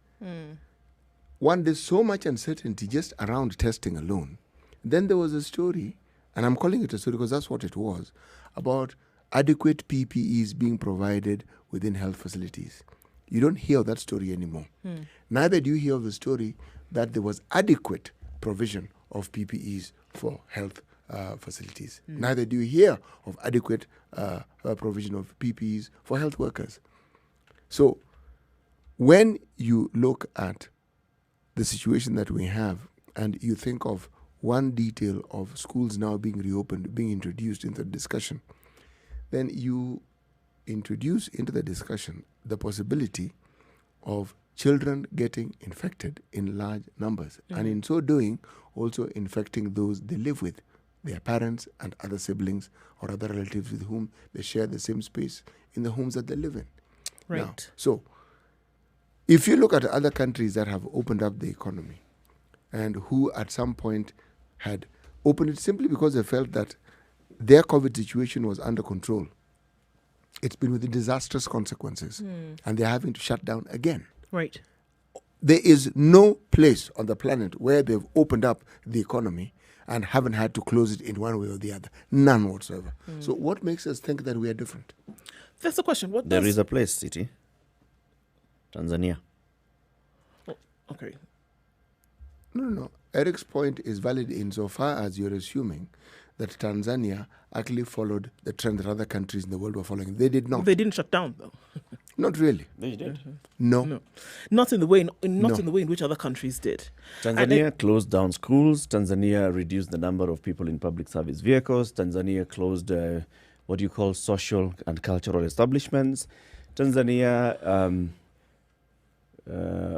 One, there's so much uncertainty just around testing alone. Then there was a story, and I'm calling it a story because that's what it was, about adequate PPEs being provided within health facilities. You don't hear of that story anymore. Neither do you hear of the story that there was adequate provision of PPEs for health facilities. Neither do you hear of adequate provision of PPEs for health workers. So when you look at the situation that we have and you think of one detail of schools now being reopened, being introduced into the discussion, then you introduce into the discussion the possibility of children getting infected in large numbers, and in so doing, also infecting those they live with, their parents and other siblings or other relatives with whom they share the same space in the homes that they live in. Right. Now, so, if you look at other countries that have opened up the economy and who at some point had opened it simply because they felt that their COVID situation was under control, it's been with the disastrous consequences, and they're having to shut down again. Right. There is no place on the planet where they've opened up the economy and haven't had to close it in one way or the other. None whatsoever. So what makes us think that we are different? That's the question. What There does... is a place, City. Tanzania. Okay. No. Eric's point is valid insofar as you're assuming that Tanzania actually followed the trend that other countries in the world were following. They did not. They didn't shut down, though. Not really. They did. No. Not in the way in the way in which other countries did. Tanzania closed down schools. Tanzania reduced the number of people in public service vehicles. Tanzania closed what do you call social and cultural establishments. Tanzania,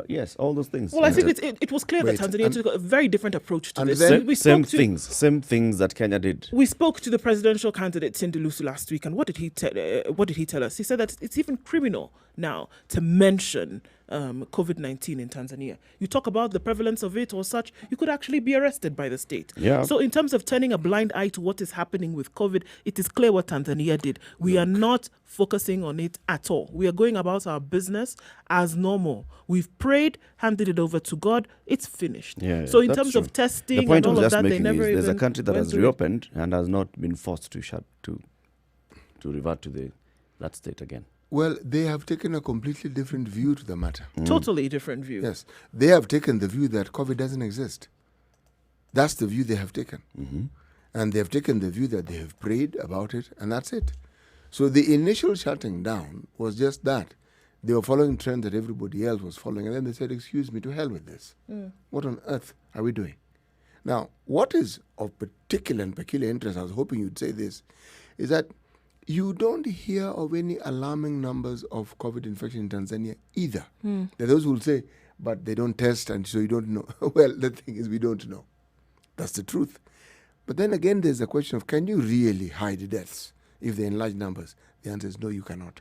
yes, all those things. Well, I think it was clear Wait, that Tanzania took a very different approach to and this. then- Same things that Kenya did. We spoke to the presidential candidate Tundu Lissu last week, and what did he tell us? He said that it's even criminal now to mention COVID-19 in Tanzania. You talk about the prevalence of it or such, you could actually be arrested by the state. Yeah. So in terms of turning a blind eye to what is happening with COVID, it is clear what Tanzania did. We are not focusing on it at all. We are going about our business as normal. We've prayed, handed it over to God. It's finished. Yeah, so in that's terms true. of testing The point and I all was of just that, they making never is there's a even country that went has through it. reopened and has not been forced to revert to that state again. Well, they have taken a completely different view to the matter. Totally different view. Yes. They have taken the view that COVID doesn't exist. That's the view they have taken. And they have taken the view that they have prayed about it, and that's it. So the initial shutting down was just that. They were following trend that everybody else was following, and then they said, excuse me, to hell with this. What on earth are we doing? Now, what is of particular and peculiar interest, I was hoping you'd say this, is that you don't hear of any alarming numbers of COVID infection in Tanzania either. There are those who will say, but they don't test and so you don't know. Well, the thing is we don't know. That's the truth. But then again, there's the question of, can you really hide deaths if they're in large numbers? The answer is no, you cannot.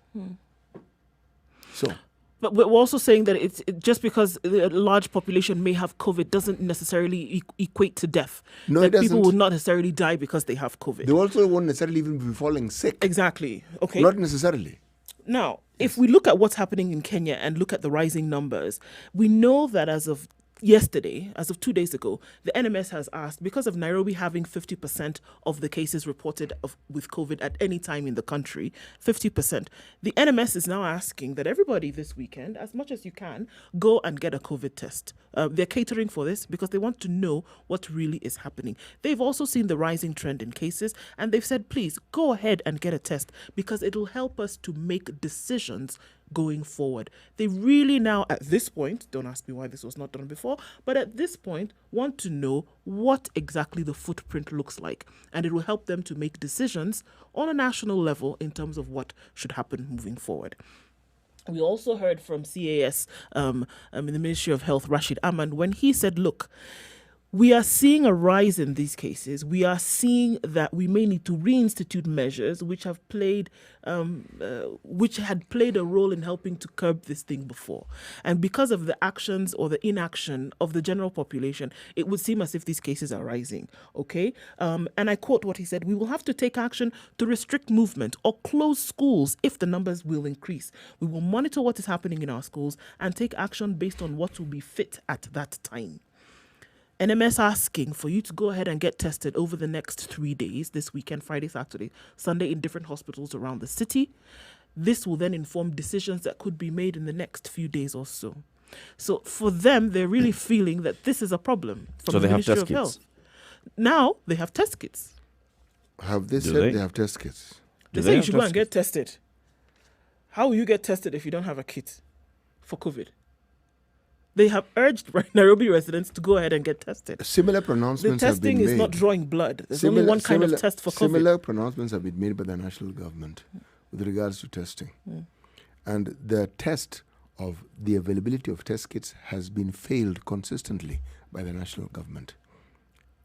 So, But we're also saying that it's just because a large population may have COVID doesn't necessarily equate to death. No, that it people doesn't. will not necessarily die because they have COVID. they also won't necessarily even be falling sick. Exactly. Okay. Not necessarily. Now, if we look at what's happening in Kenya and look at the rising numbers, we know that as of yesterday, as of 2 days ago, the NMS has asked, because of Nairobi having 50% of the cases reported with COVID at any time in the country, 50%, the NMS is now asking that everybody this weekend, as much as you can, go and get a COVID test. They're catering for this because they want to know what really is happening. They've also seen the rising trend in cases, and they've said, please, go ahead and get a test because it'll help us to make decisions going forward. They really now, at this point, don't ask me why this was not done before, but at this point, want to know what exactly the footprint looks like. And it will help them to make decisions on a national level in terms of what should happen moving forward. We also heard from CAS in the Ministry of Health, Rashid Ahmad, when he said, look, we are seeing a rise in these cases. We are seeing that we may need to reinstitute measures which have played, which had played a role in helping to curb this thing before. And because of the actions or the inaction of the general population, it would seem as if these cases are rising. Okay, and I quote what he said: "We will have to take action to restrict movement or close schools if the numbers will increase. We will monitor what is happening in our schools and take action based on what will be fit at that time." NMS asking for you to go ahead and get tested over the next 3 days, this weekend, Friday, Saturday, Sunday, in different hospitals around the city. This will then inform decisions that could be made in the next few days or so. So for them, they're really feeling that this is a problem from So the they have Ministry test of kits? Health. Now they have test kits. Have they Do said they? they have test kits? They Do say they you have should go test and get tested. How will you get tested if you don't have a kit for COVID? They have urged Nairobi residents to go ahead and get tested. Similar The pronouncements have been testing made. is not drawing blood. There's only one kind of test for COVID. Similar pronouncements have been made by the national government with regards to testing. And the test of the availability of test kits has been failed consistently by the national government.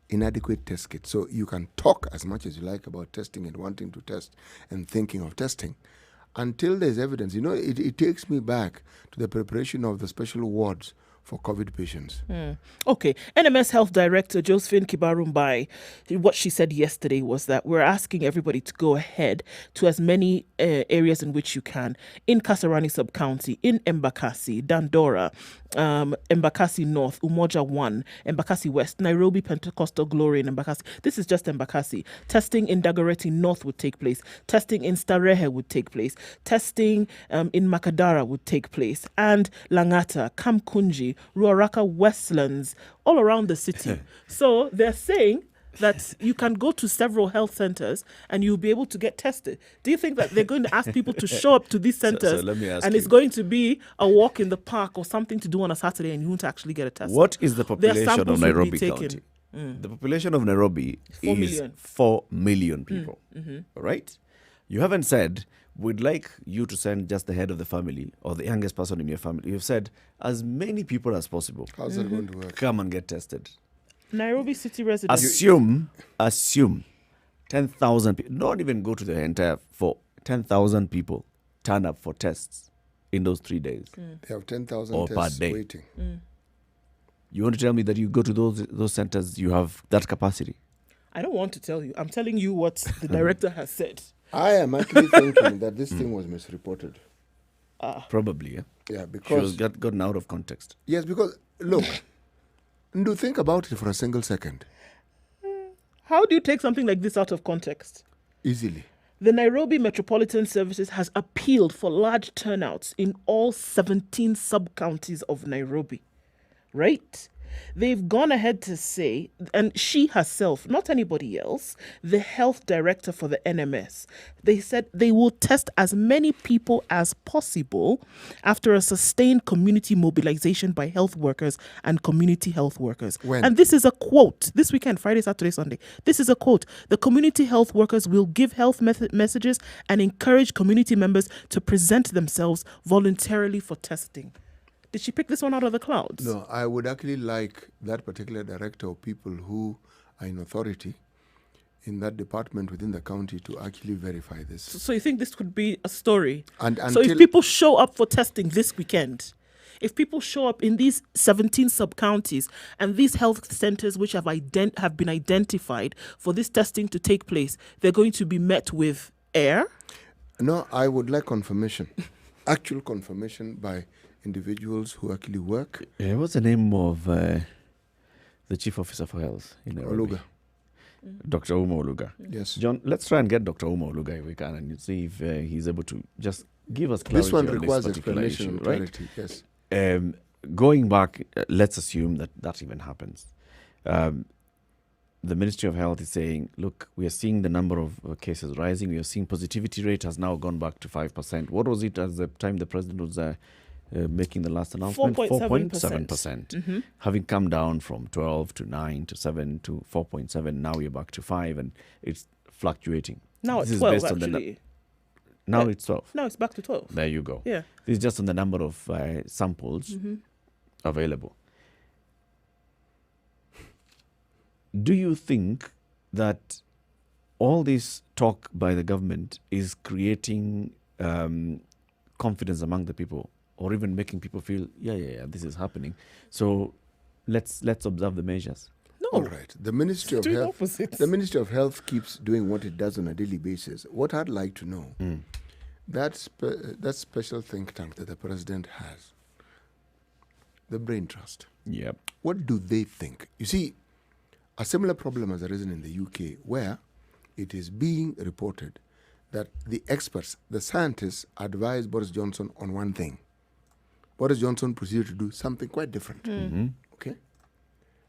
Inadequate test kits. So you can talk as much as you like about testing and wanting to test and thinking of testing. Until there's evidence, it takes me back to the preparation of the special wards for COVID patients. Okay. NMS Health Director Josephine Kibarumbai, what she said yesterday was that we're asking everybody to go ahead to as many areas in which you can. In Kasarani Sub-County, in Embakasi, Dandora, Embakasi North, Umoja 1, Embakasi West, Nairobi Pentecostal Glory in Embakasi. This is just Embakasi. Testing in Dagoretti North would take place. Testing in Starehe would take place. Testing in Makadara would take place. And Langata, Kamkunji, Ruaraka Westlands, all around the city. So they're saying that you can go to several health centers and you'll be able to get tested. Do you think that they're going to ask people to show up to these centers let me ask and you. it's going to be a walk in the park or something to do on a Saturday and you won't actually get a test? What is the Their population samples of will be Nairobi taken. County? The population of Nairobi 4 is million. 4 million people. All right? You haven't said, we'd like you to send just the head of the family or the youngest person in your family. You've said, as many people as possible, How's that going to work? come and get tested. Nairobi city residents. Assume 10,000 people, not even go to the entire, for 10,000 people turn up for tests in those 3 days. They have 10,000 Or per tests day. waiting. You want to tell me that you go to those centers, you have that capacity? I don't want to tell you. I'm telling you what the director has said. I am actually thinking that this thing was misreported. Probably, yeah. Yeah, She was because... gotten out of context. Yes, because, look, do think about it for a single second. How do you take something like this out of context? Easily. The Nairobi Metropolitan Services has appealed for large turnouts in all 17 sub-counties of Nairobi, right? They've gone ahead to say, and she herself, not anybody else, the health director for the NMS, they said they will test as many people as possible after a sustained community mobilization by health workers and community health workers. When? And this is a quote, this weekend, Friday, Saturday, Sunday. This is a quote. The community health workers will give health messages and encourage community members to present themselves voluntarily for testing. Did she pick this one out of the clouds? No, I would actually like that particular director or people who are in authority in that department within the county to actually verify this. So you think this could be a story? And So if until- people show up for testing this weekend, if people show up in these 17 sub-counties and these health centers which have been identified for this testing to take place, they're going to be met with air? No, I would like confirmation, actual confirmation by individuals who actually work. What's the name of the Chief Officer for Health in Nairobi? Oluga. Dr. Uma Oluga. Yes. John, let's try and get Dr. Uma Oluga if we can and see if he's able to just give us clarity This one on requires this particular explanation issue, and right? clarity. Yes. Going back, let's assume that even happens. the Ministry of Health is saying, look, we are seeing the number of cases rising. We are seeing positivity rate has now gone back to 5%. What was it at the time the president was making the last announcement? 4.7%. Having come down from 12 to 9 to 7 to 4.7. Now we're back to 5 and it's fluctuating. Now This it's is 12, based on the actually. Now it's 12. Now it's back to 12. There you go. Yeah. This is just on the number of samples available. Do you think that all this talk by the government is creating confidence among the people, or even making people feel, yeah, this is happening? So let's observe the measures. No. All right. The Ministry of doing Health. opposites. The Ministry of Health keeps doing what it does on a daily basis. What I'd like to know, that special think tank that the president has, the Brain Trust. Yep. What do they think? You see, a similar problem has arisen in the UK, where it is being reported that the experts, the scientists, advised Boris Johnson on one thing. Boris Johnson proceeded to do something quite different. Okay?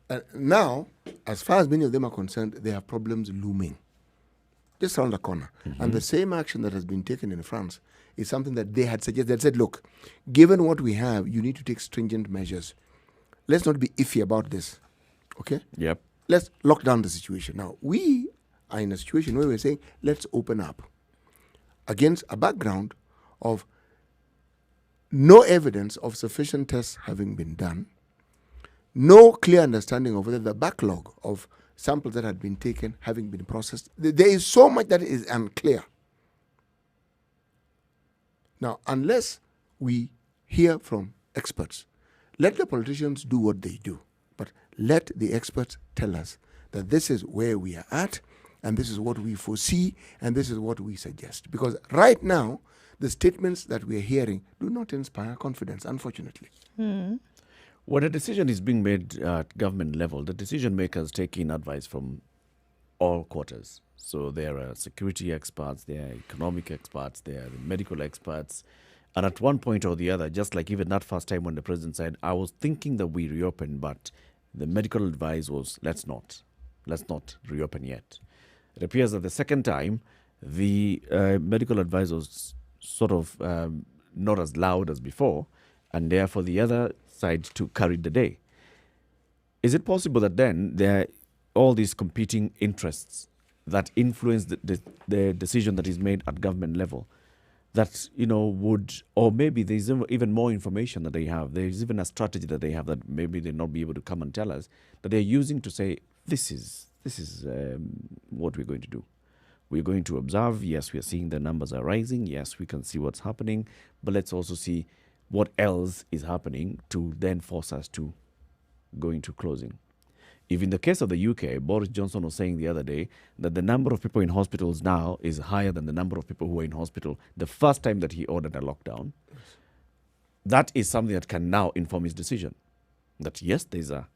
And now, as far as many of them are concerned, they have problems looming just around the corner. And the same action that has been taken in France is something that they had suggested. They said, look, given what we have, you need to take stringent measures. Let's not be iffy about this. Okay? Yep. Let's lock down the situation. Now, we are in a situation where we're saying, let's open up against a background of no evidence of sufficient tests having been done, no clear understanding of whether the backlog of samples that had been taken having been processed. There is so much that is unclear. Now, unless we hear from experts, let the politicians do what they do. But let the experts tell us that this is where we are at, and this is what we foresee, and this is what we suggest. Because right now, the statements that we are hearing do not inspire confidence, unfortunately. When a decision is being made at government level, the decision makers take in advice from all quarters. So there are security experts, there are economic experts, there are medical experts. And at one point or the other, just like even that first time when the president said, I was thinking that we reopen, but the medical advice was, let's not reopen yet. It appears that the second time, the medical advice was sort of not as loud as before, and therefore the other side to carry the day. Is it possible that then there are all these competing interests that influence the decision that is made at government level? That, would, or maybe there's even more information that they have. There's even a strategy that they have that maybe they'll not be able to come and tell us, that they're using to say, this is what we're going to do. We're going to observe. Yes, we are seeing the numbers are rising. Yes, we can see what's happening. But let's also see what else is happening to then force us to go into closing. If in the case of the UK, Boris Johnson was saying the other day that the number of people in hospitals now is higher than the number of people who were in hospital the first time that he ordered a lockdown. That is something that can now inform his decision. That yes, there's a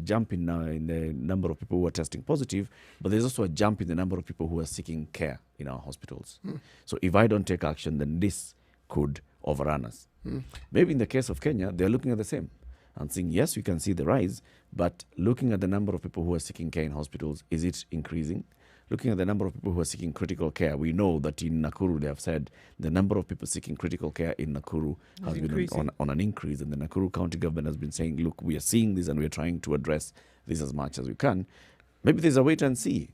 jump in the number of people who are testing positive, but there's also a jump in the number of people who are seeking care in our hospitals. So if I don't take action, then this could overrun us. Maybe in the case of Kenya, they're looking at the same and saying, yes, we can see the rise, but looking at the number of people who are seeking care in hospitals, is it increasing? Looking at the number of people who are seeking critical care, we know that in Nakuru, they have said the number of people seeking critical care in Nakuru has been on an increase, and the Nakuru county government has been saying, look, we are seeing this and we are trying to address this as much as we can. Maybe there's a wait and see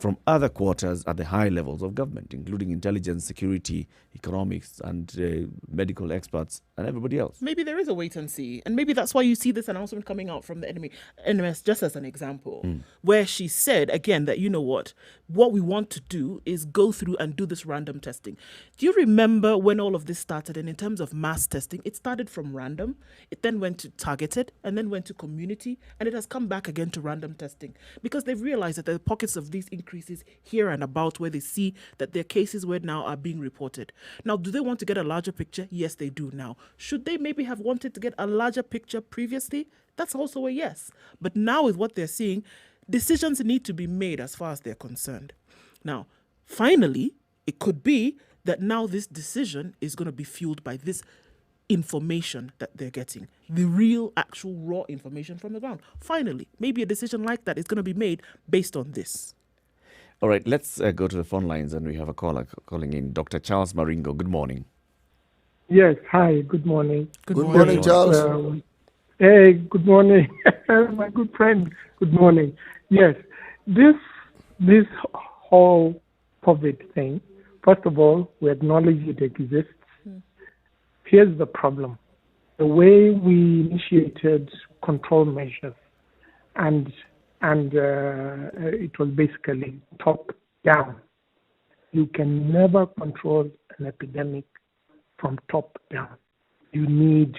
from other quarters at the high levels of government, including intelligence, security, economics, and medical experts, and everybody else. Maybe there is a wait and see. And maybe that's why you see this announcement coming out from the NMS, just as an example, where she said, again, that, what we want to do is go through and do this random testing. Do you remember when all of this started? And in terms of mass testing, it started from random, it then went to targeted, and then went to community, and it has come back again to random testing, because they've realized that there are pockets of these increases here and about where they see that their cases where now are being reported. Now, do they want to get a larger picture? Yes, they do now. Should they maybe have wanted to get a larger picture previously? That's also a yes. But now with what they're seeing, decisions need to be made as far as they're concerned. Now, finally, it could be that now this decision is going to be fueled by this information that they're getting, the real, actual, raw information from the ground. Finally, maybe a decision like that is going to be made based on this. All right, let's go to the phone lines, and we have a caller calling in. Dr. Charles Maringo, good morning. Yes, hi, good morning. Good Good morning. morning, Charles. Hey, good morning, my good friend. Good morning. Yes, this whole COVID thing. First of all, we acknowledge it exists. Here's the problem: the way we initiated control measures, and it was basically top down. You can never control an epidemic from top down. You need,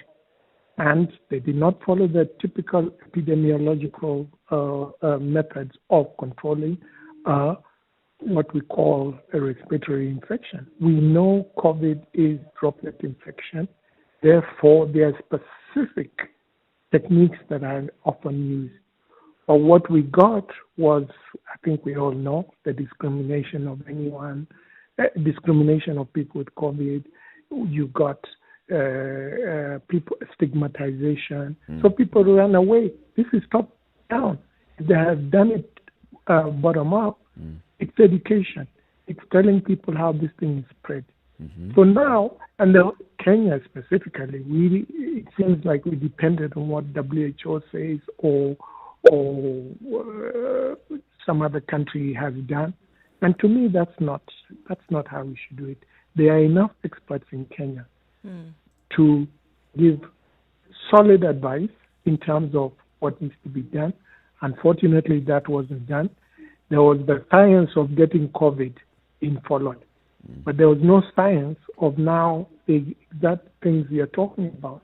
and they did not follow the typical epidemiological methods of controlling what we call a respiratory infection. We know COVID is droplet infection. Therefore, there are specific techniques that are often used. But what we got was, I think we all know, the discrimination of discrimination of people with COVID. You got people stigmatization. So people run away. This is top down. They have done it bottom up. It's education. It's telling people how this thing is spread. So now, and Kenya specifically, it seems like we depended on what WHO says or some other country has done. And to me, that's not how we should do it. There are enough experts in Kenya to give solid advice in terms of what needs to be done. Unfortunately, that wasn't done. There was the science of getting COVID in followed, but there was no science of now the exact things we are talking about.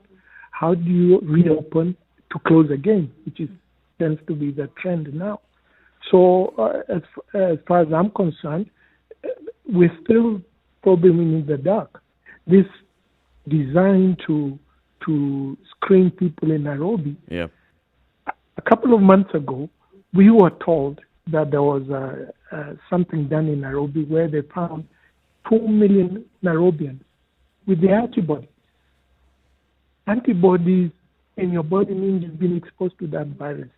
How do you reopen to close again, which tends to be the trend now. So as far as I'm concerned, we're still probably in the dark. This designed to screen people in Nairobi. Yeah. A couple of months ago, we were told that there was something done in Nairobi where they found 2 million Nairobians with the antibodies. Antibodies in your body means you've been exposed to that virus.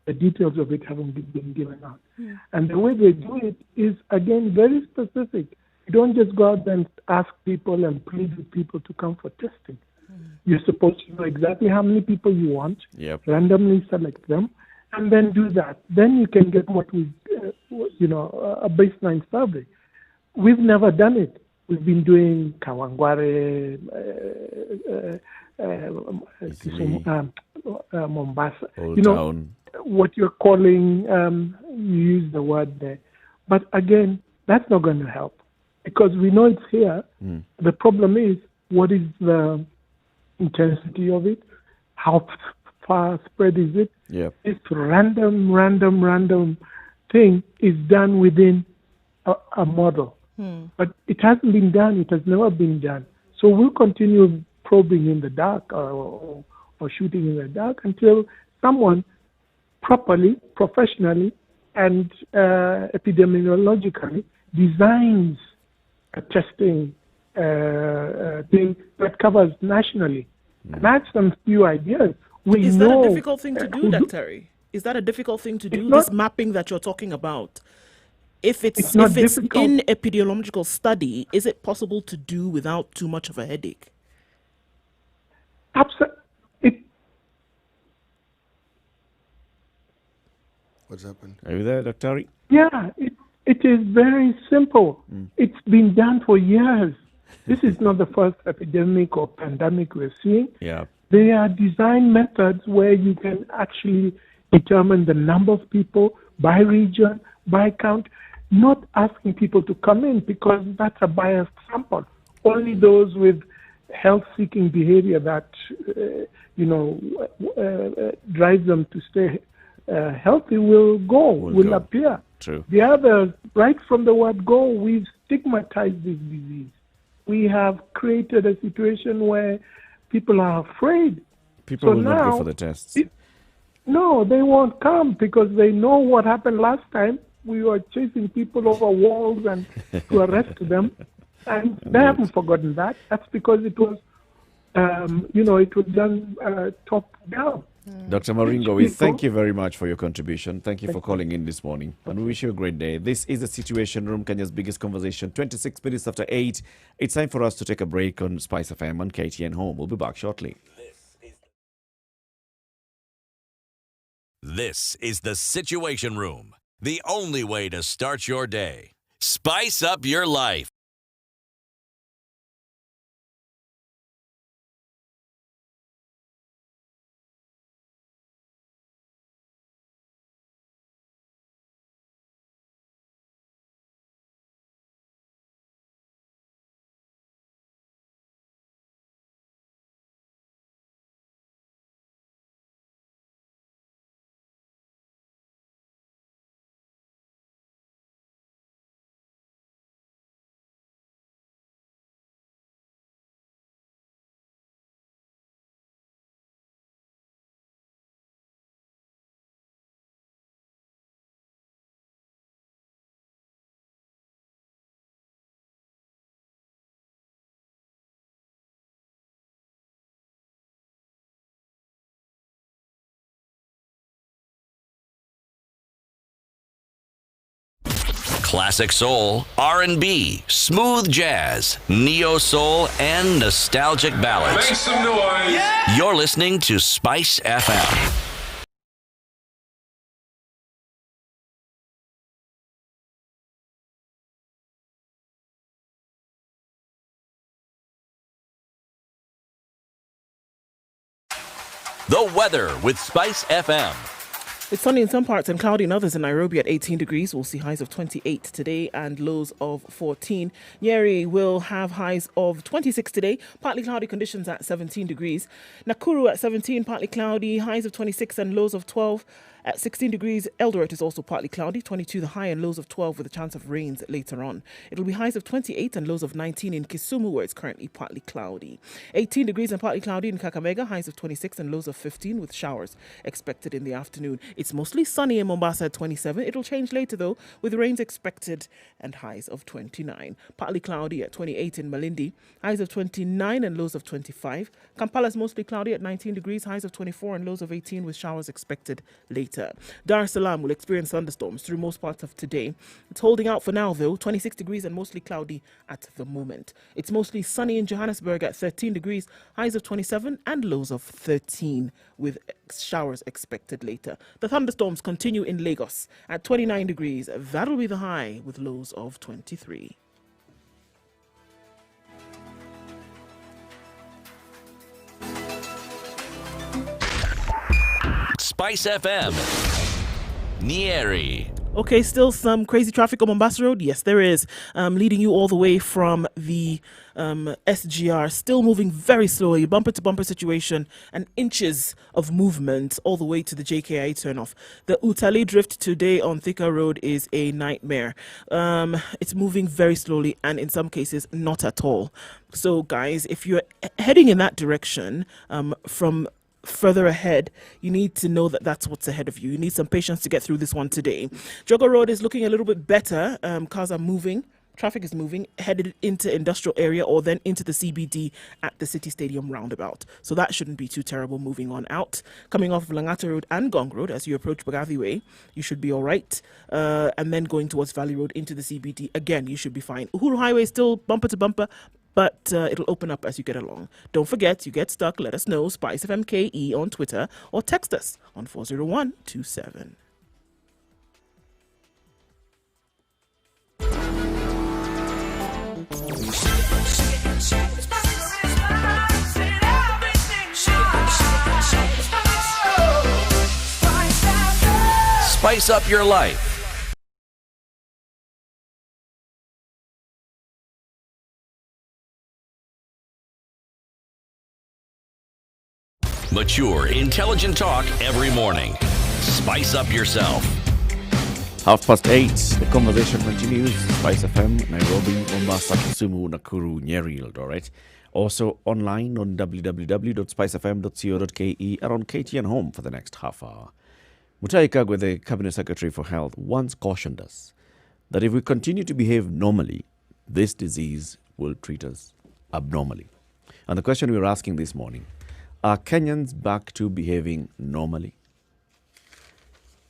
The details of it haven't been given out. And the way they do it is, again, very specific. You don't just go out there and ask people and plead with people to come for testing. You're supposed to know exactly how many people you want, randomly select them, and then do that. Then you can get what we, a baseline survey. We've never done it. We've been doing Kawangware, Kisumu, Mombasa. Old Town. What you're calling, you use the word there. But again, that's not going to help because we know it's here. The problem is, what is the intensity of it? How far spread is it? This random thing is done within a model. But it hasn't been done. It has never been done. So we'll continue probing in the dark or shooting in the dark until someone properly, professionally, and epidemiologically designs a testing thing that covers nationally. And that's some few ideas. Is that a difficult thing to do, Dr. Is that a difficult thing to do, this mapping that you're talking about? If it's in epidemiological study, is it possible to do without too much of a headache? Absolutely. What's happened? Are you there, Dr. Yeah, it is very simple. It's been done for years. This is not the first epidemic or pandemic we're seeing. They are design methods where you can actually determine the number of people by region, by count, not asking people to come in because that's a biased sample. Only those with health-seeking behavior that, drives them to stay healthy will appear. True. The others, right from the word go, we've stigmatized this disease. We have created a situation where people are afraid. People will not go for the tests. No, they won't come because they know what happened last time. We were chasing people over walls and to arrest them. And they haven't forgotten that. That's because it was it was done top down. Dr. Maringo, we thank you very much for your contribution. Thank you for calling in this morning. And we wish you a great day. This is the Situation Room, Kenya's biggest conversation. 26 minutes after 8. It's time for us to take a break on Spice FM on KTN Home. We'll be back shortly. This is the Situation Room, the only way to start your day. Spice up your life. Classic soul, R&B, smooth jazz, neo soul, and nostalgic ballads. Make some noise. Yeah! You're listening to Spice FM. The weather with Spice FM. It's sunny in some parts and cloudy in others. In Nairobi at 18 degrees. We'll see highs of 28 today and lows of 14. Nyeri will have highs of 26 today. Partly cloudy conditions at 17 degrees. Nakuru at 17, partly cloudy, highs of 26 and lows of 12. At 16 degrees, Eldoret is also partly cloudy, 22 the high and lows of 12 with a chance of rains later on. It'll be highs of 28 and lows of 19 in Kisumu, where it's currently partly cloudy. 18 degrees and partly cloudy in Kakamega, highs of 26 and lows of 15 with showers expected in the afternoon. It's mostly sunny in Mombasa at 27. It'll change later though, with rains expected and highs of 29. Partly cloudy at 28 in Malindi, highs of 29 and lows of 25. Kampala's mostly cloudy at 19 degrees, highs of 24 and lows of 18 with showers expected later. Dar es Salaam will experience thunderstorms through most parts of today. It's holding out for now though, 26 degrees and mostly cloudy at the moment. It's mostly sunny in Johannesburg at 13 degrees, highs of 27 and lows of 13 with showers expected later. The thunderstorms continue in Lagos at 29 degrees. That'll be the high with lows of 23. Spice FM. Nyeri. Okay, still some crazy traffic on Mombasa Road. Yes, there is. Leading you all the way from the SGR. Still moving very slowly. Bumper to bumper situation and inches of movement all the way to the JKI turnoff. The Utali drift today on Thika Road is a nightmare. It's moving very slowly and in some cases not at all. So guys, if you're heading in that direction from further ahead, you need to know that that's what's ahead of you. You need some patience to get through this one today. Jogger Road is looking a little bit better. Cars are moving. Traffic is moving, headed into industrial area or then into the CBD at the City Stadium roundabout. So that shouldn't be too terrible moving on out. Coming off Langata Road and Gong Road as you approach Bagathi Way, you should be all right. And then going towards Valley Road into the CBD, again, you should be fine. Uhuru Highway is still bumper to bumper, but it'll open up as you get along. Don't forget, you get stuck, let us know, Spice FM KE on Twitter, or text us on 40127. Spice up your life. Mature, intelligent talk every morning. Spice up yourself. 8:30. The conversation continues. Spice FM, Nairobi, Mombasa, Kisumu, Nakuru, Nyeri, Eldoret. Also online on www.spicefm.co.ke and on KTN Home for the next half hour. Mutahi Kagwe, the Cabinet Secretary for Health, once cautioned us that if we continue to behave normally, this disease will treat us abnormally. And the question we were asking this morning, are Kenyans back to behaving normally?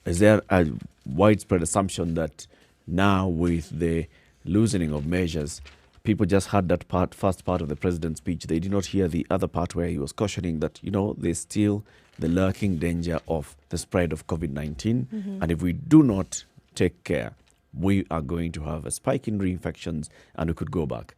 Is there a widespread assumption that now with the loosening of measures, people just heard that first part of the president's speech, they did not hear the other part where he was cautioning that, there's still the lurking danger of the spread of COVID-19. And if we do not take care, we are going to have a spike in reinfections and we could go back.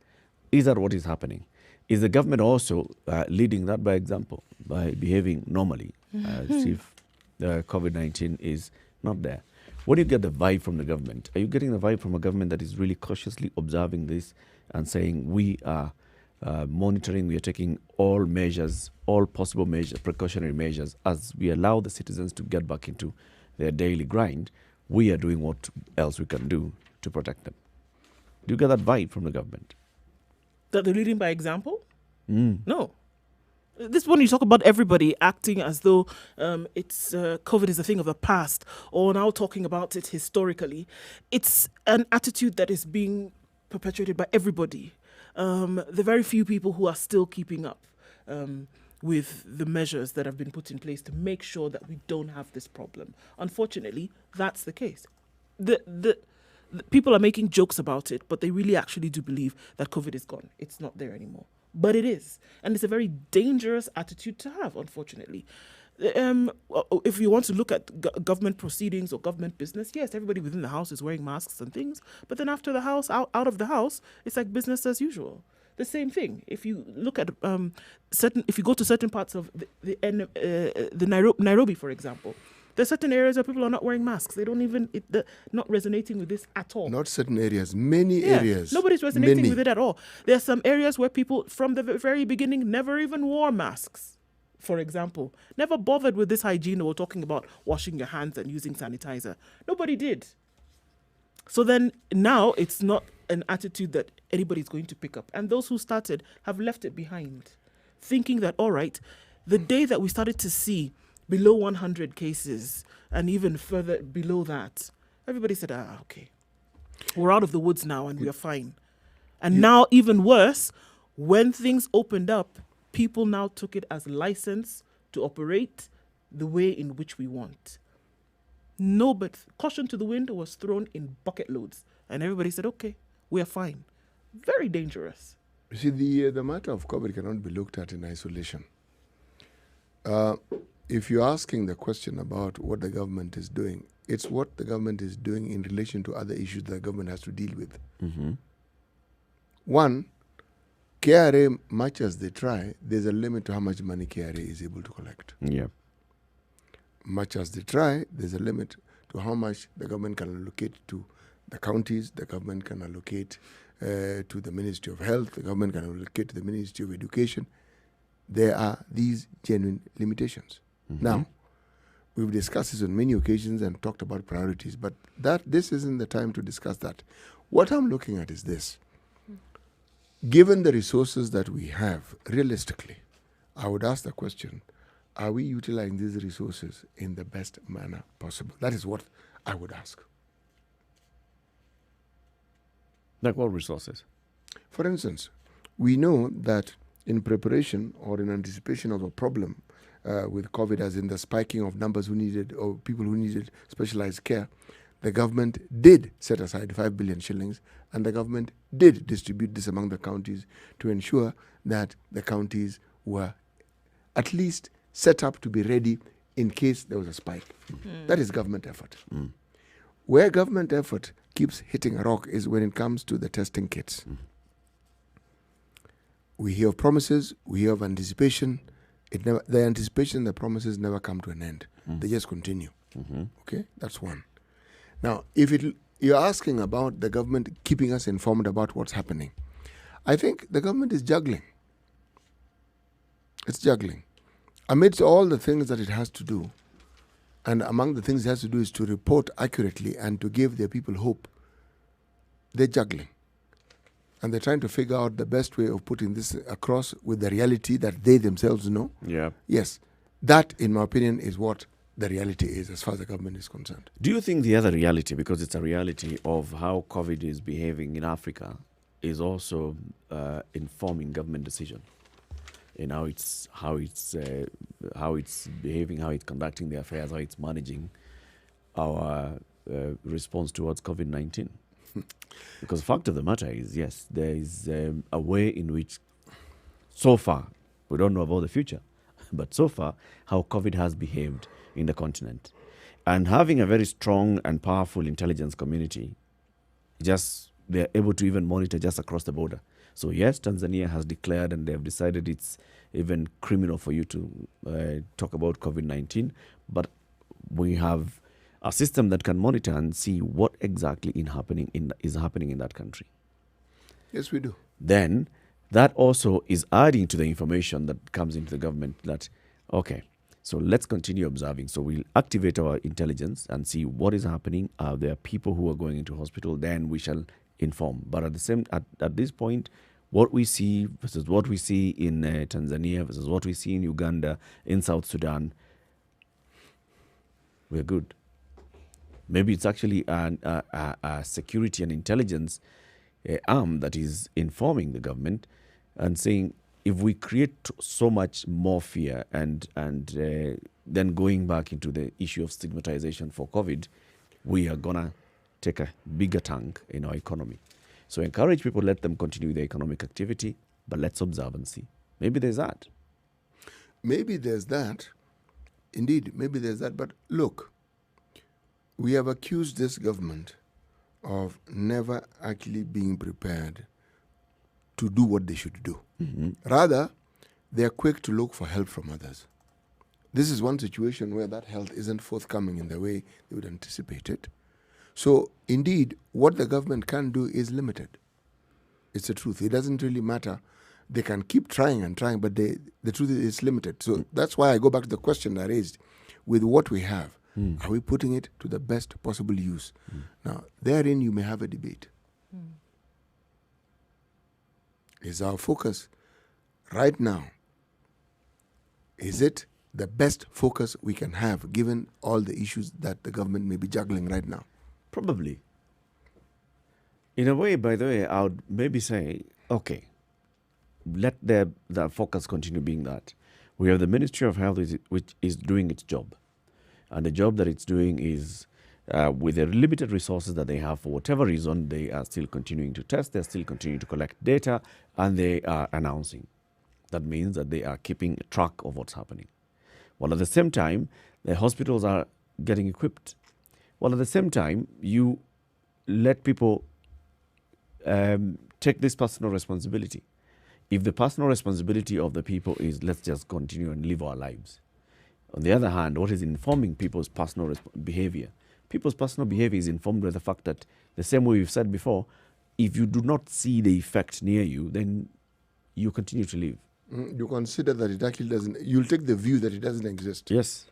Is that what is happening? Is the government also leading that by example, by behaving normally, as if COVID-19 is not there? What do you get the vibe from the government? Are you getting the vibe from a government that is really cautiously observing this and saying we are monitoring, we are taking all measures, all possible measures, precautionary measures, as we allow the citizens to get back into their daily grind? We are doing what else we can do to protect them. Do you get that vibe from the government? That they're leading by example? No. This one you talk about everybody acting as though it's COVID is a thing of the past, or now talking about it historically. It's an attitude that is being perpetuated by everybody. The very few people who are still keeping up with the measures that have been put in place to make sure that we don't have this problem. Unfortunately, that's the case. The people are making jokes about it, but they really actually do believe that COVID is gone. It's not there anymore. But it is. And it's a very dangerous attitude to have, unfortunately. If you want to look at government proceedings or government business, yes, everybody within the house is wearing masks and things. But then after the house, out of the house, it's like business as usual. The same thing. If you look at if you go to certain parts of the Nairobi, for example, there's certain areas where people are not wearing masks. They don't even, not resonating with this at all. Not certain areas, many areas. Nobody's resonating with it at all. There are some areas where people from the very beginning never even wore masks, for example. Never bothered with this hygiene or talking about washing your hands and using sanitizer. Nobody did. So then now it's not an attitude that anybody's going to pick up. And those who started have left it behind, thinking that, all right, the day that we started to see below 100 cases and even further below that, everybody said, okay, we're out of the woods now and we are fine. And now, even worse, when things opened up, people now took it as license to operate the way in which we want. No, but caution to the wind was thrown in bucket loads. And everybody said, okay, we are fine. Very dangerous. You see, the matter of COVID cannot be looked at in isolation. If you're asking the question about what the government is doing, it's what the government is doing in relation to other issues the government has to deal with. One, KRA, much as they try, there's a limit to how much money KRA is able to collect. Yeah. Much as they try, there's a limit to how much the government can allocate to the counties, the government can allocate to the Ministry of Health, the government can allocate to the Ministry of Education. There are these genuine limitations. Now, we've discussed this on many occasions and talked about priorities, but this isn't the time to discuss that. What I'm looking at is this. Given the resources that we have, realistically, I would ask the question, are we utilizing these resources in the best manner possible? That is what I would ask. Like what resources? For instance, we know that in preparation or in anticipation of a problem with COVID, as in the spiking of numbers who needed, or people who needed specialized care, the government did set aside 5 billion shillings, and the government did distribute this among the counties to ensure that the counties were at least set up to be ready in case there was a spike. That is government effort. Where government effort keeps hitting a rock is when it comes to the testing kits. We hear of promises, we hear of anticipation. The anticipation and the promises never come to an end. They just continue. Okay, that's one. Now, if you're asking about the government keeping us informed about what's happening, I think the government is juggling. It's juggling. Amidst all the things that it has to do, and among the things it has to do is to report accurately and to give their people hope, they're juggling. And they're trying to figure out the best way of putting this across with the reality that they themselves know. Yeah. Yes. That, in my opinion, is what the reality is as far as the government is concerned. Do you think the other reality, because it's a reality of how COVID is behaving in Africa, is also informing government decision? in how it's behaving, how it's conducting the affairs, how it's managing our response towards COVID-19. Because the fact of the matter is, yes, there is a way in which, so far, we don't know about the future, but so far, how COVID has behaved in the continent. And having a very strong and powerful intelligence community, they're able to even monitor just across the border. So yes, Tanzania has declared and they have decided it's even criminal for you to talk about COVID-19, but we have a system that can monitor and see what exactly is happening in that country. Yes, we do. Then that also is adding to the information that comes into the government that, okay, so let's continue observing. So we'll activate our intelligence and see what is happening. There are people who are going into hospital, then we shall inform. But at this point, what we see versus what we see in Tanzania versus what we see in Uganda, in South Sudan, we're good. Maybe it's actually a security and intelligence arm that is informing the government and saying, if we create so much more fear and then going back into the issue of stigmatization for COVID, we are going to take a bigger tank in our economy. So encourage people, let them continue their economic activity, but let's observe and see. Maybe there's that. Maybe there's that. Indeed, maybe there's that. But look, we have accused this government of never actually being prepared to do what they should do. Mm-hmm. Rather, they are quick to look for help from others. This is one situation where that help isn't forthcoming in the way they would anticipate it. So, indeed, what the government can do is limited. It's the truth. It doesn't really matter. They can keep trying and trying, but the truth is it's limited. So that's why I go back to the question I raised. With what we have, are we putting it to the best possible use? Now, therein you may have a debate. Is our focus right now, is it the best focus we can have given all the issues that the government may be juggling right now? Probably. In a way, by the way, I would maybe say, okay, let the focus continue being that. We have the Ministry of Health which is doing its job. And the job that it's doing is, with the limited resources that they have, for whatever reason, they are still continuing to test, they're still continuing to collect data, and they are announcing. That means that they are keeping track of what's happening. While at the same time, the hospitals are getting equipped. While at the same time, you let people take this personal responsibility. If the personal responsibility of the people is, let's just continue and live our lives. On the other hand, what is informing people's personal behavior? People's personal behavior is informed by the fact that, the same way we've said before, if you do not see the effect near you, then you continue to live. You consider that it actually doesn't, you'll take the view that it doesn't exist. Yes.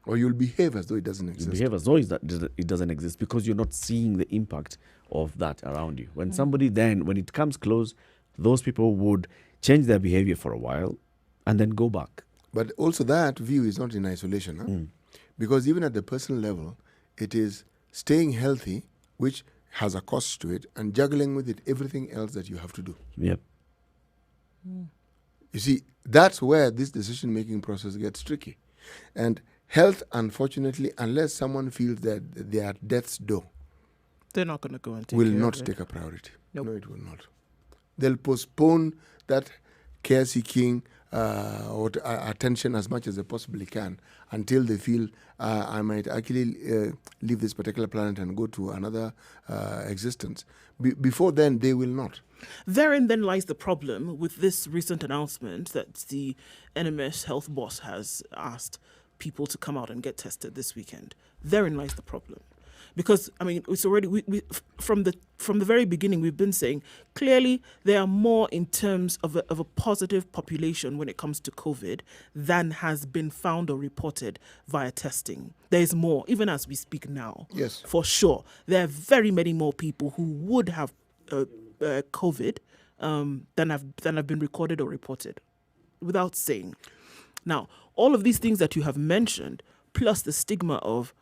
Or you'll behave as though it doesn't exist. You behave as though it doesn't exist because you're not seeing the impact of that around you. When somebody then, when it comes close, those people would change their behavior for a while and then go back. But also that view is not in isolation. Huh? Because even at the personal level, it is staying healthy, which has a cost to it, and juggling with it everything else that you have to do. Yep. You see, that's where this decision-making process gets tricky. And health, unfortunately, unless someone feels that they are at death's door, They're not going to go and take will care not of it. take a priority. Nope. No, it will not. They'll postpone that care-seeking or attention as much as they possibly can until they feel I might actually leave this particular planet and go to another existence. Before then, they will not. Therein then lies the problem with this recent announcement that the NMS health boss has asked people to come out and get tested this weekend. Therein lies the problem. Because, I mean, it's already, we from the very beginning, we've been saying, clearly there are more in terms of a positive population when it comes to COVID than has been found or reported via testing. There is more, even as we speak now. Yes. For sure. There are very many more people who would have COVID than have been recorded or reported, without saying. Now, all of these things that you have mentioned, plus the stigma of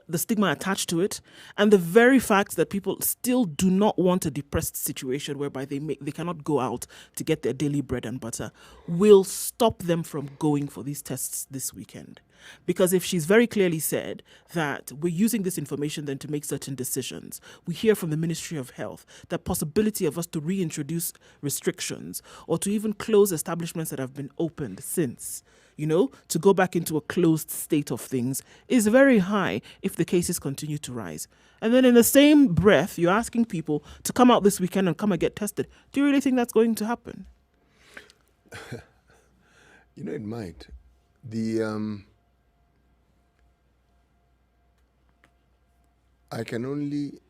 the stigma attached to it, and the very fact that people still do not want a depressed situation whereby they cannot go out to get their daily bread and butter will stop them from going for these tests this weekend. Because if she's very clearly said that we're using this information then to make certain decisions, we hear from the Ministry of Health that possibility of us to reintroduce restrictions or to even close establishments that have been opened since, to go back into a closed state of things is very high if the cases continue to rise. And then in the same breath, you're asking people to come out this weekend and come and get tested. Do you really think that's going to happen? It might. I can only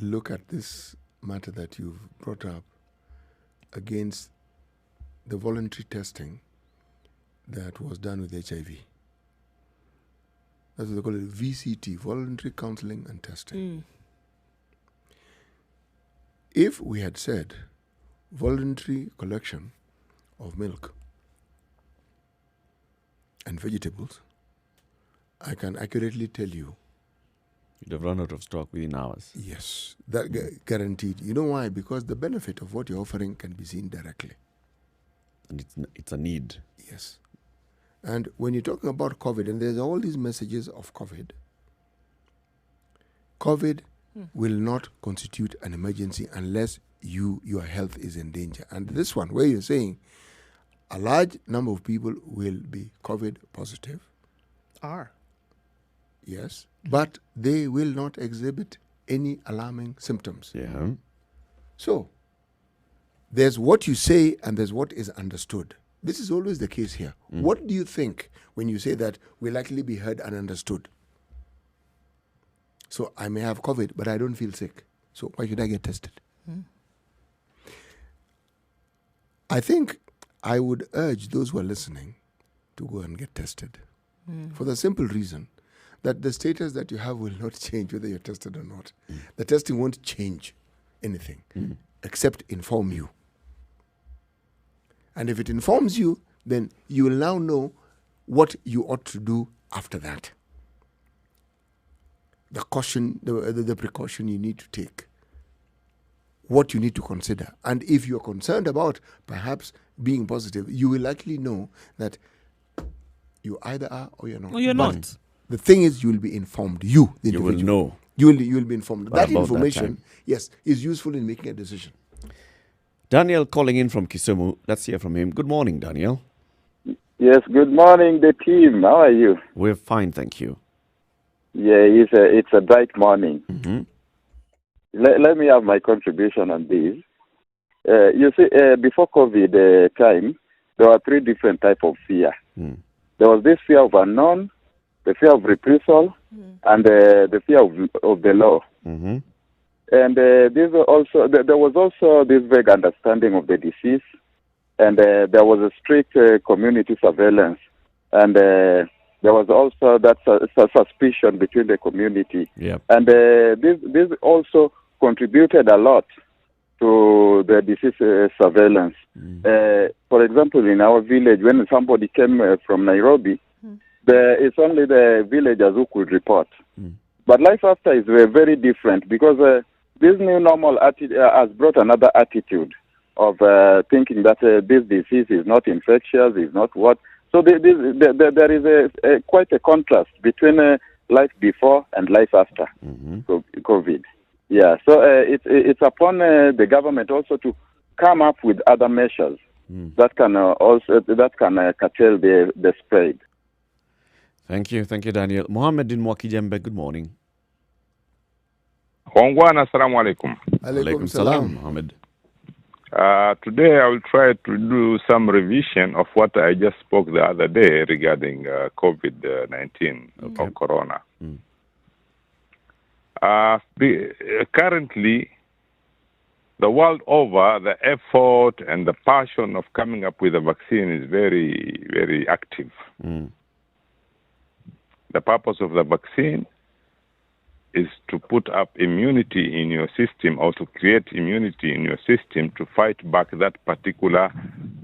look at this matter that you've brought up against the voluntary testing that was done with HIV. That's what they call it, VCT, voluntary counseling and testing. If we had said voluntary collection of milk and vegetables, I can accurately tell you. You'd have run out of stock within hours. Yes, that guaranteed. You know why? Because the benefit of what you're offering can be seen directly. And it's a need. Yes. And when you're talking about COVID, and there's all these messages of COVID will not constitute an emergency unless your health is in danger. And this one, where you're saying a large number of people will be COVID positive. Yes, but they will not exhibit any alarming symptoms. Yeah. So, there's what you say and there's what is understood. This is always the case here. What do you think when you say that we'll likely be heard and understood? So, I may have COVID, but I don't feel sick. So, why should I get tested? I think I would urge those who are listening to go and get tested. For the simple reason that the status that you have will not change whether you're tested or not. The testing won't change anything except inform you. And if it informs you, then you will now know what you ought to do after that. The caution, the precaution you need to take. What you need to consider. And if you're concerned about perhaps being positive, you will likely know that you either are or you're not. Or you're not. The thing is, you will be informed. You will know. You will be informed. That information, that yes, is useful in making a decision. Daniel calling in from Kisumu. Let's hear from him. Good morning, Daniel. Yes, good morning, the team. How are you? We're fine, thank you. Yeah, it's a bright morning. Let me have my contribution on this. You see, before COVID time, there were three different types of fear. There was this fear of unknown, the fear of reprisal, and the fear of the law. And there was also this vague understanding of the disease, and there was a strict community surveillance, and there was also that suspicion between the community. And this also contributed a lot to the disease surveillance. For example, in our village, when somebody came from Nairobi, it's only the villagers who could report. But life after is very different because this new normal has brought another attitude of thinking that this disease is not infectious, is not what. So there is quite a contrast between life before and life after COVID. Yeah, so it's upon the government also to come up with other measures that can curtail the spread. Thank you, Daniel. Mohammed in Mwakijembe, good morning. Hongwana, assalamu alaikum. Alaikum salam, Mohammed. Today I will try to do some revision of what I just spoke the other day regarding COVID-19 or Corona. Currently, the world over, the effort and the passion of coming up with a vaccine is very, very active. The purpose of the vaccine is to put up immunity in your system or to create immunity in your system to fight back that particular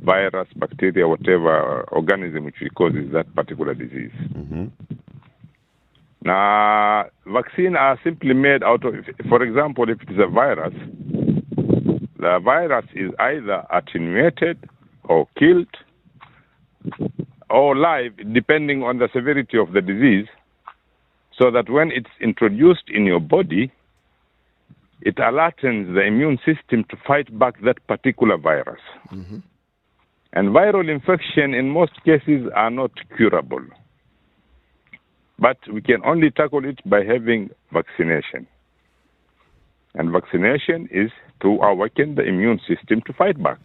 virus, bacteria, whatever organism which causes that particular disease. Now, vaccines are simply made out of, for example, if it is a virus, the virus is either attenuated or killed or live, depending on the severity of the disease, so that when it's introduced in your body, it alerts the immune system to fight back that particular virus. And viral infection in most cases are not curable. But we can only tackle it by having vaccination. And vaccination is to awaken the immune system to fight back.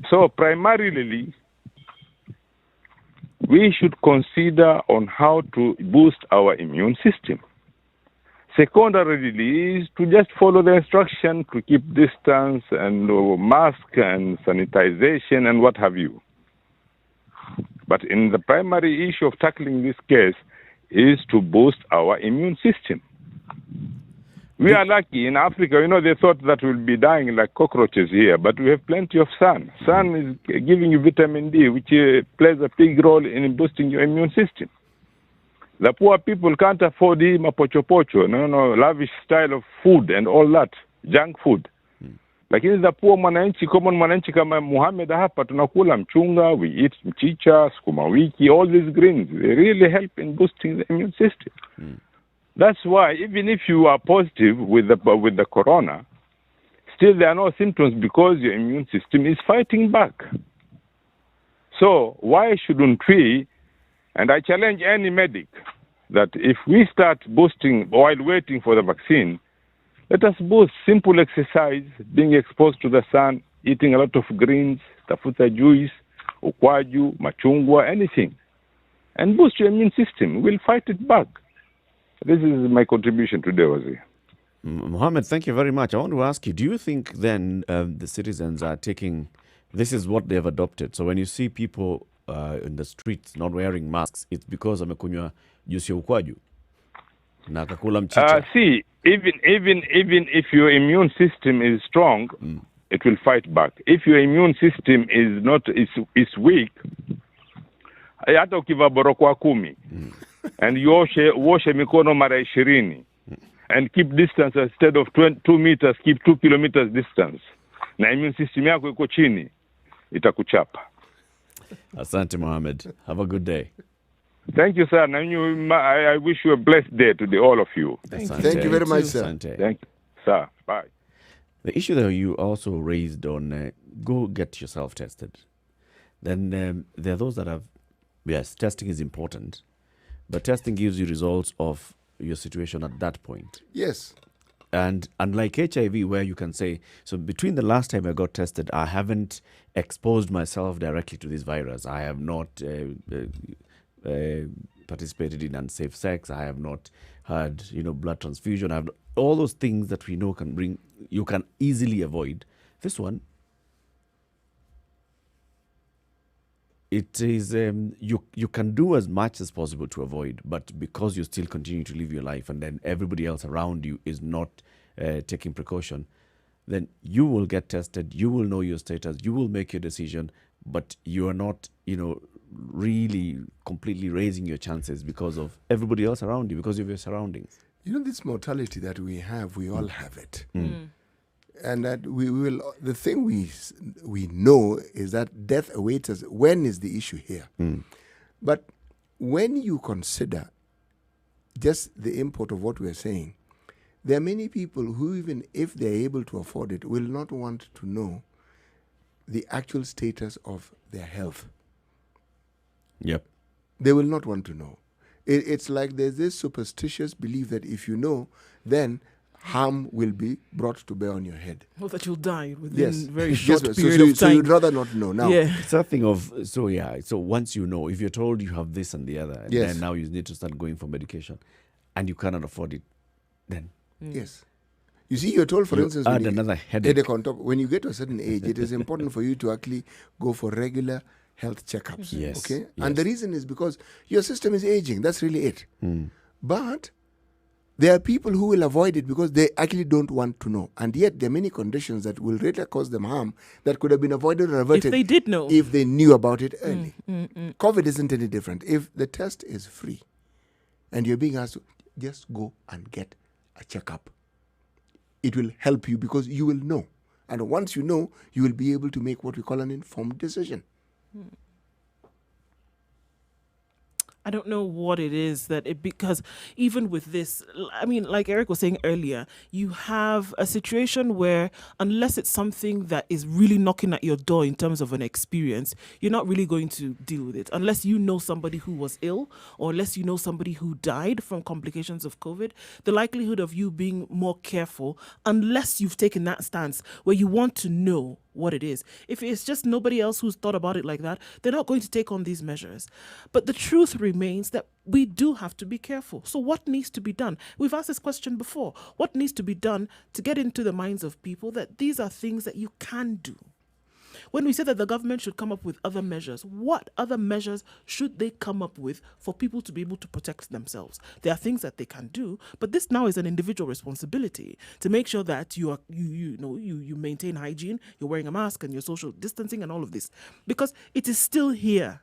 So primarily, we should consider on how to boost our immune system. Secondarily is to just follow the instruction to keep distance and mask and sanitization and what have you. But in the primary issue of tackling this case is to boost our immune system. We are lucky in Africa, they thought that we'll be dying like cockroaches here, but we have plenty of sun. Sun is giving you vitamin D, which plays a big role in boosting your immune system. The poor people can't afford mapochopocho, lavish style of food and all that, junk food. Lakini the poor mwananchi, common mwananchi kama Muhammad hapa, tunakula mchunga, we eat mchicha, sukuma wiki, all these greens, they really help in boosting the immune system. That's why even if you are positive with the corona, still there are no symptoms because your immune system is fighting back. So why shouldn't we, and I challenge any medic, that if we start boosting while waiting for the vaccine, let us boost simple exercise, being exposed to the sun, eating a lot of greens, tafuta juice, ukwaju, machungwa, anything, and boost your immune system. We'll fight it back. This is my contribution today, Wazir. Mohammed, thank you very much. I want to ask you, do you think then the citizens are taking, this is what they've adopted? So when you see people in the streets not wearing masks, it's because amekunywa juice ya ukwaju na akakula mchicha. See, even if your immune system is strong, it will fight back. If your immune system is weak, hata ukiva borokwa 10 and you washe mikono mara 20 and keep distance instead of 2 meters, keep 2 kilometers distance, na immune system yako iko chini, itakuchapa. Asante Mohammed. Have a good day. Thank you, sir. I wish you a blessed day to all of you. Thank you very much, sir. Asante. Thank you, sir. Bye. The issue that you also raised on go get yourself tested. Then there are those that have, yes, testing is important, but testing gives you results of your situation at that point. Yes. And unlike HIV, where you can say, so between the last time I got tested, I haven't exposed myself directly to this virus. I have not participated in unsafe sex. I have not had, blood transfusion. I have all those things that we know you can easily avoid. This one, it is you can do as much as possible to avoid, but because you still continue to live your life and then everybody else around you is not taking precaution, then you will get tested, you will know your status, you will make your decision, but you are not, really completely raising your chances because of everybody else around you, because of your surroundings. This mortality that we have, we all have it. And that we will, the thing we know is that death awaits us. When is the issue here? But when you consider just the import of what we're saying, there are many people who, even if they're able to afford it, will not want to know the actual status of their health. Yep. They will not want to know. It's like there's this superstitious belief that if you know, then harm will be brought to bear on your head. Or that you'll die within very Yes, short period so of time. So you'd rather not know now. Yeah. It's a thing of, so once you know, if you're told you have this and the other, and then now you need to start going for medication, and you cannot afford it, then. Yes. You see, you're told, for instance, add another headache on top. When you get to a certain age, it is important for you to actually go for regular health checkups. Yes. Okay? Yes. And the reason is because your system is aging. That's really it. But There are people who will avoid it because they actually don't want to know. And yet there are many conditions that will later cause them harm that could have been avoided or averted If they did know. if they knew about it early. COVID isn't any different. If the test is free and you're being asked to just go and get a checkup, it will help you because you will know. And once you know, you will be able to make what we call an informed decision. I don't know what it is because even with this, I mean, like Eric was saying earlier, you have a situation where unless it's something that is really knocking at your door in terms of an experience, you're not really going to deal with it. Unless you know somebody who was ill or unless you know somebody who died from complications of COVID, the likelihood of you being more careful, unless you've taken that stance where you want to know what it is. If it's just nobody else who's thought about it like that, they're not going to take on these measures. But the truth remains that we do have to be careful. So what needs to be done? We've asked this question before. What needs to be done to get into the minds of people that these are things that you can do? When we say that the government should come up with other measures, what other measures should they come up with for people to be able to protect themselves? There are things that they can do, but this now is an individual responsibility to make sure that you maintain hygiene, you're wearing a mask and you're social distancing and all of this, because it is still here.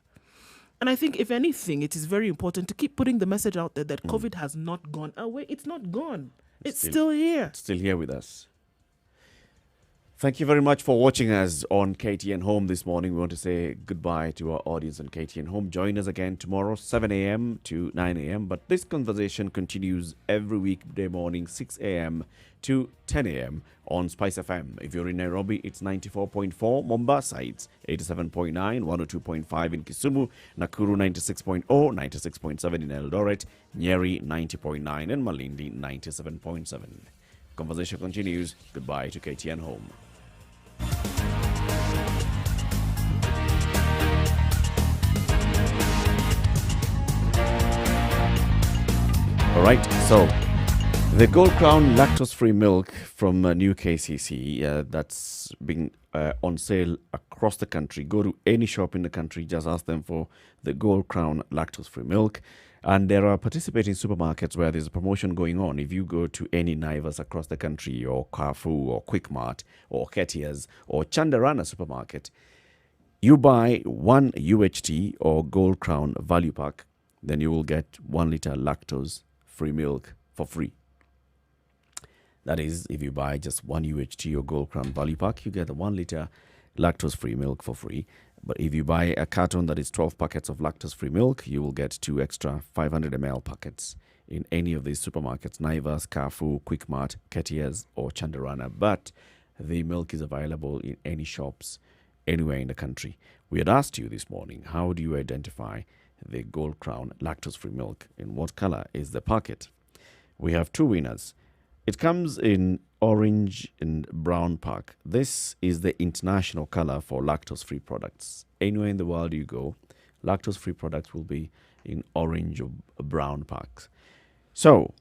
And I think, if anything, it is very important to keep putting the message out there that COVID has not gone away. It's not gone. It's still here. It's still here with us. Thank you very much for watching us on KTN Home this morning. We want to say goodbye to our audience on KTN Home. Join us again tomorrow, 7 a.m. to 9 a.m. But this conversation continues every weekday morning, 6 a.m. to 10 a.m. on Spice FM. If you're in Nairobi, it's 94.4. Mombasa, it's 87.9, 102.5 in Kisumu, Nakuru 96.0, 96.7 in Eldoret, Nyeri 90.9, and Malindi 97.7. Conversation continues. Goodbye to KTN Home. All right, so the Gold Crown lactose-free milk from new KCC that's being on sale across the country. Go to any shop in the country, just ask them for the Gold Crown lactose-free milk. And there are participating supermarkets where there's a promotion going on. If you go to any Naivas across the country, or Carrefour, or Quickmart, or Ketias, or Chandarana supermarket, you buy one UHT or Gold Crown value pack, then you will get 1 liter lactose-free milk for free. That is, if you buy just one UHT or Gold Crown value pack, you get a 1 liter lactose-free milk for free. But if you buy a carton that is 12 packets of lactose-free milk, you will get 2 extra 500 ml packets in any of these supermarkets, Naivas, Carrefour, Quickmart, Ketias, or Chandarana. But the milk is available in any shops anywhere in the country. We had asked you this morning, how do you identify the Gold Crown lactose-free milk? In what color is the packet? We have 2 winners. It comes in orange and brown pack. This is the international color for lactose-free products. Anywhere in the world you go, lactose-free products will be in orange or brown packs. So,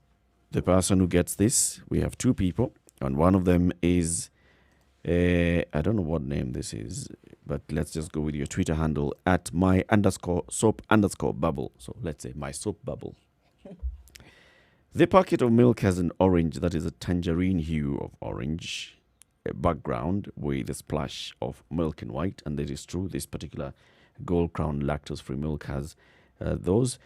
the person who gets this, we have 2 people, and one of them is, I don't know what name this is, but let's just go with your Twitter handle, at my_soap_bubble. So, let's say my soap bubble. The packet of milk has an orange, that is a tangerine hue of orange, a background with a splash of milk in white. And that is true. This particular Gold Crown lactose-free milk has those.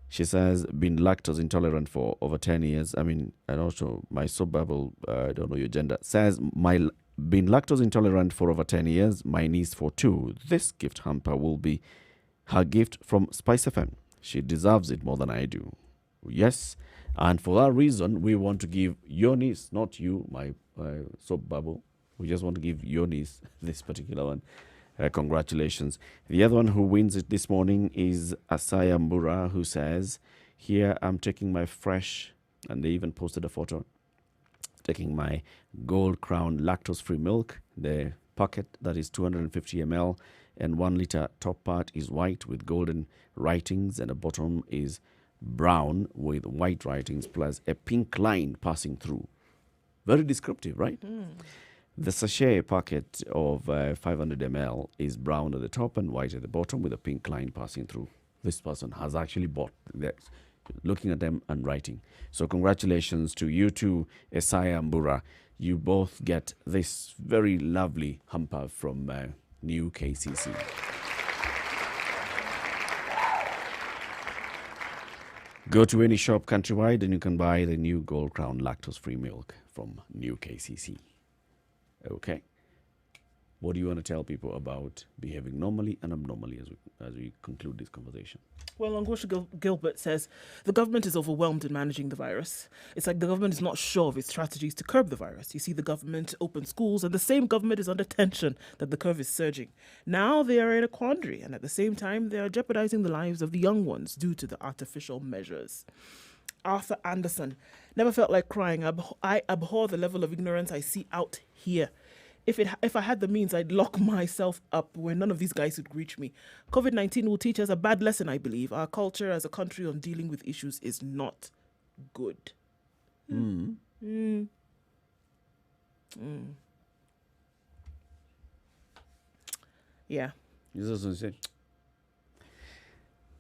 She says, been lactose intolerant for over 10 years. I mean, and also my soap bubble, I don't know your gender, says, been lactose intolerant for over 10 years. My niece for 2. This gift hamper will be her gift from Spice FM. She deserves it more than I do. Yes. And for that reason, we want to give your niece, not you, my soap bubble. We just want to give your niece this particular one. Congratulations. The other one who wins it this morning is Asaya Mbura, who says, here I'm taking my fresh, and they even posted a photo, taking my Gold Crown lactose-free milk, the packet that is 250 ml, and 1 liter top part is white with golden writings, and the bottom is brown with white writings plus a pink line passing through. Very descriptive, right? The sachet packet of 500 ml is brown at the top and white at the bottom with a pink line passing through. This person has actually bought that. looking at them and writing. So congratulations to you two, Esaya and Bura. You both get this very lovely hamper from New KCC. Go to any shop countrywide and you can buy the new Gold Crown lactose-free milk from New KCC. Okay. What do you want to tell people about behaving normally and abnormally as we conclude this conversation? Well, Angosha Gilbert says the government is overwhelmed in managing the virus. It's like the government is not sure of its strategies to curb the virus. You see the government open schools and the same government is under tension that the curve is surging. Now they are in a quandary and at the same time they are jeopardizing the lives of the young ones due to the artificial measures. Arthur Anderson, never felt like crying. I abhor the level of ignorance I see out here. If I had the means, I'd lock myself up where none of these guys would reach me. COVID-19 will teach us a bad lesson, I believe. Our culture as a country on dealing with issues is not good. Yeah.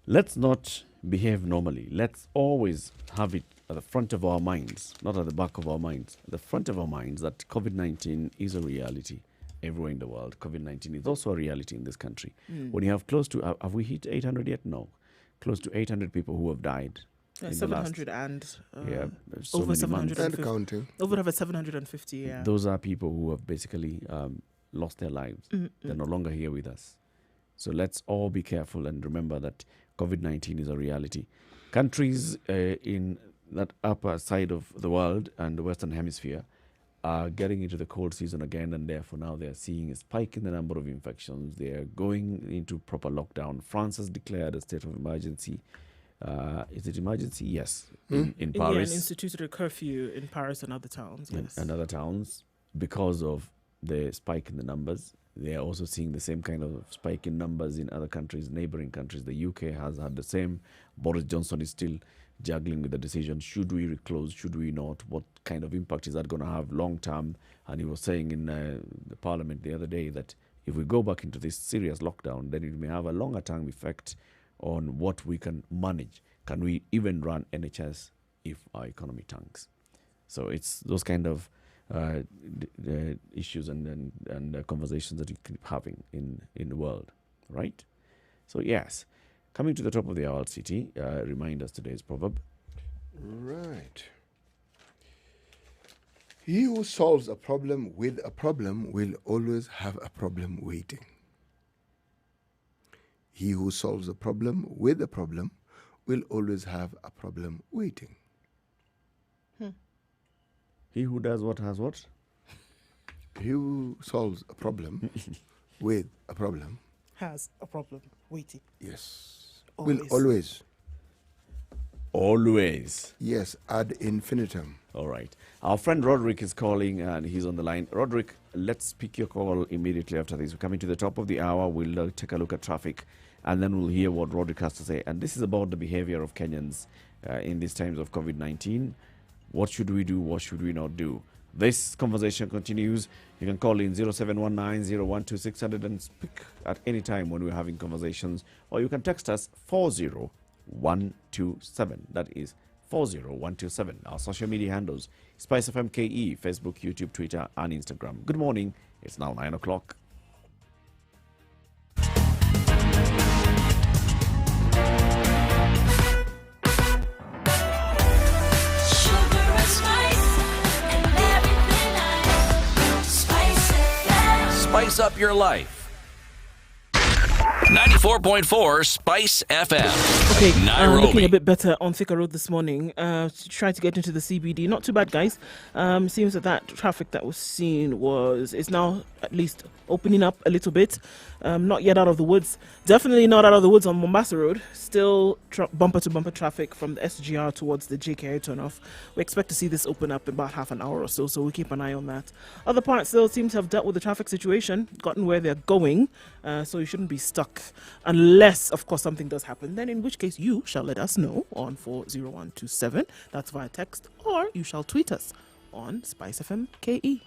Let's not behave normally. Let's always have it at the front of our minds, not at the back of our minds, at the front of our minds that COVID-19 is a reality everywhere in the world. COVID-19 is also a reality in this country. When you have close to, have we hit 800 yet? No. Close to 800 people who have died. 700 and so over 750. And counting. Over 750, yeah. Those are people who have basically lost their lives. They're no longer here with us. So let's all be careful and remember that COVID-19 is a reality. Countries in that upper side of the world and the Western Hemisphere are getting into the cold season again, and therefore now they are seeing a spike in the number of infections. They are going into proper lockdown. France has declared a state of emergency. Is it emergency? Yes. In Paris. Yeah, and instituted a curfew in Paris and other towns. Yes. And other towns because of the spike in the numbers. They are also seeing the same kind of spike in numbers in other countries, neighboring countries. The UK has had the same. Boris Johnson is still juggling with the decision. Should we reclose? Should we not? What kind of impact is that going to have long term? And he was saying in the parliament the other day that if we go back into this serious lockdown, then it may have a longer term effect on what we can manage. Can we even run NHS if our economy tanks? So it's those kind of issues and conversations that you keep having in the world, right? So yes, coming to the top of the hour, City, remind us today's proverb. Right. He who solves a problem with a problem will always have a problem waiting. He who solves a problem with a problem will always have a problem waiting. He who does what has what? He who solves a problem with a problem Has a problem waiting. yes, Always. will always, Always. yes, ad infinitum. All right. Our friend Roderick is calling and he's on the line. Roderick, let's pick your call immediately after this. We're coming to the top of the hour. We'll take a look at traffic and then we'll hear what Roderick has to say. And this is about the behavior of Kenyans in these times of COVID-19. What should we do? What should we not do? This conversation continues. You can call in 0719-012-600 and speak at any time when we're having conversations. Or you can text us 40127. That is 40127. Our social media handles, Spice FM KE, Facebook, YouTube, Twitter, and Instagram. Good morning. It's now 9 o'clock. Spice up your life. 94.4 Spice FM. Okay, Nairobi. looking a bit better on Thika Road this morning. Trying to get into the CBD. Not too bad, guys. Seems that traffic that was seen is now at least opening up a little bit. Not yet out of the woods. Definitely not out of the woods on Mombasa Road. Still bumper-to-bumper traffic from the SGR towards the JKI turnoff. We expect to see this open up in about half an hour or so we'll keep an eye on that. Other parts still seem to have dealt with the traffic situation, gotten where they're going, so you shouldn't be stuck unless, of course, something does happen. Then in which case you shall let us know on 40127. That's via text, or you shall tweet us on Spice FM KE.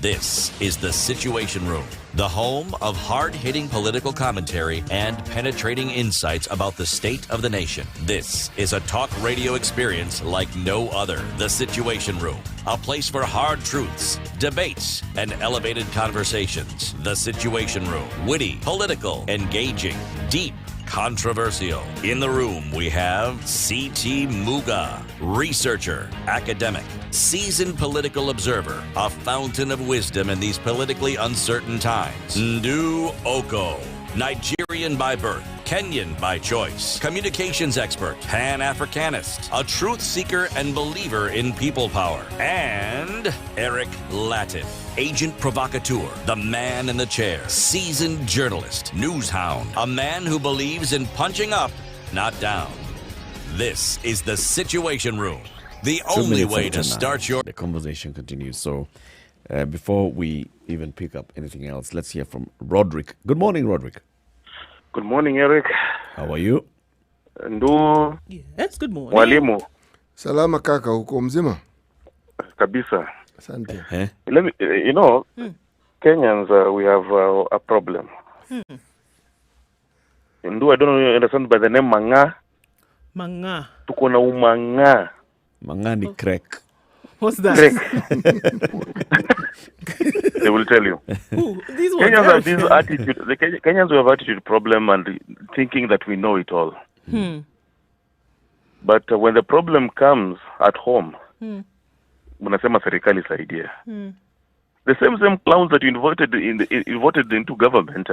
This is The Situation Room, the home of hard-hitting political commentary and penetrating insights about the state of the nation. This is a talk radio experience like no other. The Situation Room, a place for hard truths, debates, and elevated conversations. The Situation Room, witty, political, engaging, deep, controversial. In the room, we have C.T. Muga, researcher, academic, seasoned political observer, a fountain of wisdom in these politically uncertain times. Ndu Oko, Nigerian by birth, Kenyan by choice, communications expert, Pan-Africanist, a truth seeker and believer in people power, and Eric Latin, agent provocateur, the man in the chair, seasoned journalist, news hound, a man who believes in punching up, not down. This is The Situation Room, the 2 only minutes way after to start 9. your... The conversation continues. So before we even pick up anything else, let's hear from Roderick. Good morning, Roderick. Good morning, Eric. How are you? Ndu Yes, good morning. mwalimu Salama kaka, uko mzima? kabisa. Asante. Let me, Kenyans, we have a problem. Ndu, I don't know you understand by the name Manga. Manga. Tuko na umanga. Manga ni crack. What's that? They will tell you. Ooh, these Kenyans ones. have this attitude. The Kenyans have attitude problem and thinking that we know it all. But when the problem comes at home, munasema serikali saidia. The same clowns that you voted into government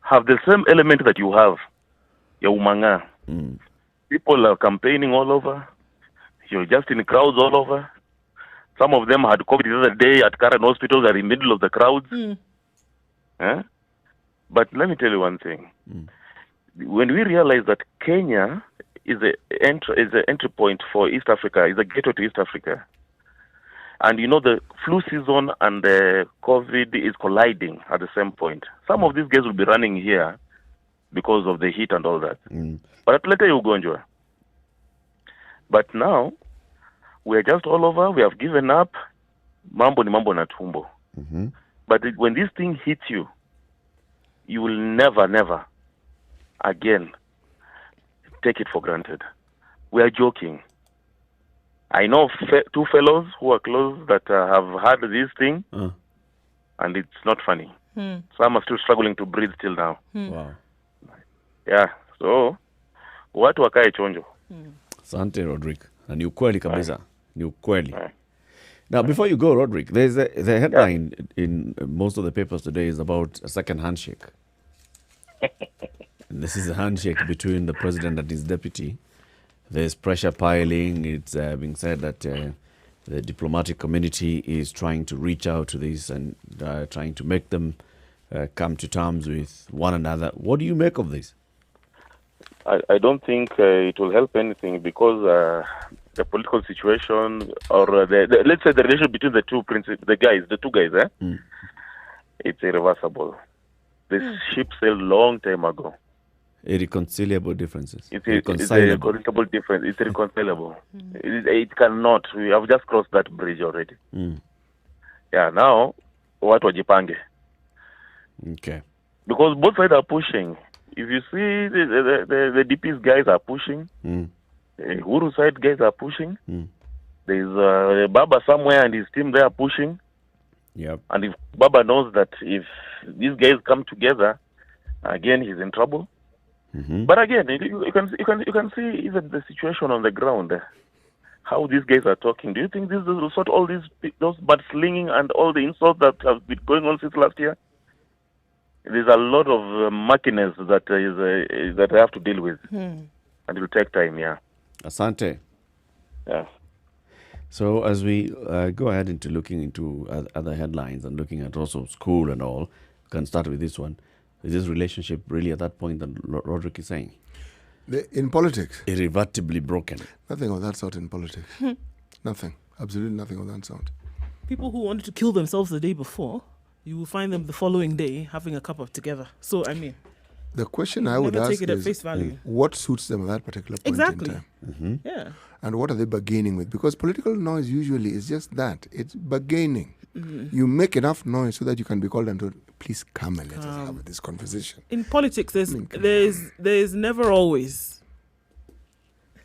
have the same element that you have. Ya umanga. People are campaigning all over. You're just in crowds all over. Some of them had COVID the other day at current hospitals, are in the middle of the crowds. But let me tell you one thing. When we realize that Kenya is an entry point for East Africa, is a gateway to East Africa, and you know the flu season and the COVID is colliding at the same point, some of these guys will be running here because of the heat and all that. But later you ugonjwa. But now, we are just all over. We have given up. Mambo ni mambo na tumbo. But when this thing hits you, you will never again take it for granted. We are joking. I know two fellows who are close that have had this thing, and it's not funny. Some are still struggling to breathe till now. Wow. Yeah, so watu wakae chonjo. Asante, Roderick. Na ni ukweli kabisa. Ni ukweli. Now, before you go, Roderick, there's the headline in most of the papers today is about a second handshake. And this is a handshake between the president and his deputy. There's pressure piling. It's being said that the diplomatic community is trying to reach out to this and trying to make them come to terms with one another. What do you make of this? I don't think it will help anything because the political situation or let's say the relation between the two guys, it's irreversible. This ship sailed long time ago. Irreconcilable differences. It's irreconcilable difference. It's irreconcilable. It cannot. We have just crossed that bridge already. Yeah, now watu wajipange. Okay. Because both sides are pushing. If you see the DP's guys are pushing, Uhuru side guys are pushing. There's Baba somewhere and his team they are pushing. Yep. And if Baba knows that if these guys come together, again he's in trouble. But again, you can see even the situation on the ground, how these guys are talking. Do you think this will sort all those mudslinging and all the insults that have been going on since last year? There's a lot of murkiness that I have to deal with, and it will take time. Yeah. Asante. Yeah. So as we go ahead into looking into other headlines and looking at also school and all, we can start with this one. Is this relationship really at that point that Roderick is saying? In politics? Irreversibly broken. Nothing of that sort in politics. Nothing. Absolutely nothing of that sort. People who wanted to kill themselves the day before, you will find them the following day having a cup of together. So, I mean... The question I would Never ask take it at is, face value. what suits them at that particular point Exactly. in time? Mm-hmm. Yeah. And what are they bargaining with? Because political noise usually is just that. It's bargaining. Mm-hmm. You make enough noise so that you can be called and told, please come and let us have this conversation. In politics, there's come there's never always.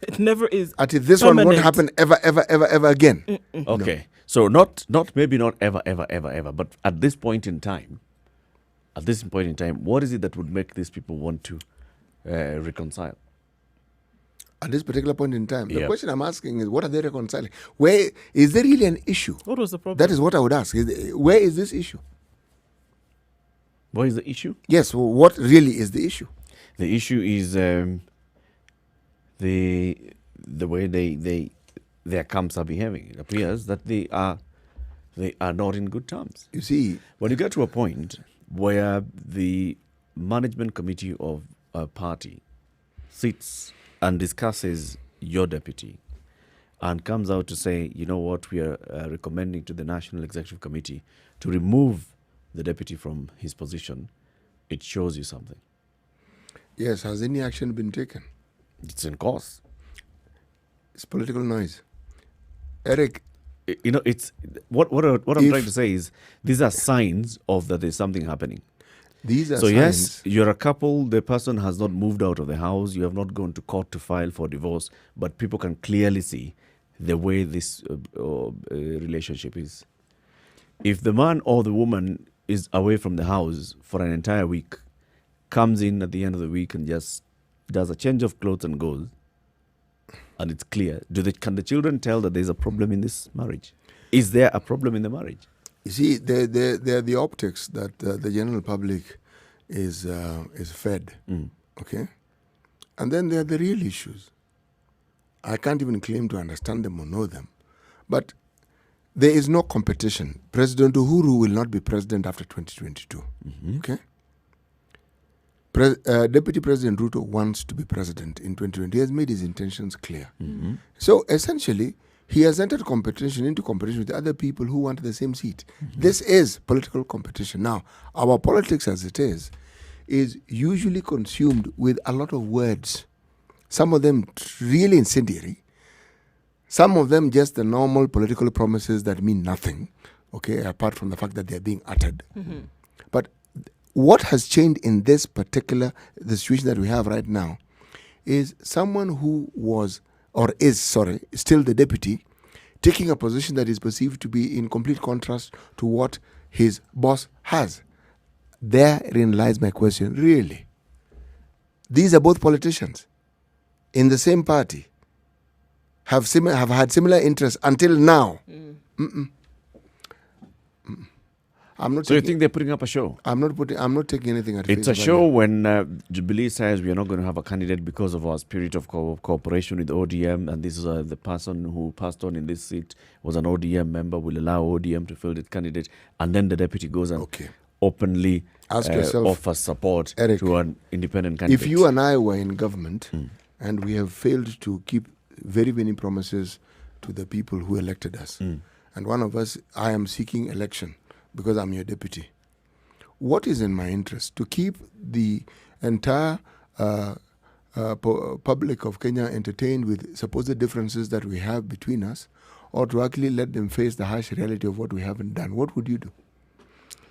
It never is. Until this one won't happen ever again. Okay. So not maybe not ever, but at this point in time, what is it that would make these people want to reconcile? At this particular point in time, the Yep. question I'm asking is, what are they reconciling? Where is there really an issue? What was the problem? That is what I would ask. Where is this issue? What is the issue? Yes, what really is the issue? The issue is the way their camps are behaving. It appears that they are not in good terms. You see, when you get to a point where the management committee of a party sits and discusses your deputy and comes out to say, you know what, we are recommending to the National Executive Committee to remove the deputy from his position, it shows you something. Yes, has any action been taken? It's in course. It's political noise. Eric, you know, it's what I'm trying to say is these are signs of that there's something happening. These are so signs. Yes, you're a couple, the person has not moved out of the house, you have not gone to court to file for divorce, but people can clearly see the way this relationship is. If the man or the woman is away from the house for an entire week, comes in at the end of the week and just does a change of clothes and goes, and it's clear, can the children tell that there's a problem in this marriage? Is there a problem in the marriage? You see, they're the optics that the general public is fed, okay? And then there are the real issues. I can't even claim to understand them or know them. But there is no competition. President Uhuru will not be president after 2022, okay? Deputy President Ruto wants to be president in 2020. He has made his intentions clear. So essentially, he has entered into competition with other people who want the same seat. This is political competition. Now, our politics as it is usually consumed with a lot of words. Some of them really incendiary. Some of them just the normal political promises that mean nothing, okay, apart from the fact that they're being uttered. But what has changed in the situation that we have right now is someone who is still the deputy, taking a position that is perceived to be in complete contrast to what his boss has. Therein lies my question. Really? These are both politicians in the same party, have had similar interests until now. So you think they're putting up a show? I'm not taking anything at face value. It's a show when Jubilee says we are not going to have a candidate because of our spirit of cooperation with ODM, and this is the person who passed on in this seat was an ODM member, will allow ODM to field its candidate, and then the deputy goes and openly offers support to an independent candidate. If you and I were in government and we have failed to keep very many promises to the people who elected us, and one of us, I am seeking election because I'm your deputy, what is in my interest? To keep the entire public of Kenya entertained with supposed differences that we have between us, or to actually let them face the harsh reality of what we haven't done? What would you do?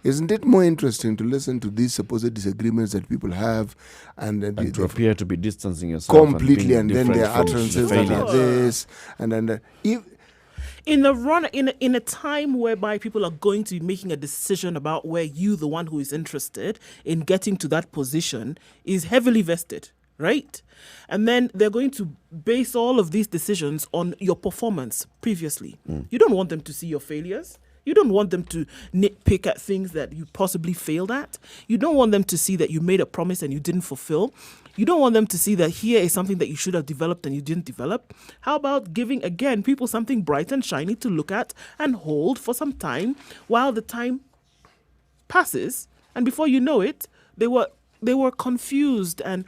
Isn't it more interesting to listen to these supposed disagreements that people have and to appear to be distancing yourself completely, and then their utterances that are this and then in a time whereby people are going to be making a decision about where you, the one who is interested in getting to that position, is heavily vested, right? And then they're going to base all of these decisions on your performance previously. You don't want them to see your failures. You don't want them to nitpick at things that you possibly failed at. You don't want them to see that you made a promise and you didn't fulfill. You don't want them to see that here is something that you should have developed and you didn't develop. How about giving, again, people something bright and shiny to look at and hold for some time while the time passes, and before you know it, they were confused and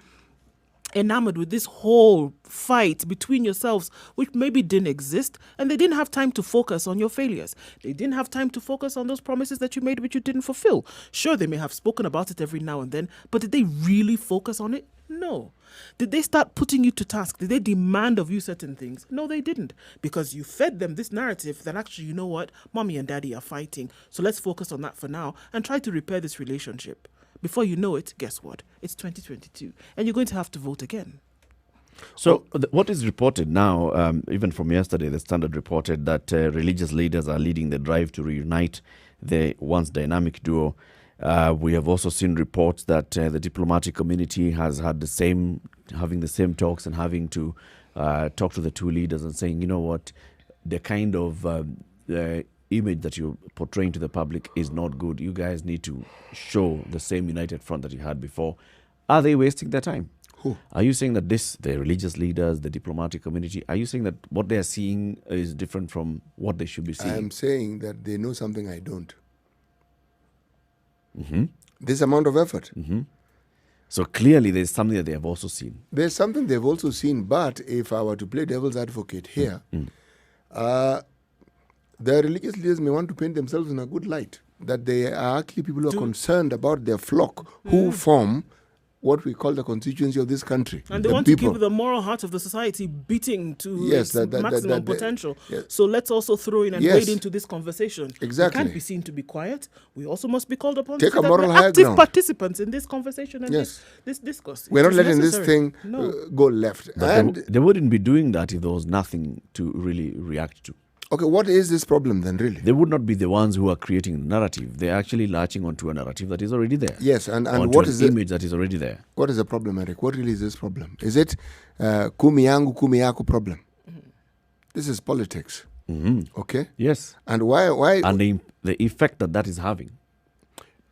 enamored with this whole fight between yourselves, which maybe didn't exist, and they didn't have time to focus on your failures. They didn't have time to focus on those promises that you made which you didn't fulfill. Sure, they may have spoken about it every now and then, but did they really focus on it? No. Did they start putting you to task? Did they demand of you certain things? No, they didn't. Because you fed them this narrative that actually, you know what, mommy and daddy are fighting, so let's focus on that for now and try to repair this relationship. Before you know it, guess what? It's 2022, and you're going to have to vote again. So what is reported now, even from yesterday, the Standard reported that religious leaders are leading the drive to reunite the once dynamic duo. We have also seen reports that the diplomatic community has had having the same talks and having to talk to the two leaders and saying, you know what, the kind of image that you're portraying to the public is not good. You guys need to show the same united front that you had before. Are they wasting their time? Who? Are you saying that the religious leaders, the diplomatic community, are you saying that what they are seeing is different from what they should be seeing? I'm saying that they know something I don't. Mm-hmm. This amount of effort. Mm-hmm. So clearly there's something that they have also seen. There's something they've also seen, but if I were to play devil's advocate here, the religious leaders may want to paint themselves in a good light, that they are actually people who are concerned about their flock, who form what we call the constituency of this country. And they want to keep the moral heart of the society beating to its maximum potential. Yes. So let's also throw in and wade into this conversation. Exactly. We can't be seen to be quiet. We also must be called upon Take to a moral high active ground. participants in this conversation and this discourse. We're not It is letting necessary. this thing go left. But And they wouldn't be doing that if there was nothing to really react to. okay, what is this problem then, really? They would not be the ones who are creating the narrative. They're actually latching onto a narrative that is already there. Yes, and onto what an is image that is already there. What is the problem, Eric? What really is this problem? Is it kumi yangu, kumi yako problem? This is politics. Mm-hmm. Okay? Yes. And why? And the effect that is having.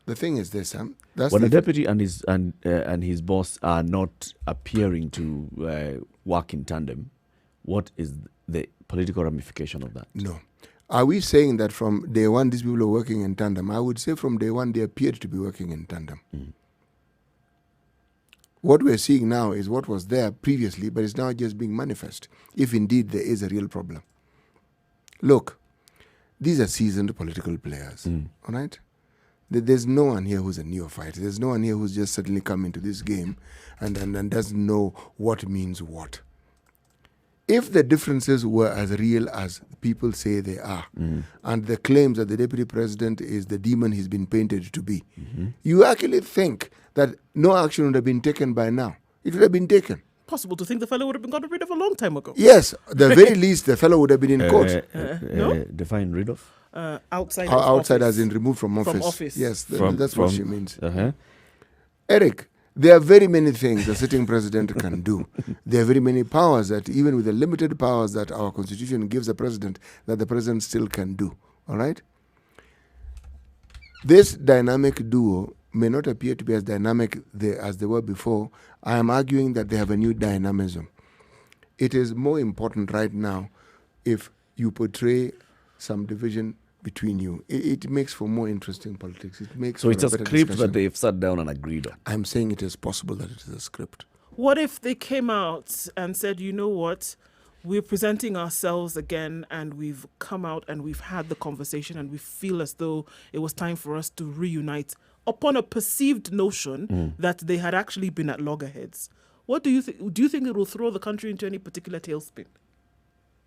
The thing is this, that's when the deputy and his boss are not appearing to work in tandem, what is the political ramification of that? No. Are we saying that from day one these people are working in tandem? I would say from day one they appeared to be working in tandem. What we're seeing now is what was there previously, but it's now just being manifest, if indeed there is a real problem. Look, these are seasoned political players, all right? There's no one here who's a neophyte. There's no one here who's just suddenly come into this game and doesn't know what means what. If the differences were as real as people say they are, and the claims that the deputy president is the demon he's been painted to be, you actually think that no action would have been taken by now. It would have been taken. Possible to think the fellow would have been gotten rid of a long time ago. Yes, the very least the fellow would have been in court. No? Define rid of? Outside outside office. as in removed from office. From office. Yes, that's what she means. Uh-huh. Eric, there are very many things a sitting president can do. There are very many powers that, even with the limited powers that our constitution gives the president, that the president still can do. All right? This dynamic duo may not appear to be as dynamic as they were before. I am arguing that they have a new dynamism. It is more important right now if you portray some division between you. It makes for more interesting politics. It makes So for it's a better script discussion. that they've sat down and agreed on. I'm saying it is possible that it is a script. What if they came out and said, you know what, we're presenting ourselves again and we've come out and we've had the conversation and we feel as though it was time for us to reunite upon a perceived notion that they had actually been at loggerheads? What do you think? Do you think it will throw the country into any particular tailspin?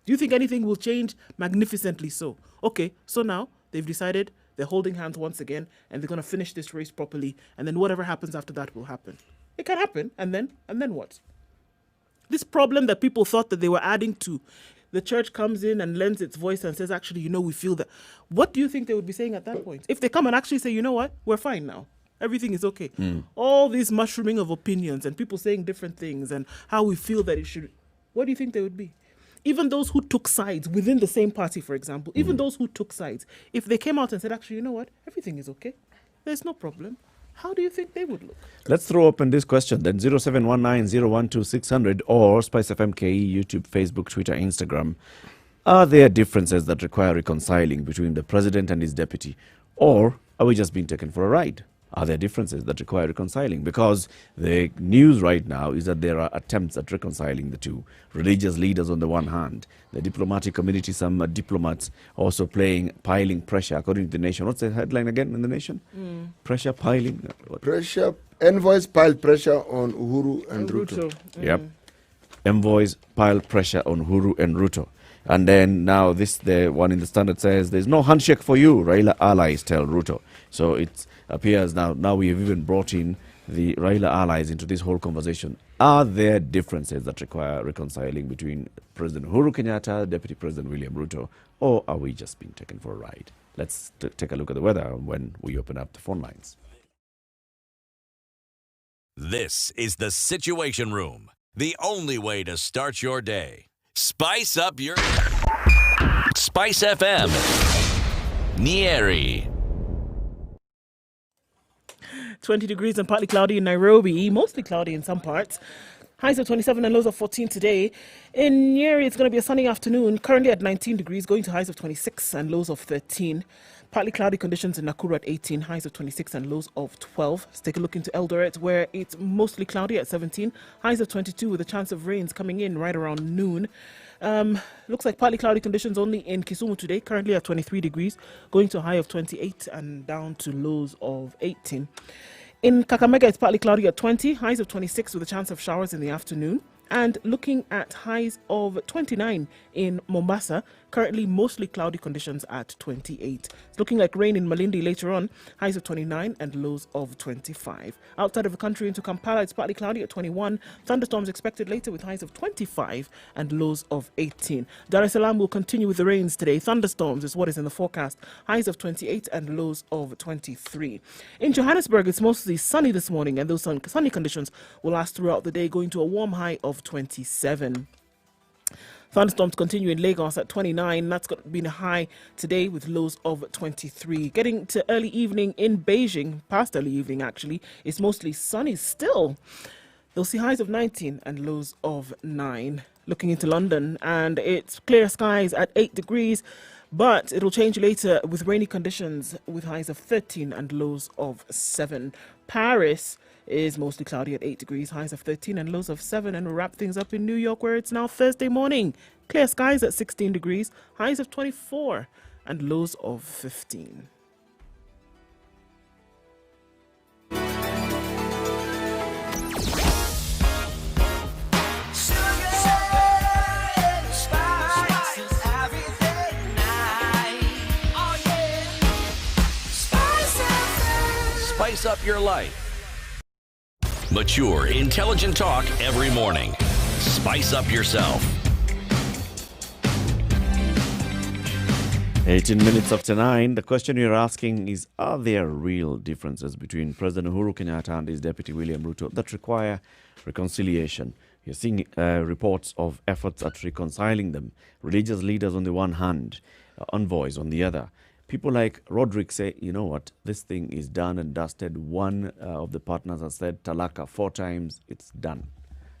Do you think anything will change magnificently so? Okay, so now they've decided they're holding hands once again and they're going to finish this race properly, and then whatever happens after that will happen. It can happen, and then what? This problem that people thought that they were adding to, the church comes in and lends its voice and says, actually, you know, we feel that. What do you think they would be saying at that point? If they come and actually say, you know what, we're fine now. Everything is okay. All this mushrooming of opinions and people saying different things and how we feel that it should. What do you think they would be? Even those who took sides within the same party, for example, even those who took sides, if they came out and said, actually, you know what, everything is okay, there's no problem, how do you think they would look? Let's throw open this question then. 0719-012-600 or Spice FM KE, YouTube, Facebook, Twitter, Instagram. Are there differences that require reconciling between the president and his deputy? Or are we just being taken for a ride? Are there differences that require reconciling? Because the news right now is that there are attempts at reconciling the two. Religious leaders on the one hand, the diplomatic community, some diplomats also piling pressure, according to the Nation. What's the headline again in the Nation? Pressure piling? Pressure, envoys piled pressure on Uhuru and Ruto. Yep. Envoys pile pressure on Uhuru and Ruto. And then now the one in the Standard says, there's no handshake for you, Raila allies tell Ruto. So it appears now we have even brought in the Raila allies into this whole conversation. Are there differences that require reconciling between President Uhuru Kenyatta, Deputy President William Ruto, or are we just being taken for a ride? Let's take a look at the weather when we open up the phone lines. This is the Situation Room, the only way to start your day. Spice up your Spice FM. Nyeri. 20 degrees and partly cloudy in Nairobi, mostly cloudy in some parts. Highs of 27 and lows of 14 today. In Nyeri, it's going to be a sunny afternoon, currently at 19 degrees, going to highs of 26 and lows of 13. Partly cloudy conditions in Nakuru at 18, highs of 26 and lows of 12. Let's take a look into Eldoret, where it's mostly cloudy at 17, highs of 22 with a chance of rains coming in right around noon. Looks like partly cloudy conditions only in Kisumu today, currently at 23 degrees, going to a high of 28 and down to lows of 18. In Kakamega, it's partly cloudy at 20, highs of 26 with a chance of showers in the afternoon. And looking at highs of 29 in Mombasa, currently mostly cloudy conditions at 28. It's looking like rain in Malindi later on, highs of 29 and lows of 25. Outside of the country into Kampala, it's partly cloudy at 21. Thunderstorms expected later with highs of 25 and lows of 18. Dar es Salaam will continue with the rains today. Thunderstorms is what is in the forecast. Highs of 28 and lows of 23. In Johannesburg, it's mostly sunny this morning, and those sunny conditions will last throughout the day, going to a warm high of 27. Thunderstorms continue in Lagos at 29. That's been a high today with lows of 23. Getting to early evening in Beijing, past early evening actually, it's mostly sunny still. They'll see highs of 19 and lows of 9. Looking into London, and it's clear skies at 8 degrees, but it'll change later with rainy conditions with highs of 13 and lows of 7. Paris is mostly cloudy at 8 degrees, highs of 13 and lows of 7. And we'll wrap things up in New York, where it's now Thursday morning. Clear skies at 16 degrees, highs of 24 and lows of 15. Spice up your life. Mature, intelligent talk every morning. Spice up yourself. 18 minutes after 9. The question you're asking is, are there real differences between President Uhuru Kenyatta and his deputy William Ruto that require reconciliation? You're seeing reports of efforts at reconciling them. Religious leaders on the one hand, envoys on the other. People like Roderick say, you know what, this thing is done and dusted. One of the partners has said talaka 4 times, it's done.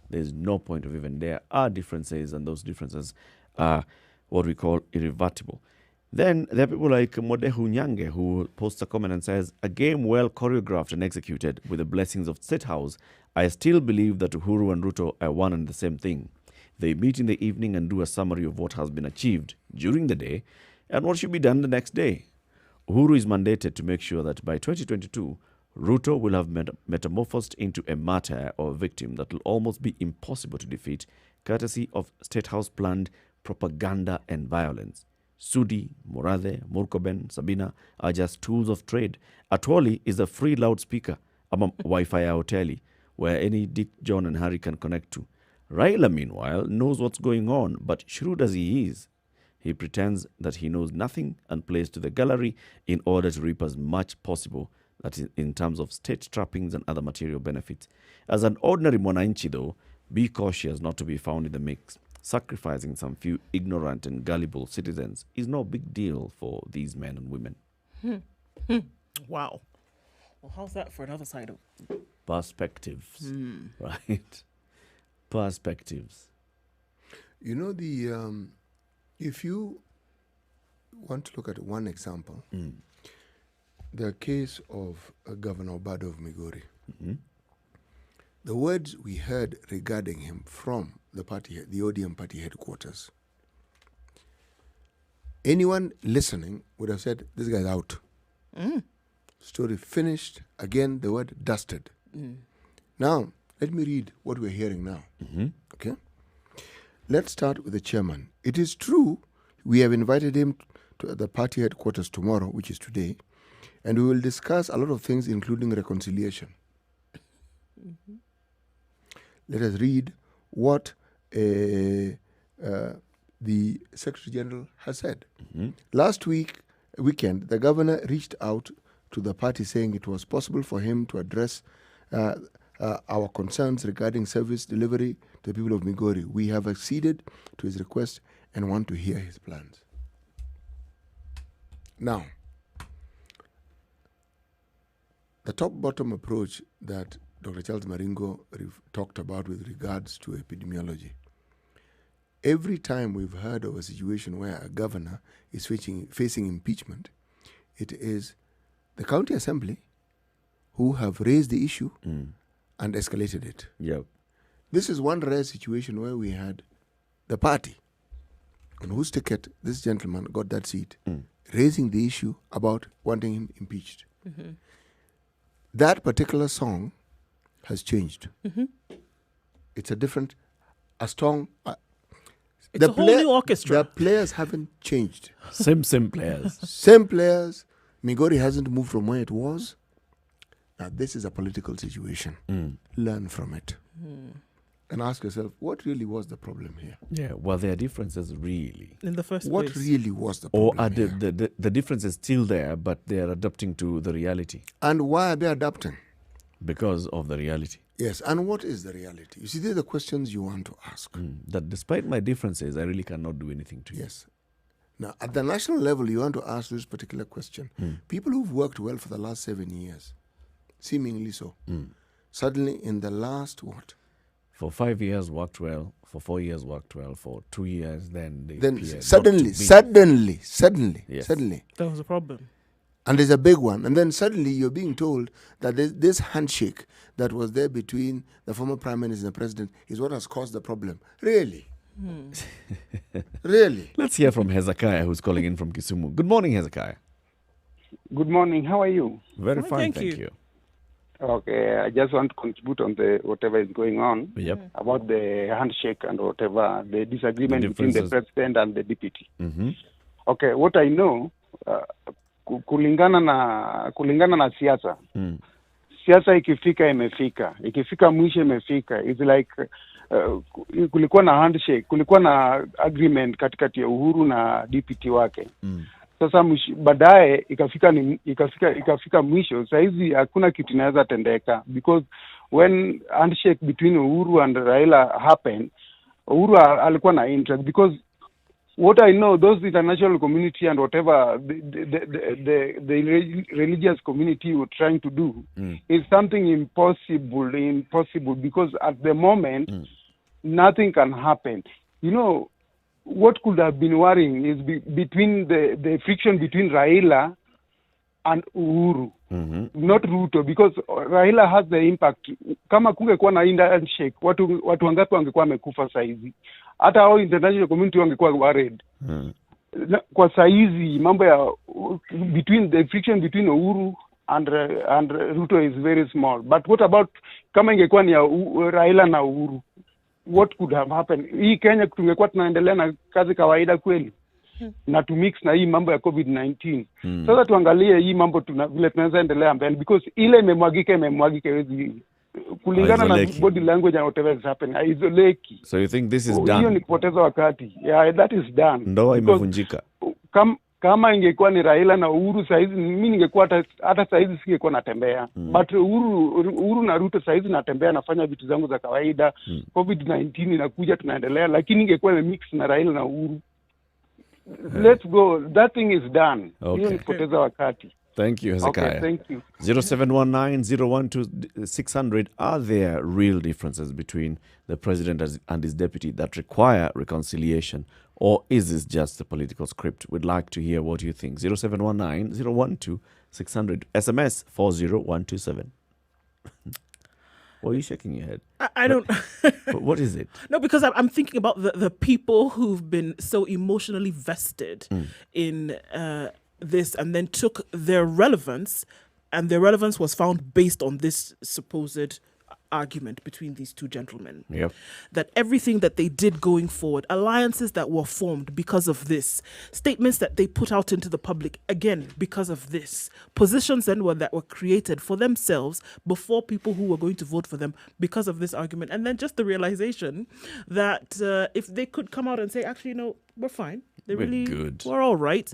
There's no point of even there are differences, and those differences are what we call irrevertible. Then there are people like Modehu Nyange, who posts a comment and says, a game well choreographed and executed with the blessings of State House. I still believe that Uhuru and Ruto are one and the same thing. They meet in the evening and do a summary of what has been achieved during the day and what should be done the next day. Uhuru is mandated to make sure that by 2022, Ruto will have metamorphosed into a martyr or a victim that will almost be impossible to defeat, courtesy of State House planned propaganda and violence. Sudi, Murathe, Murkomen, Sabina are just tools of trade. Atwoli is a free loudspeaker, a Wi-Fi hoteli, where any Dick, John and Harry can connect to. Raila, meanwhile, knows what's going on, but shrewd as he is, he pretends that he knows nothing and plays to the gallery in order to reap as much possible, that is in terms of state trappings and other material benefits. As an ordinary mwananchi, though, be cautious not to be found in the mix. Sacrificing some few ignorant and gullible citizens is no big deal for these men and women. Wow. Well, how's that for another side of perspectives? Right? Perspectives. You know, if you want to look at one example, the case of Governor Obado of Migori, the words we heard regarding him from the ODM party headquarters, anyone listening would have said, this guy's out. Story finished. Again, the word dusted. Now, let me read what we're hearing now. Okay? Let's start with the chairman. It is true we have invited him to the party headquarters tomorrow, which is today, and we will discuss a lot of things, including reconciliation. Let us read what the Secretary General has said. Last weekend, the governor reached out to the party saying it was possible for him to address our concerns regarding service delivery to the people of Migori. We have acceded to his request and want to hear his plans. Now, the top-bottom approach that Dr. Charles Maringo talked about with regards to epidemiology. Every time we've heard of a situation where a governor is facing impeachment, it is the county assembly who have raised the issue and escalated it. Yep. This is one rare situation where we had the party on whose ticket this gentleman got that seat, raising the issue about wanting him impeached. That particular song has changed. It's a strong... it's a whole new orchestra. The players haven't changed. Same players. Same players. Migori hasn't moved from where it was. Now, this is a political situation. Learn from it. And ask yourself, what really was the problem here? Yeah, well, there are differences really. In the first What place. really was the Or problem are here? the difference is still there, but they are adapting to the reality And why are they adapting? because of the reality. Yes, and what is the reality? You see, these are the questions you want to ask. That despite my differences, I really cannot do anything to you. Yes. Now, at the national level, you want to ask this particular question. People who've worked well for the last 7 years, seemingly so, suddenly in the last, what? For 5 years worked well, for 4 years worked well, for 2 years then they Then appear suddenly, Yes. suddenly, That was a problem. and there's a big one, and then suddenly you're being told that this handshake that was there between the former Prime Minister and the President is what has caused the problem. Really? Really? Let's hear from Hezekiah, who's calling in from Kisumu. Good morning, Hezekiah. Good morning. How are you? Very Fine, fine, thank thank you. you. Okay, I just want to contribute on the whatever is going on Yep. about the handshake and whatever the disagreement between the differences. president and the deputy. Mm-hmm. Okay, what I know, kulingana na siasa. Siasa ikifika imefika, ikifika mwisho imefika. It's like kulikuwa na handshake, kulikuwa na agreement katikati ya Uhuru na deputy wake. Sasa baadaye ikafika mwisho. Saizi hakuna kitu inaweza tendeka because when handshake between Uhuru and Raila happened, Uhuru alikuwa na interest because what I know, those international community and whatever the religious community were trying to do is something impossible because at the moment nothing can happen. You know, what could have been worrying is between the friction between Raila and Uhuru, not Ruto, because Raila has the impact. Kama kungekuwa na handshake, watu wangapi wangekuwa wamekufa saizi? Hata hao international community wangekuwa worried. Kwa saizi mambo ya the friction between Uhuru and Ruto is very small. But what about kama ingekuwa ni ya Raila na Uhuru? What could have happened? Hii Kenya tungekuwa tunaendelea na kazi kawaida kweli? Na to mix na hii mambo ya COVID-19. Sasa tuangalie hii mambo vile tunaweza endelea mbele because ile imemwagika hizi kulingana na body language and whatever is happening. Isoleki. So you think this is done? Hiyo ni kupoteza wakati. Yeah, that is done. Ndoa imevunjika. Kama ingekuwa ni Raila na Uhuru saizi, mimi ningekuwa hata saizi singekuwa natembea. But Uhuru na Ruto saizi natembea, nafanya vitu zangu za kawaida. COVID-19 inakuja, tunaendelea, lakini ingekuwa mix na Raila na Uhuru. Let's go. That thing is done. Hiyo ni kupoteza wakati. Thank you, Hezekiah. Okay, thank you. 0719-012-600. Are there real differences between the president and his deputy that require reconciliation, or is this just a political script? We'd like to hear what you think. 0719-012-600. 600. SMS 40127. Why are you shaking your head? I don't. What is it? No, because I'm thinking about the people who've been so emotionally vested in this and then took their relevance, and their relevance was found based on this supposed argument between these two gentlemen. Yep. That everything that they did going forward, alliances that were formed because of this, statements that they put out into the public, again, because of this, positions then that were created for themselves before people who were going to vote for them because of this argument. And then just the realization that if they could come out and say, actually, no, we're fine. We're good. We're all right.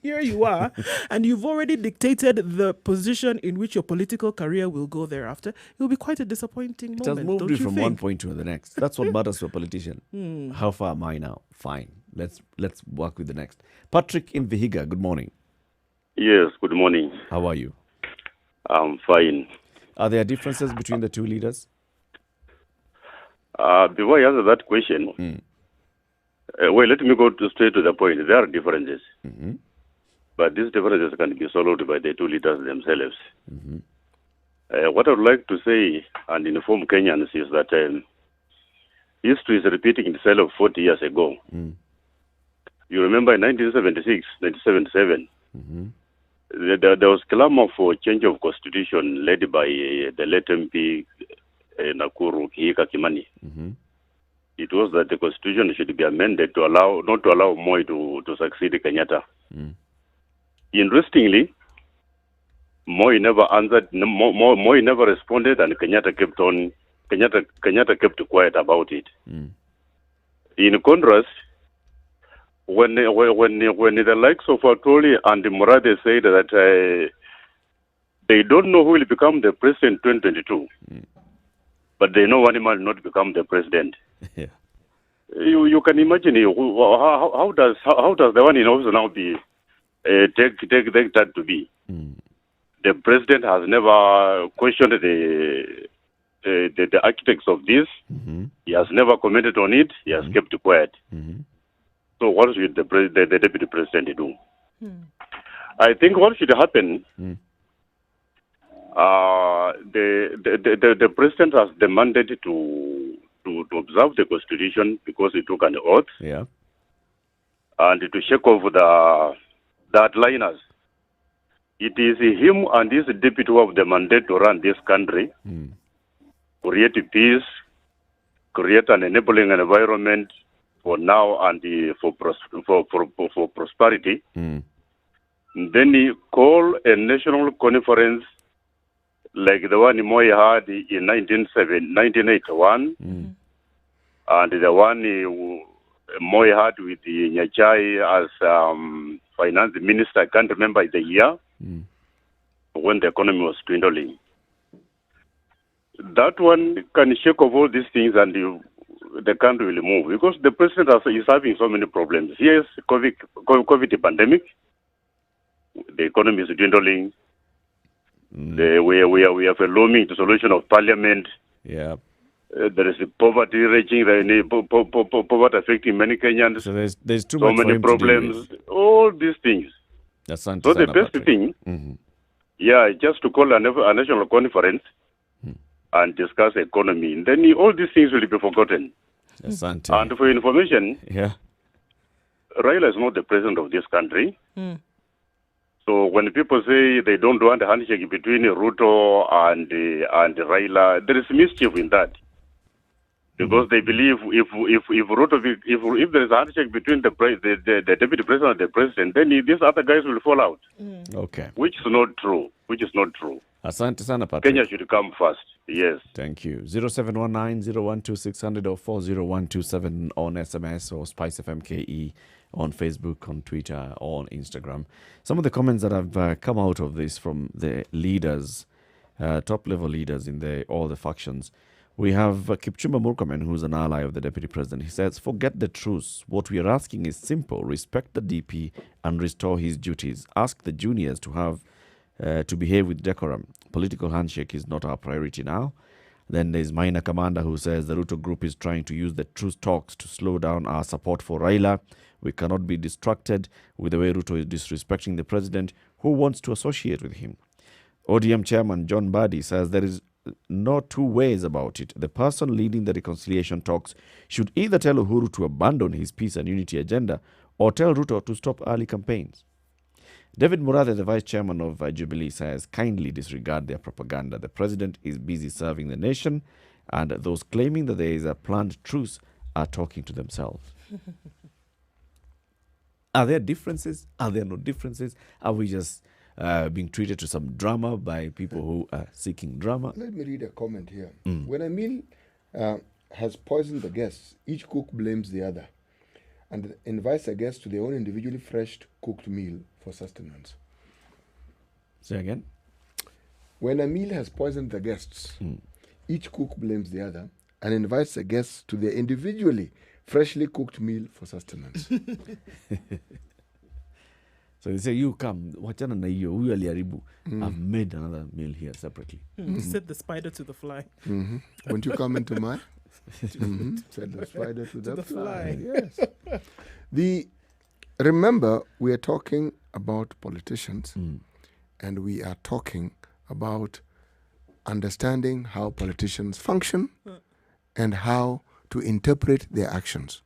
Here you are. And you've already dictated the position in which your political career will go thereafter. It will be quite a disappointing It moment. has moved don't you you from think? one point to the next. That's what matters to a politician. How far am I now? Fine. Let's work with the next. Patrick in Vihiga, good morning. Yes, good morning. How are you? I'm fine. Are there differences between the two leaders? Before I answer that question, well, let me go straight to the point. There are differences. But these differences can be solved by the two leaders themselves. What I would like to say and inform Kenyans is that history is repeating itself 40 years ago. You remember in 1976, 1977, there was clamor for change of constitution led by the late MP Nakuru, Kihika Kimani. It was that the constitution should be amended to allow, not to allow Moi to succeed Kenyatta. Interestingly, Moi never answered, Moi never responded, and Kenyatta kept quiet about it. In contrast, when the likes of Atoli and Murade said that they don't know who will become the president in 2022, but they know one man will not become the president. Yeah. You can imagine how does the one in office now be take that to be? The president has never questioned the architects of this. He has never commented on it. He has kept quiet. So what should the deputy president do? I think what should happen. The president has demanded to observe the constitution because he took an oath. Yeah. And to shake off the outliners. It is him and his deputy who have the mandate to run this country, create peace, create an enabling environment for now and for prosperity. Then he call a national conference like the one Moi had in 1981, and the one Moi had with Nyachai as finance minister. I can't remember the year when the economy was dwindling. That one can shake off all these things and the country will move, because the president is having so many problems. Yes, COVID pandemic, the economy is dwindling. We have a looming dissolution of parliament. Yeah. There is poverty raging, poverty affecting many Kenyans. So there's too so much many for him to deal problems. with. All these things. That's So the best thing, just to call a national conference and discuss economy. And then all these things will be forgotten. Asante. And for information, Raila is not the president of this country. So when people say they don't want a handshake between Ruto and Raila, there is mischief in that. Because they believe if there is a handshake between the deputy president and the president, then these other guys will fall out. Okay. Which is not true. Asante sana, Patrick. Kenya should come first. Yes. Thank you. 0719-012-600 or 40127 on SMS or Spice FM KE on Facebook, on Twitter, or on Instagram. Some of the comments that have come out of this from the leaders, top-level leaders in all the factions. We have Kipchumba Murkomen, who's an ally of the deputy president. He says, forget the truce. What we are asking is simple. Respect the DP and restore his duties. Ask the juniors to behave with decorum. Political handshake is not our priority now. Then there's Maina Commander, who says the Ruto group is trying to use the truce talks to slow down our support for Raila. We cannot be distracted with the way Ruto is disrespecting the president who wants to associate with him. ODM chairman John Badi says there is no two ways about it. The person leading the reconciliation talks should either tell Uhuru to abandon his peace and unity agenda or tell Ruto to stop early campaigns. David Murathe, the vice chairman of Jubilee, says kindly disregard their propaganda. The president is busy serving the nation, and those claiming that there is a planned truce are talking to themselves. Are there differences? Are there no differences? Are we just being treated to some drama by people who are seeking drama? Let me read a comment here. When a meal has poisoned the guests, each cook blames the other and invites the guests to their own individually fresh cooked meal for sustenance. Say again? When a meal has poisoned the guests, each cook blames the other and invites the guests to their individually freshly cooked meal for sustenance. So they say, you come, wachana na hiyo, huyu aliharibu. I've made another meal here separately. Said the spider to the fly. Won't you come into mine? Said the spider to the fly. Yes. Remember, we are talking about politicians, and we are talking about understanding how politicians function and how to interpret their actions.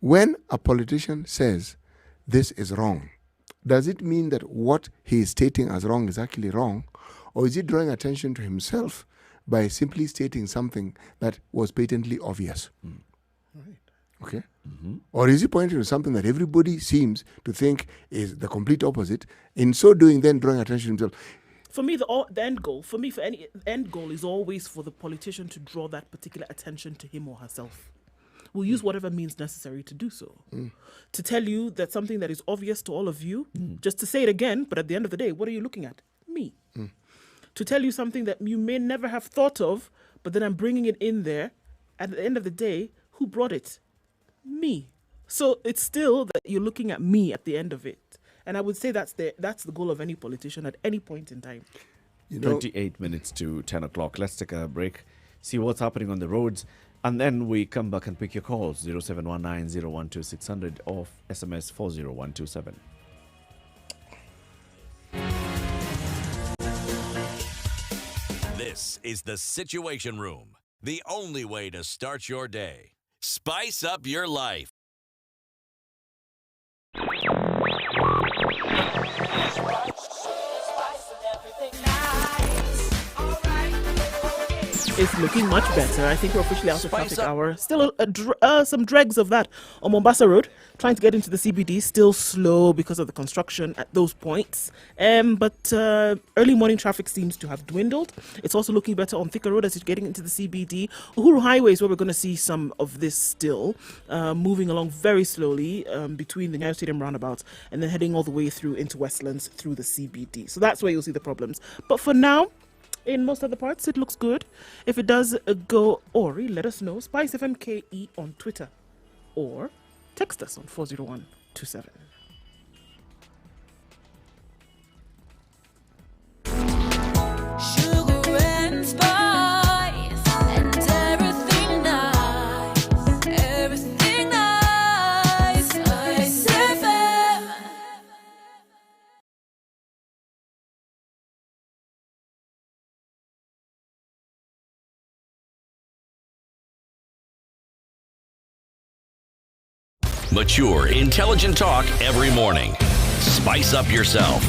When a politician says this is wrong, does it mean that what he is stating as wrong is actually wrong, or is he drawing attention to himself by simply stating something that was patently obvious? Right. Okay? Or is he pointing to something that everybody seems to think is the complete opposite, in so doing then drawing attention to himself? For me, the end goal, for any end goal is always for the politician to draw that particular attention to him or herself. We'll use whatever means necessary to do so. To tell you that something that is obvious to all of you, just to say it again, but at the end of the day, what are you looking at? Me. To tell you something that you may never have thought of, but then I'm bringing it in there. At the end of the day, who brought it? Me. So it's still that you're looking at me at the end of it. And I would say that's the goal of any politician at any point in time. 28 minutes to 10 o'clock. Let's take a break, see what's happening on the roads, and then we come back and pick your calls, 0719-012-600 or SMS 40127. This is the Situation Room, the only way to start your day. Spice up your life. It's looking much better. I think we're officially out of traffic hour. Still some dregs of that on Mombasa Road. Trying to get into the CBD. Still slow because of the construction at those points. But early morning traffic seems to have dwindled. It's also looking better on Thika Road as you're getting into the CBD. Uhuru Highway is where we're going to see some of this still. Moving along very slowly between the Nyayo Stadium roundabouts and then heading all the way through into Westlands through the CBD. So that's where you'll see the problems. But for now, in most other parts, it looks good. If it does go Ori, let us know. Spice FMKE on Twitter. Or text us on 40127. Sugar and spice and everything nice. Everything nice. Spice FM. Mature, intelligent talk every morning. Spice up yourself.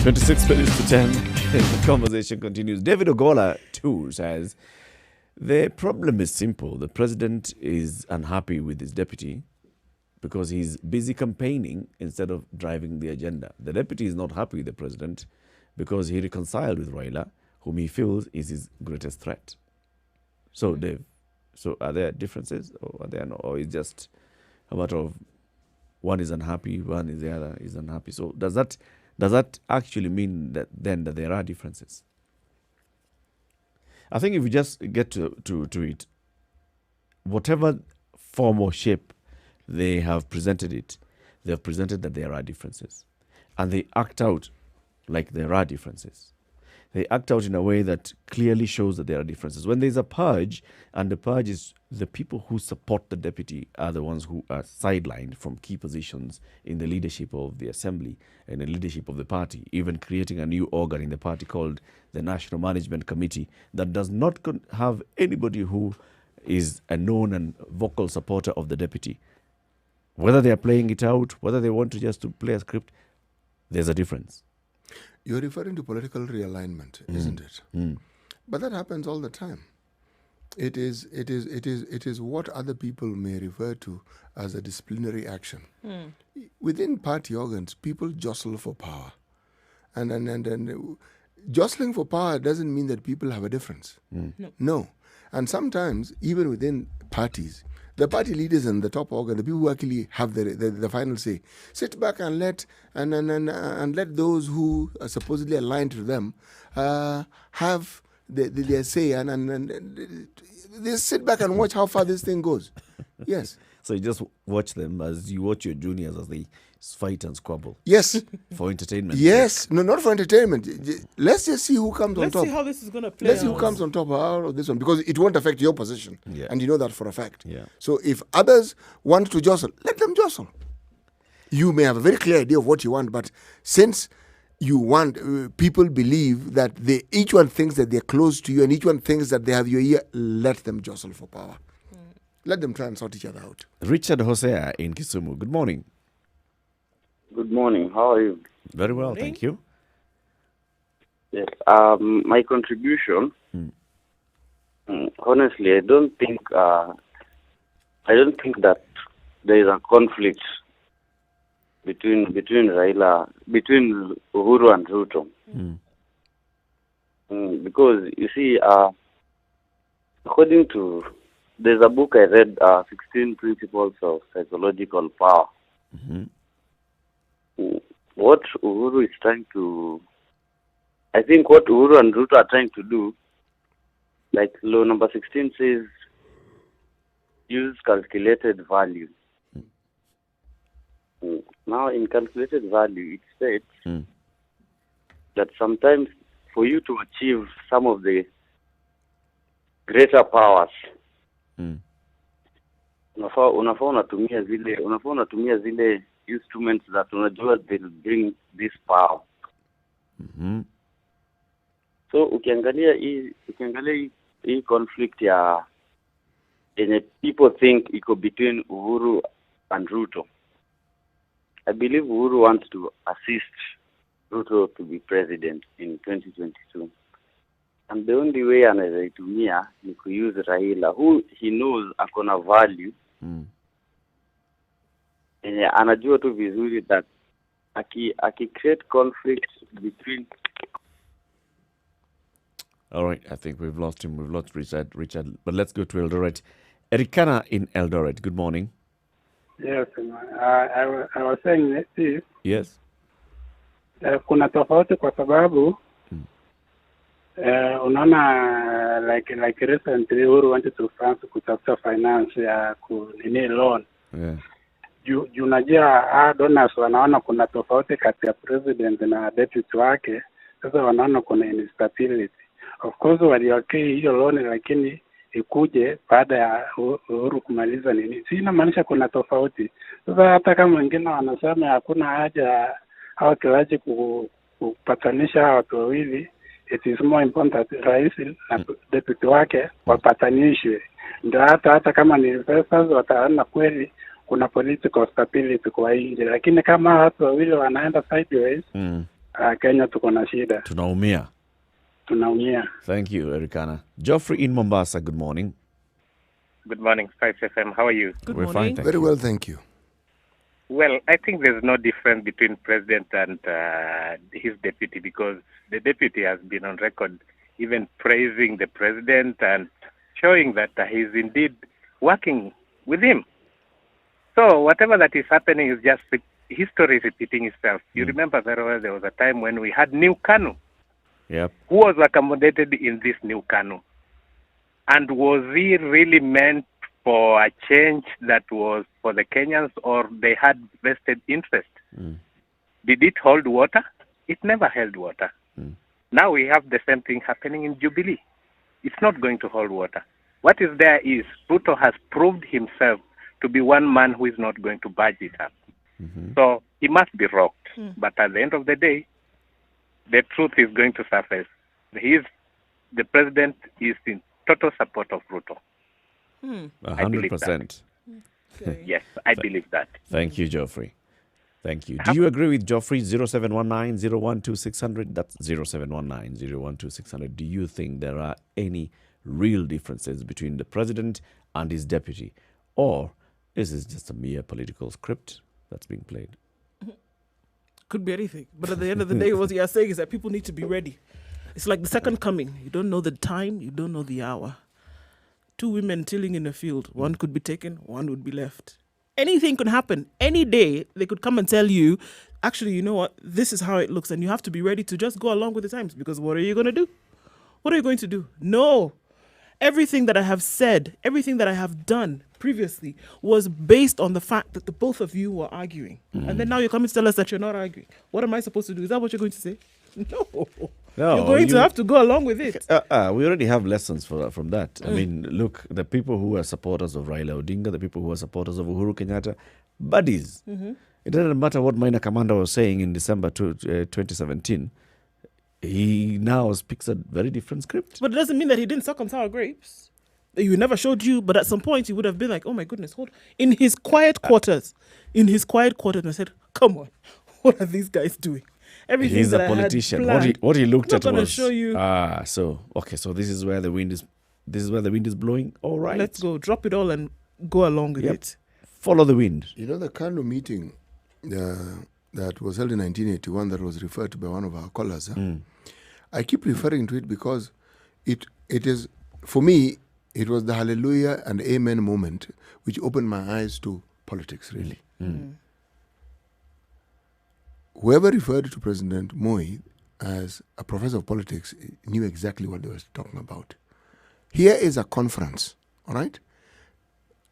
26 minutes to 10. The conversation continues. David Ogola, too, says, the problem is simple. The president is unhappy with his deputy because he's busy campaigning instead of driving the agenda. The deputy is not happy with the president because he reconciled with Raila, whom he feels is his greatest threat. So, Dave, are there differences, or are there no, or is just a matter of one is unhappy, one is the other is unhappy? So does that actually mean that then that there are differences? I think if we just get to it, whatever form or shape they have presented it, they have presented that there are differences, and they act out like there are differences. they act out in a way that clearly shows that there are differences. When there's a purge, and the purge is the people who support the deputy are the ones who are sidelined from key positions in the leadership of the assembly and the leadership of the party, even creating a new organ in the party called the National Management Committee that does not have anybody who is a known and vocal supporter of the deputy. Whether they are playing it out, whether they want to just to play a script, there's a difference. You're referring to political realignment, isn't it? But that happens all the time. It is what other people may refer to as a disciplinary action. Within party organs, people jostle for power. And jostling for power doesn't mean that people have a difference. No. And sometimes, even within parties, the party leaders and the top organ, the people who actually have the final say, sit back and let those who are supposedly aligned to them have their say, and they sit back and watch how far this thing goes. Yes. So you just watch them as you watch your juniors as they fight and squabble. Yes. For entertainment. Yes. No, not for entertainment. Let's just see who comes on top. Let's see how this is going to play. Let's see who comes on top of this one, because it won't affect your position. Yeah. And you know that for a fact. Yeah. So if others want to jostle, let them jostle. You may have a very clear idea of what you want, but since you want, people believe that each one thinks that they're close to you and each one thinks that they have your ear, let them jostle for power. Let them try and sort each other out. Richard Hosea in Kisumu. Good morning. Good morning. How are you? Very well, thank you. Yes. My contribution. Honestly, I don't think that there is a conflict between Uhuru and Ruto. Because you see, according to there's a book I read, 16 Principles of Psychological Power. What Uhuru is trying to, I think what Uhuru and Ruto are trying to do, like law number 16 says, use calculated value. Now in calculated value, it states that sometimes for you to achieve some of the greater powers, unafaa unatumia zile instruments that unajua will bring this power. So ukiangalia hii conflict ya yenye people think iko between Uhuru and Ruto, I believe Uhuru wants to assist Ruto to be president in 2022. And the only way anawezaitumia ni kuuse Raila, who he knows akona value. Yenye anajua tu vizuri that aki create conflict between. All right, I think we've lost him. We've lost Richard. But let's go to Eldoret. Erikana in Eldoret. Good morning. Yes, I was saying this. Yes. Kuna tofauti kwa sababu unaona like recently Uhuru wanted to France kutafuta finance ya kunini loan. Yeah. Juu unajua donors wanaona kuna tofauti kati ya president na deputy wake, sasa wanaona kuna instability. Of course waliokei hiyo loan, lakini ikuje baada ya Uhuru kumaliza nini. Si inamaanisha kuna tofauti. Sasa hata kama wengine wanasema hakuna haja hao kilaji kupatanisha watu wawili, it is more important rais na deputy wake wapatanishwe. Ndio hata kama ni investors wataona kweli kuna political stability kwa nje, lakini kama watu wawili wanaenda sideways, Kenya tuko na shida. Tunaumia. Thank you, Erikana. Geoffrey in Mombasa, good morning. Good morning, 5FM. How are you? We're fine, Very well, thank you. Well, I think there's no difference between president and his deputy, because the deputy has been on record even praising the president and showing that he's indeed working with him. So whatever that is happening is just history repeating itself. You remember very well there was a time when we had New Kanu. Yep. Who was accommodated in this New Kanu? And was he really meant for a change that was for the Kenyans, or they had vested interest? Did it hold water? It never held water. Now we have the same thing happening in Jubilee. It's not going to hold water. What is there is Ruto has proved himself to be one man who is not going to budge it up. So he must be rocked. But at the end of the day, the truth is going to surface. The president is in total support of Ruto. 100%. Yes, I believe that. Thank you, Geoffrey. Thank you. Do you agree with Geoffrey? 0719-012-600. That's 0719-012-600. Do you think there are any real differences between the president and his deputy? Or is this just a mere political script that's being played? Could be anything. But at the end of the day, what you are saying is that people need to be ready. It's like the second coming. You don't know the time, you don't know the hour. Two women tilling in a field. One could be taken, one would be left. Anything could happen. Any day, they could come and tell you, actually, you know what? This is how it looks. And you have to be ready to just go along with the times. Because what are you going to do? What are you going to do? No. Everything that I have said, everything that I have done previously was based on the fact that the both of you were arguing. And then now you're coming to tell us that you're not arguing. What am I supposed to do? Is that what you're going to say? No. You're going to have to go along with it. We already have lessons from that. I mean, look, the people who are supporters of Raila Odinga, the people who are supporters of Uhuru Kenyatta, buddies. It doesn't matter what Minor Commander was saying in December 2017. He now speaks a very different script. But it doesn't mean that he didn't suck on sour grapes. He never showed you, but at some point he would have been like, oh my goodness, hold. In his quiet quarters, and I said, come on, what are these guys doing? Everything He's that a politician. I had planned, What he looked I'm at not gonna was show you. So this is where the wind is. This is where the wind is blowing. All right, Let's go. Drop it all and go along with it. Follow the wind. You know the kind of meeting that was held in 1981 that was referred to by one of our callers. I keep referring to it because it is, for me, it was the hallelujah and amen moment which opened my eyes to politics, really. Whoever referred to President Moi as a professor of politics knew exactly what they were talking about. Here is a conference, all right?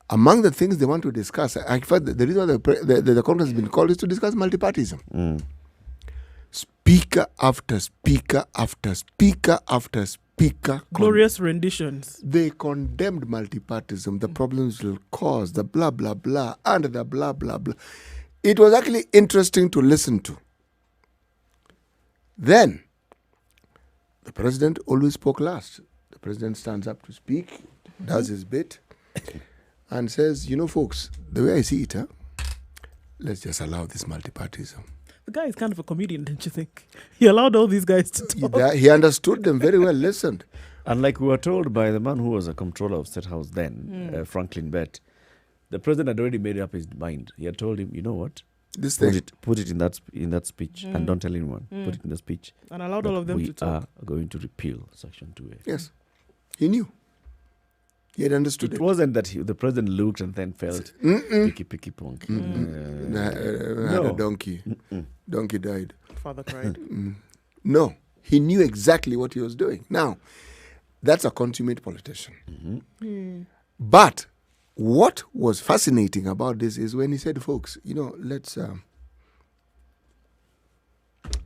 Among the things they want to discuss, in fact, the reason why the conference has been called is to discuss multipartyism. Speaker after speaker after speaker after speaker. Glorious renditions. They condemned multipartyism, the problems it will cause, the blah, blah, blah, and the blah, blah, blah. It was actually interesting to listen to. Then, the president always spoke last. The president stands up to speak, does his bit, and says, you know, folks, the way I see it, let's just allow this multipartyism. The guy is kind of a comedian, don't you think? He allowed all these guys to talk. He understood them very well, listened. And like we were told by the man who was a comptroller of State House then, Franklin Bett, the president had already made up his mind. He had told him, you know what? Put it in that speech and don't tell anyone. Put it in the speech. And allowed all of them to talk. We are going to repeal Section 2A. Yes. He knew. He had understood it. It wasn't that the president looked and then felt picky ponky. Had a donkey. Donkey died. Father cried. No. He knew exactly what he was doing. Now, that's a consummate politician. But what was fascinating about this is when he said, folks, you know, let's allow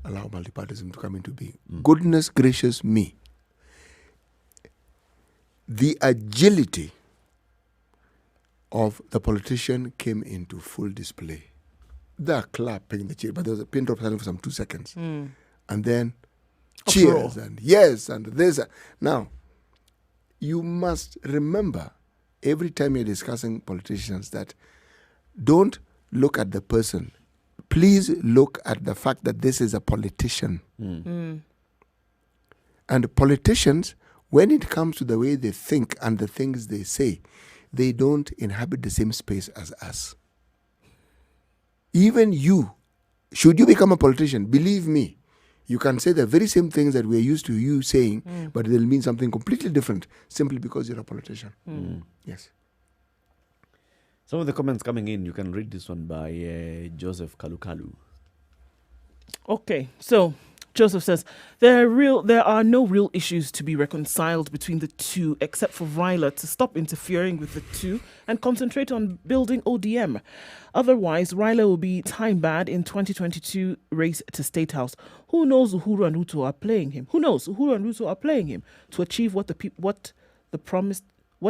multipartyism to come into being. Goodness gracious me. The agility of the politician came into full display. They're clapping the cheer, but there was a pin drop silence for some 2 seconds. And then cheers and yes and this. Now, you must remember every time you're discussing politicians that don't look at the person. Please look at the fact that this is a politician. And politicians, when it comes to the way they think and the things they say, they don't inhabit the same space as us. Even you, should you become a politician, believe me, you can say the very same things that we're used to you saying, but they'll mean something completely different simply because you're a politician. Yes. Some of the comments coming in, you can read this one by Joseph Kalukalu. Okay, so Joseph says, there are no real issues to be reconciled between the two except for Raila to stop interfering with the two and concentrate on building ODM. Otherwise, Raila will be time-barred in 2022 race to State House. Who knows Uhuru and Ruto are playing him? Who knows Uhuru and Ruto are playing him to achieve what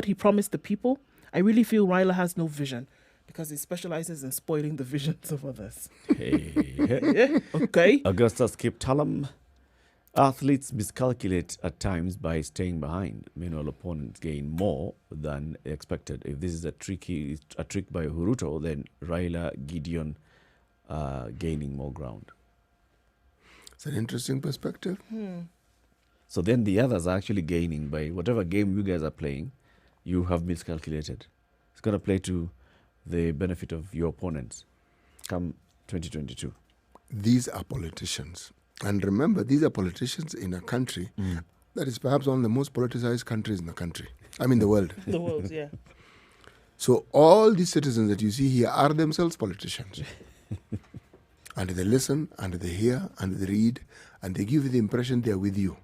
he promised the people? I really feel Raila has no vision, because he specializes in spoiling the visions of others. Hey. Okay. Augustus Kiptalam. Athletes miscalculate at times by staying behind. Meanwhile, opponents gain more than expected. If this is a trick by Huruto, then Raila Gideon gaining more ground. It's an interesting perspective. So then the others are actually gaining by whatever game you guys are playing. You have miscalculated. It's going to play to the benefit of your opponents come 2022. These are politicians. And remember, these are politicians in a country that is perhaps one of the most politicized countries in the country. I mean, the world. The world, yeah. So all these citizens that you see here are themselves politicians. And they listen, and they hear, and they read, and they give you the impression they are with you.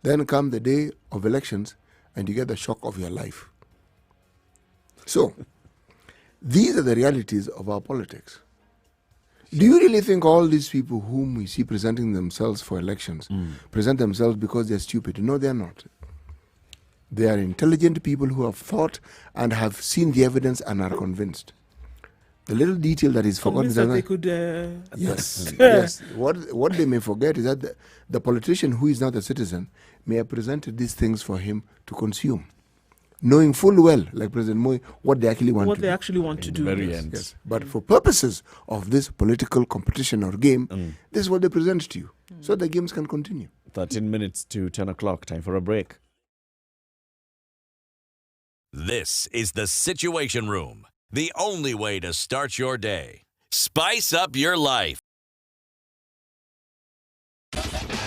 Then come the day of elections, and you get the shock of your life. So, these are the realities of our politics. Do you really think all these people whom we see presenting themselves for elections present themselves because they're stupid? No, they're not. They are intelligent people who have thought and have seen the evidence and are convinced. The little detail that is forgotten is that they could... Yes, yes. What they may forget is that the politician who is not a citizen may have presented these things for him to consume, knowing full well, like President Moi, what they actually want to do. Very end. Yes. But for purposes of this political competition or game, this is what they present to you, so the games can continue. 13 minutes to 10 o'clock. Time for a break. This is the Situation Room, the only way to start your day. Spice up your life.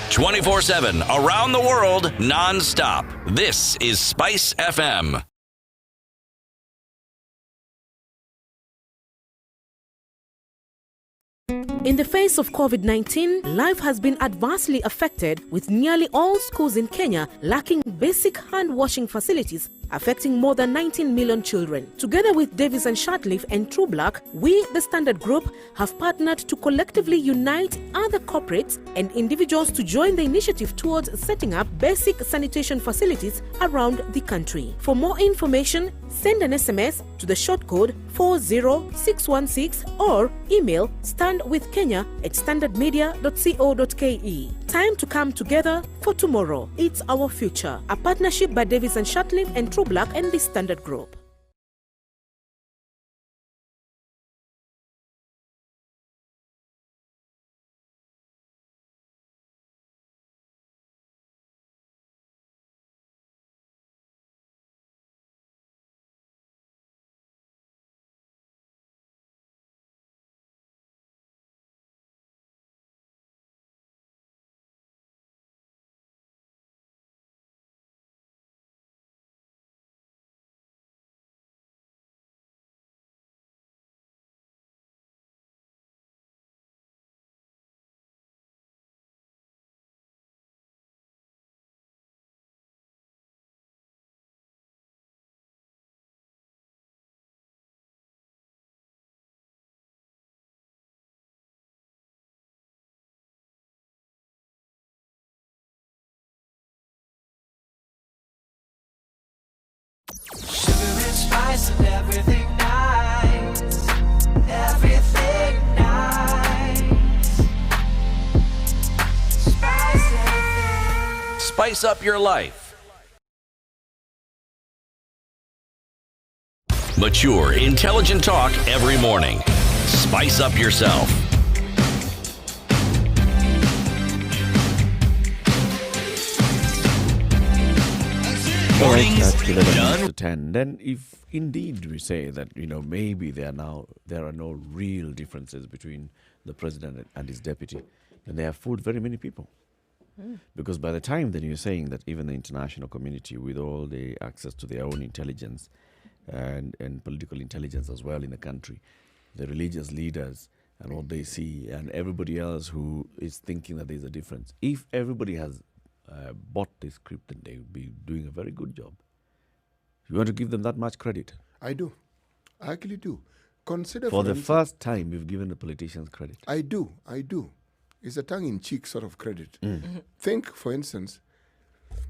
24/7 around the world, non-stop. This is Spice FM. In the face of COVID-19, life has been adversely affected, with nearly all schools in Kenya lacking basic hand-washing facilities, affecting more than 19 million children. Together with Davis and Shartleaf and True Black, we, the Standard Group, have partnered to collectively unite other corporates and individuals to join the initiative towards setting up basic sanitation facilities around the country. For more information, send an SMS to the short code 40616 or email standwithkenya@standardmedia.co.ke. Time to come together for tomorrow. It's our future. A partnership by Davis and Shartleaf and True Black and the Standard Group. Spice of everything nice, everything nice. Spice up your life. Mature, intelligent talk every morning. Spice up yourself. All right, that's 11 minutes to 10. Then if indeed we say that, maybe there are no real differences between the president and his deputy, then they have fooled very many people. Because by the time that you're saying that even the international community, with all the access to their own intelligence and political intelligence as well in the country, the religious leaders and what they see, and everybody else who is thinking that there's a difference. If everybody has bought this script, then they would be doing a very good job. You want to give them that much credit? I do. I actually do. Consider for the instance, first time you've given the politicians credit. I do. It's a tongue-in-cheek sort of credit. Think, for instance,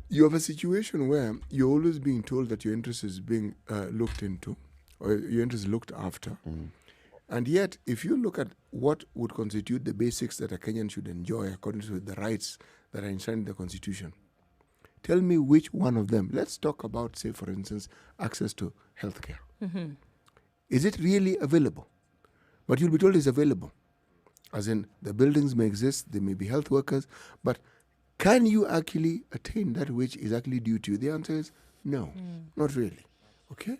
you have a situation where you're always being told that your interest is being looked into, or your interest is looked after. And yet, if you look at what would constitute the basics that a Kenyan should enjoy according to the rights that are enshrined in the Constitution, tell me which one of them. Let's talk about, say, for instance, access to healthcare. Is it really available? But you'll be told it's available. As in, the buildings may exist, there may be health workers, but can you actually attain that which is actually due to you? The answer is no, not really. Okay?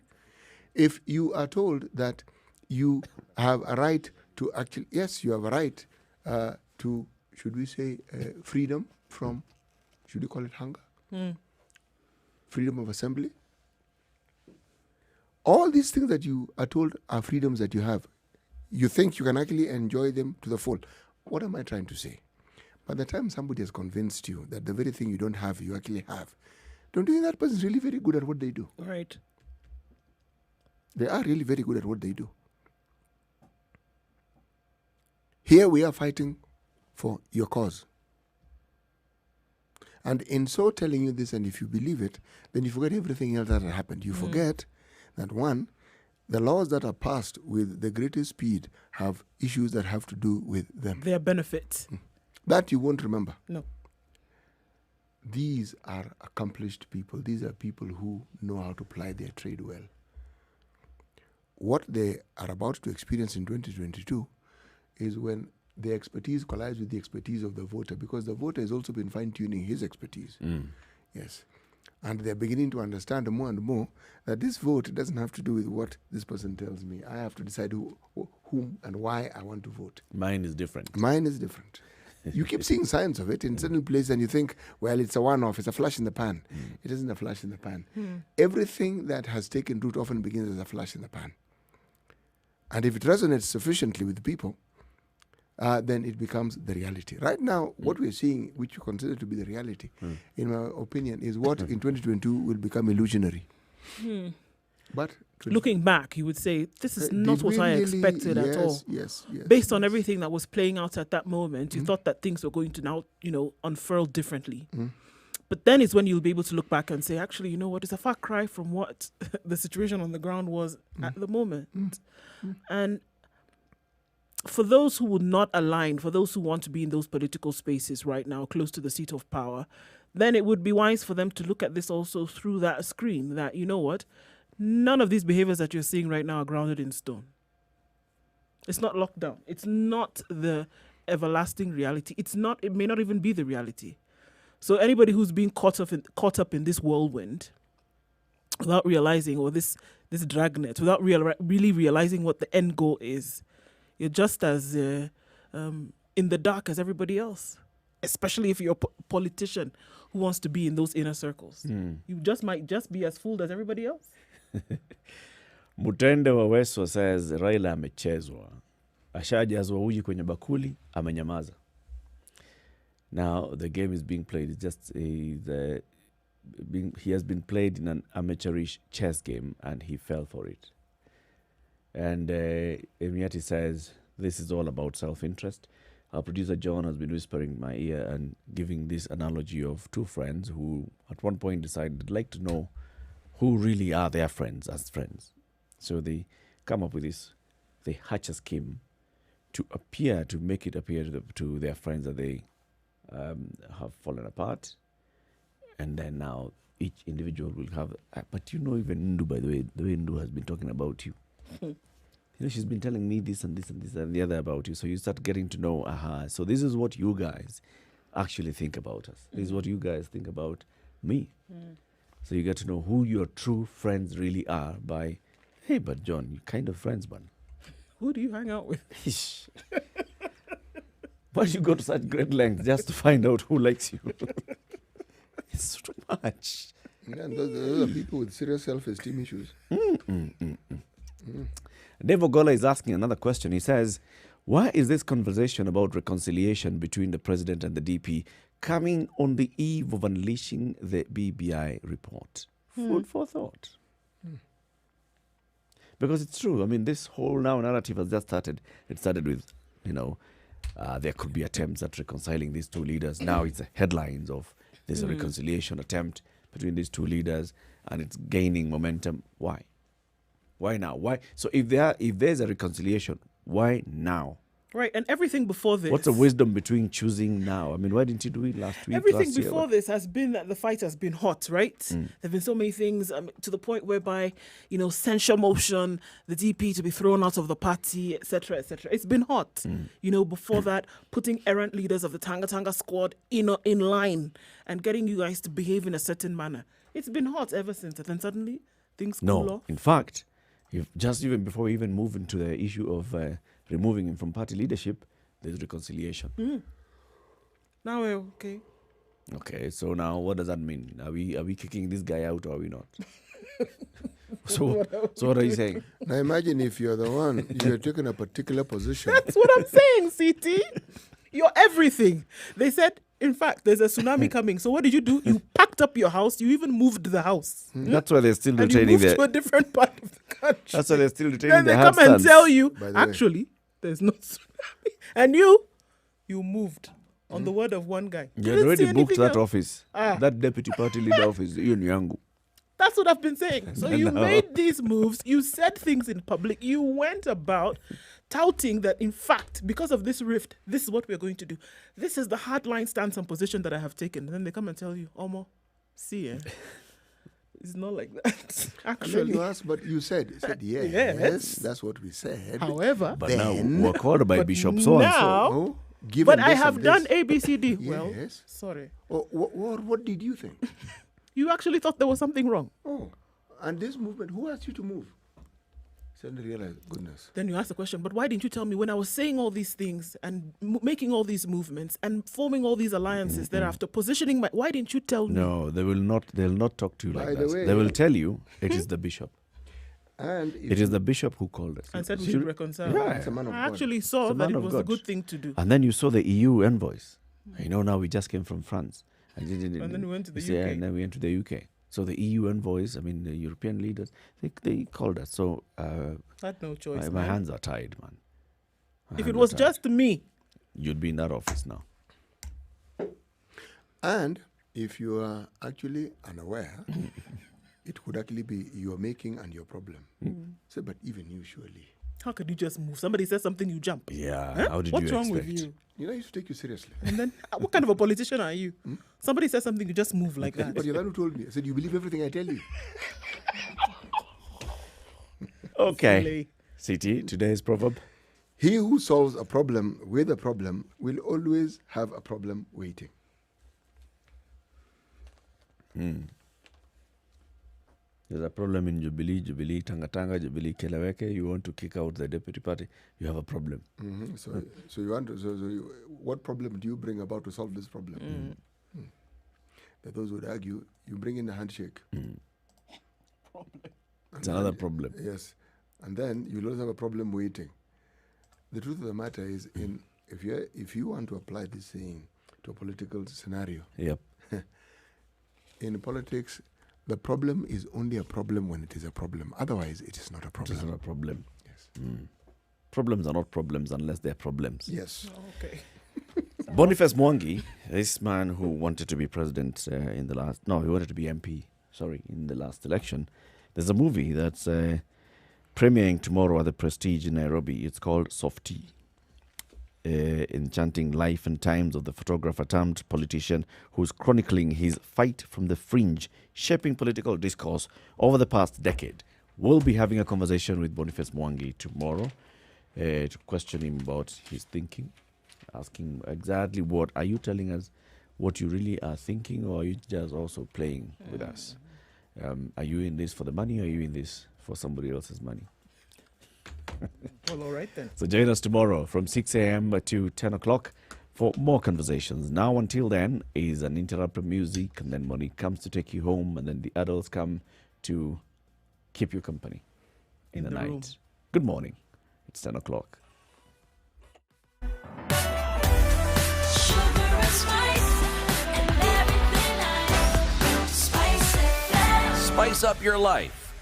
If you are told that you have a right to actually, yes, you have a right to, should we say, freedom from, should we call it hunger? Freedom of assembly. All these things that you are told are freedoms that you have. You think you can actually enjoy them to the full. What am I trying to say? By the time somebody has convinced you that the very thing you don't have, you actually have, don't you think that person is really very good at what they do? Right. They are really very good at what they do. Here we are fighting for your cause. And in so telling you this, and if you believe it, then you forget everything else that had happened. You forget that, one, the laws that are passed with the greatest speed have issues that have to do with them. Their benefits. That you won't remember. No. These are accomplished people. These are people who know how to ply their trade well. What they are about to experience in 2022 is when their expertise collides with the expertise of the voter, because the voter has also been fine-tuning his expertise. Yes. And they're beginning to understand more and more that this vote doesn't have to do with what this person tells me. I have to decide whom and why I want to vote. Mine is different. Mine is different. You keep seeing signs of it in certain places and you think, well, it's a one-off, it's a flash in the pan. It isn't a flash in the pan. Everything that has taken root often begins as a flash in the pan. And if it resonates sufficiently with the people, then it becomes the reality. Right now, what we're seeing, which you consider to be the reality, in my opinion, is what in 2022 will become illusionary. But looking back, you would say, this is not what I expected at all. Yes. Based on everything that was playing out at that moment, you thought that things were going to now, unfurl differently. But then it's when you'll be able to look back and say, actually, you know what, it's a far cry from what the situation on the ground was at the moment. And for those who would not align, for those who want to be in those political spaces right now, close to the seat of power, then it would be wise for them to look at this also through that screen, that, you know what, none of these behaviors that you're seeing right now are grounded in stone. It's not locked down. It's not the everlasting reality. It may not even be the reality. So anybody who's being caught up in this whirlwind without realizing, or this dragnet, without really realizing what the end goal is, you're just as in the dark as everybody else, especially if you're a politician who wants to be in those inner circles. You might just be as fooled as everybody else. Mutende wa Weso says Raila amechezwa. Ashajazwa uji kwenye bakuli, amenyamaza. Now the game is being played. It's just he has been played in an amateurish chess game and he fell for it. And Emiati says, this is all about self-interest. Our producer John has been whispering in my ear and giving this analogy of two friends who at one point decided they'd like to know who really are their friends as friends. So they come up with this, they hatch a scheme to make it appear to their friends that they have fallen apart. And then now each individual will have, but even Ndu, by the way Ndu has been talking about you. She's been telling me this and this and this and the other about you. So you start getting to know, so this is what you guys actually think about us. This is what you guys think about me. So you get to know who your true friends really are by, hey, but John, you kind of friends, man. Who do you hang out with? Why do you go to such great lengths just to find out who likes you? It's too much. Yeah, those are people with serious self-esteem issues. Dave Ogola is asking another question. He says, Why is this conversation about reconciliation between the president and the DP coming on the eve of unleashing the BBI report? Food for thought. Because it's true. I mean, this whole now narrative has just started. It started with, there could be attempts at reconciling these two leaders. Now it's the headlines of there's a reconciliation attempt between these two leaders, and it's gaining momentum. Why? Why now? Why? So if there's a reconciliation, why now? Right, and everything before this. What's the wisdom between choosing now? I mean, why didn't you do it last week? Everything before this has been that the fight has been hot, right? There have been so many things to the point whereby, censure motion, the DP to be thrown out of the party, etc., etc. It's been hot. Before that, putting errant leaders of the Tanga Tanga squad in line and getting you guys to behave in a certain manner. It's been hot ever since. And then suddenly, things cool off. In fact, even before we even move into the issue of removing him from party leadership, there's reconciliation. Now we're okay. Okay, so now what does that mean? Are we kicking this guy out or are we not? So what are you saying? Now imagine if you're the one, you're taking a particular position. That's what I'm saying, CT. You're everything. They said, in fact, there's a tsunami coming. So what did you do? You packed up your house. You even moved the house. That's why they're still and retaining you moved to a different part of the country. That's why they're still retaining the hard Then they come and tell you, By the actually, there's no tsunami. And you moved on the word of one guy. You had already booked that office. Ah. That deputy party leader office. Yangu. That's what I've been saying. So you made these moves. You said things in public. You went about touting that, in fact, because of this rift, this is what we're going to do. This is the hardline stance and position that I have taken. And then they come and tell you, Omo, see, it's not like that. Actually. And then you asked, but you said yes, that's what we said. However, but now we're called by Bishop so-and-so. But I have done A, B, C, D. Yes. Well, sorry. What did you think? You actually thought there was something wrong. Oh, and this movement, who asked you to move? Suddenly realize, goodness. Then you ask the question, but why didn't you tell me when I was saying all these things and making all these movements and forming all these alliances thereafter, positioning why didn't you tell me? No, they will not. They'll not talk to you By like the that. way, They will tell you it is the bishop. And it is the bishop who called us. And said we should reconcile. Yeah. It's a man of I God. actually saw that it was a good thing to do. And then you saw the EU envoys. Now we just came from France. And then we went to the UK. Yeah, and then we went to the UK. So the EU envoys, the European leaders, they called us. So I had no choice. My hands are tied, man. If it was just me, you'd be in that office now. And if you are actually unaware, it could actually be your making and your problem. So, but even you, surely. How could you just move? Somebody says something, you jump. Yeah. Huh? How did What's you wrong expect? with you? I used to take you seriously. And then, what kind of a politician are you? Somebody says something, you just move like that. But you're the one who told me. I said, you believe everything I tell you. Okay. CT, today's proverb. He who solves a problem with a problem will always have a problem waiting. There's a problem in Jubilee, Tanga, Jubilee, Keleweke. You want to kick out the deputy party, you have a problem. So you want to, what problem do you bring about to solve this problem? That those would argue, you bring in a handshake. It's another problem. Yes. And then you'll always have a problem waiting. The truth of the matter is, if you want to apply this saying to a political scenario, yep. In politics, the problem is only a problem when it is a problem. Otherwise, it is not a problem. It is not a problem. Yes. Problems are not problems unless they're problems. Yes. Okay. Boniface Mwangi, this man who wanted to be president he wanted to be MP, in the last election. There's a movie that's premiering tomorrow at the Prestige in Nairobi. It's called Softie. Enchanting life and times of the photographer turned politician who's chronicling his fight from the fringe, shaping political discourse over the past decade. We'll be having a conversation with Boniface Mwangi tomorrow to question him about his thinking, asking exactly what are you telling us, what you really are thinking, or are you just also playing with us? Are you in this for the money, or are you in this for somebody else's money? Well, all right then. So join us tomorrow from 6 a.m. to 10 o'clock for more conversations. Now until then is an interrupted music, and then money comes to take you home, and then the adults come to keep you company in the night. room. Good morning. It's 10 o'clock. spice up your life.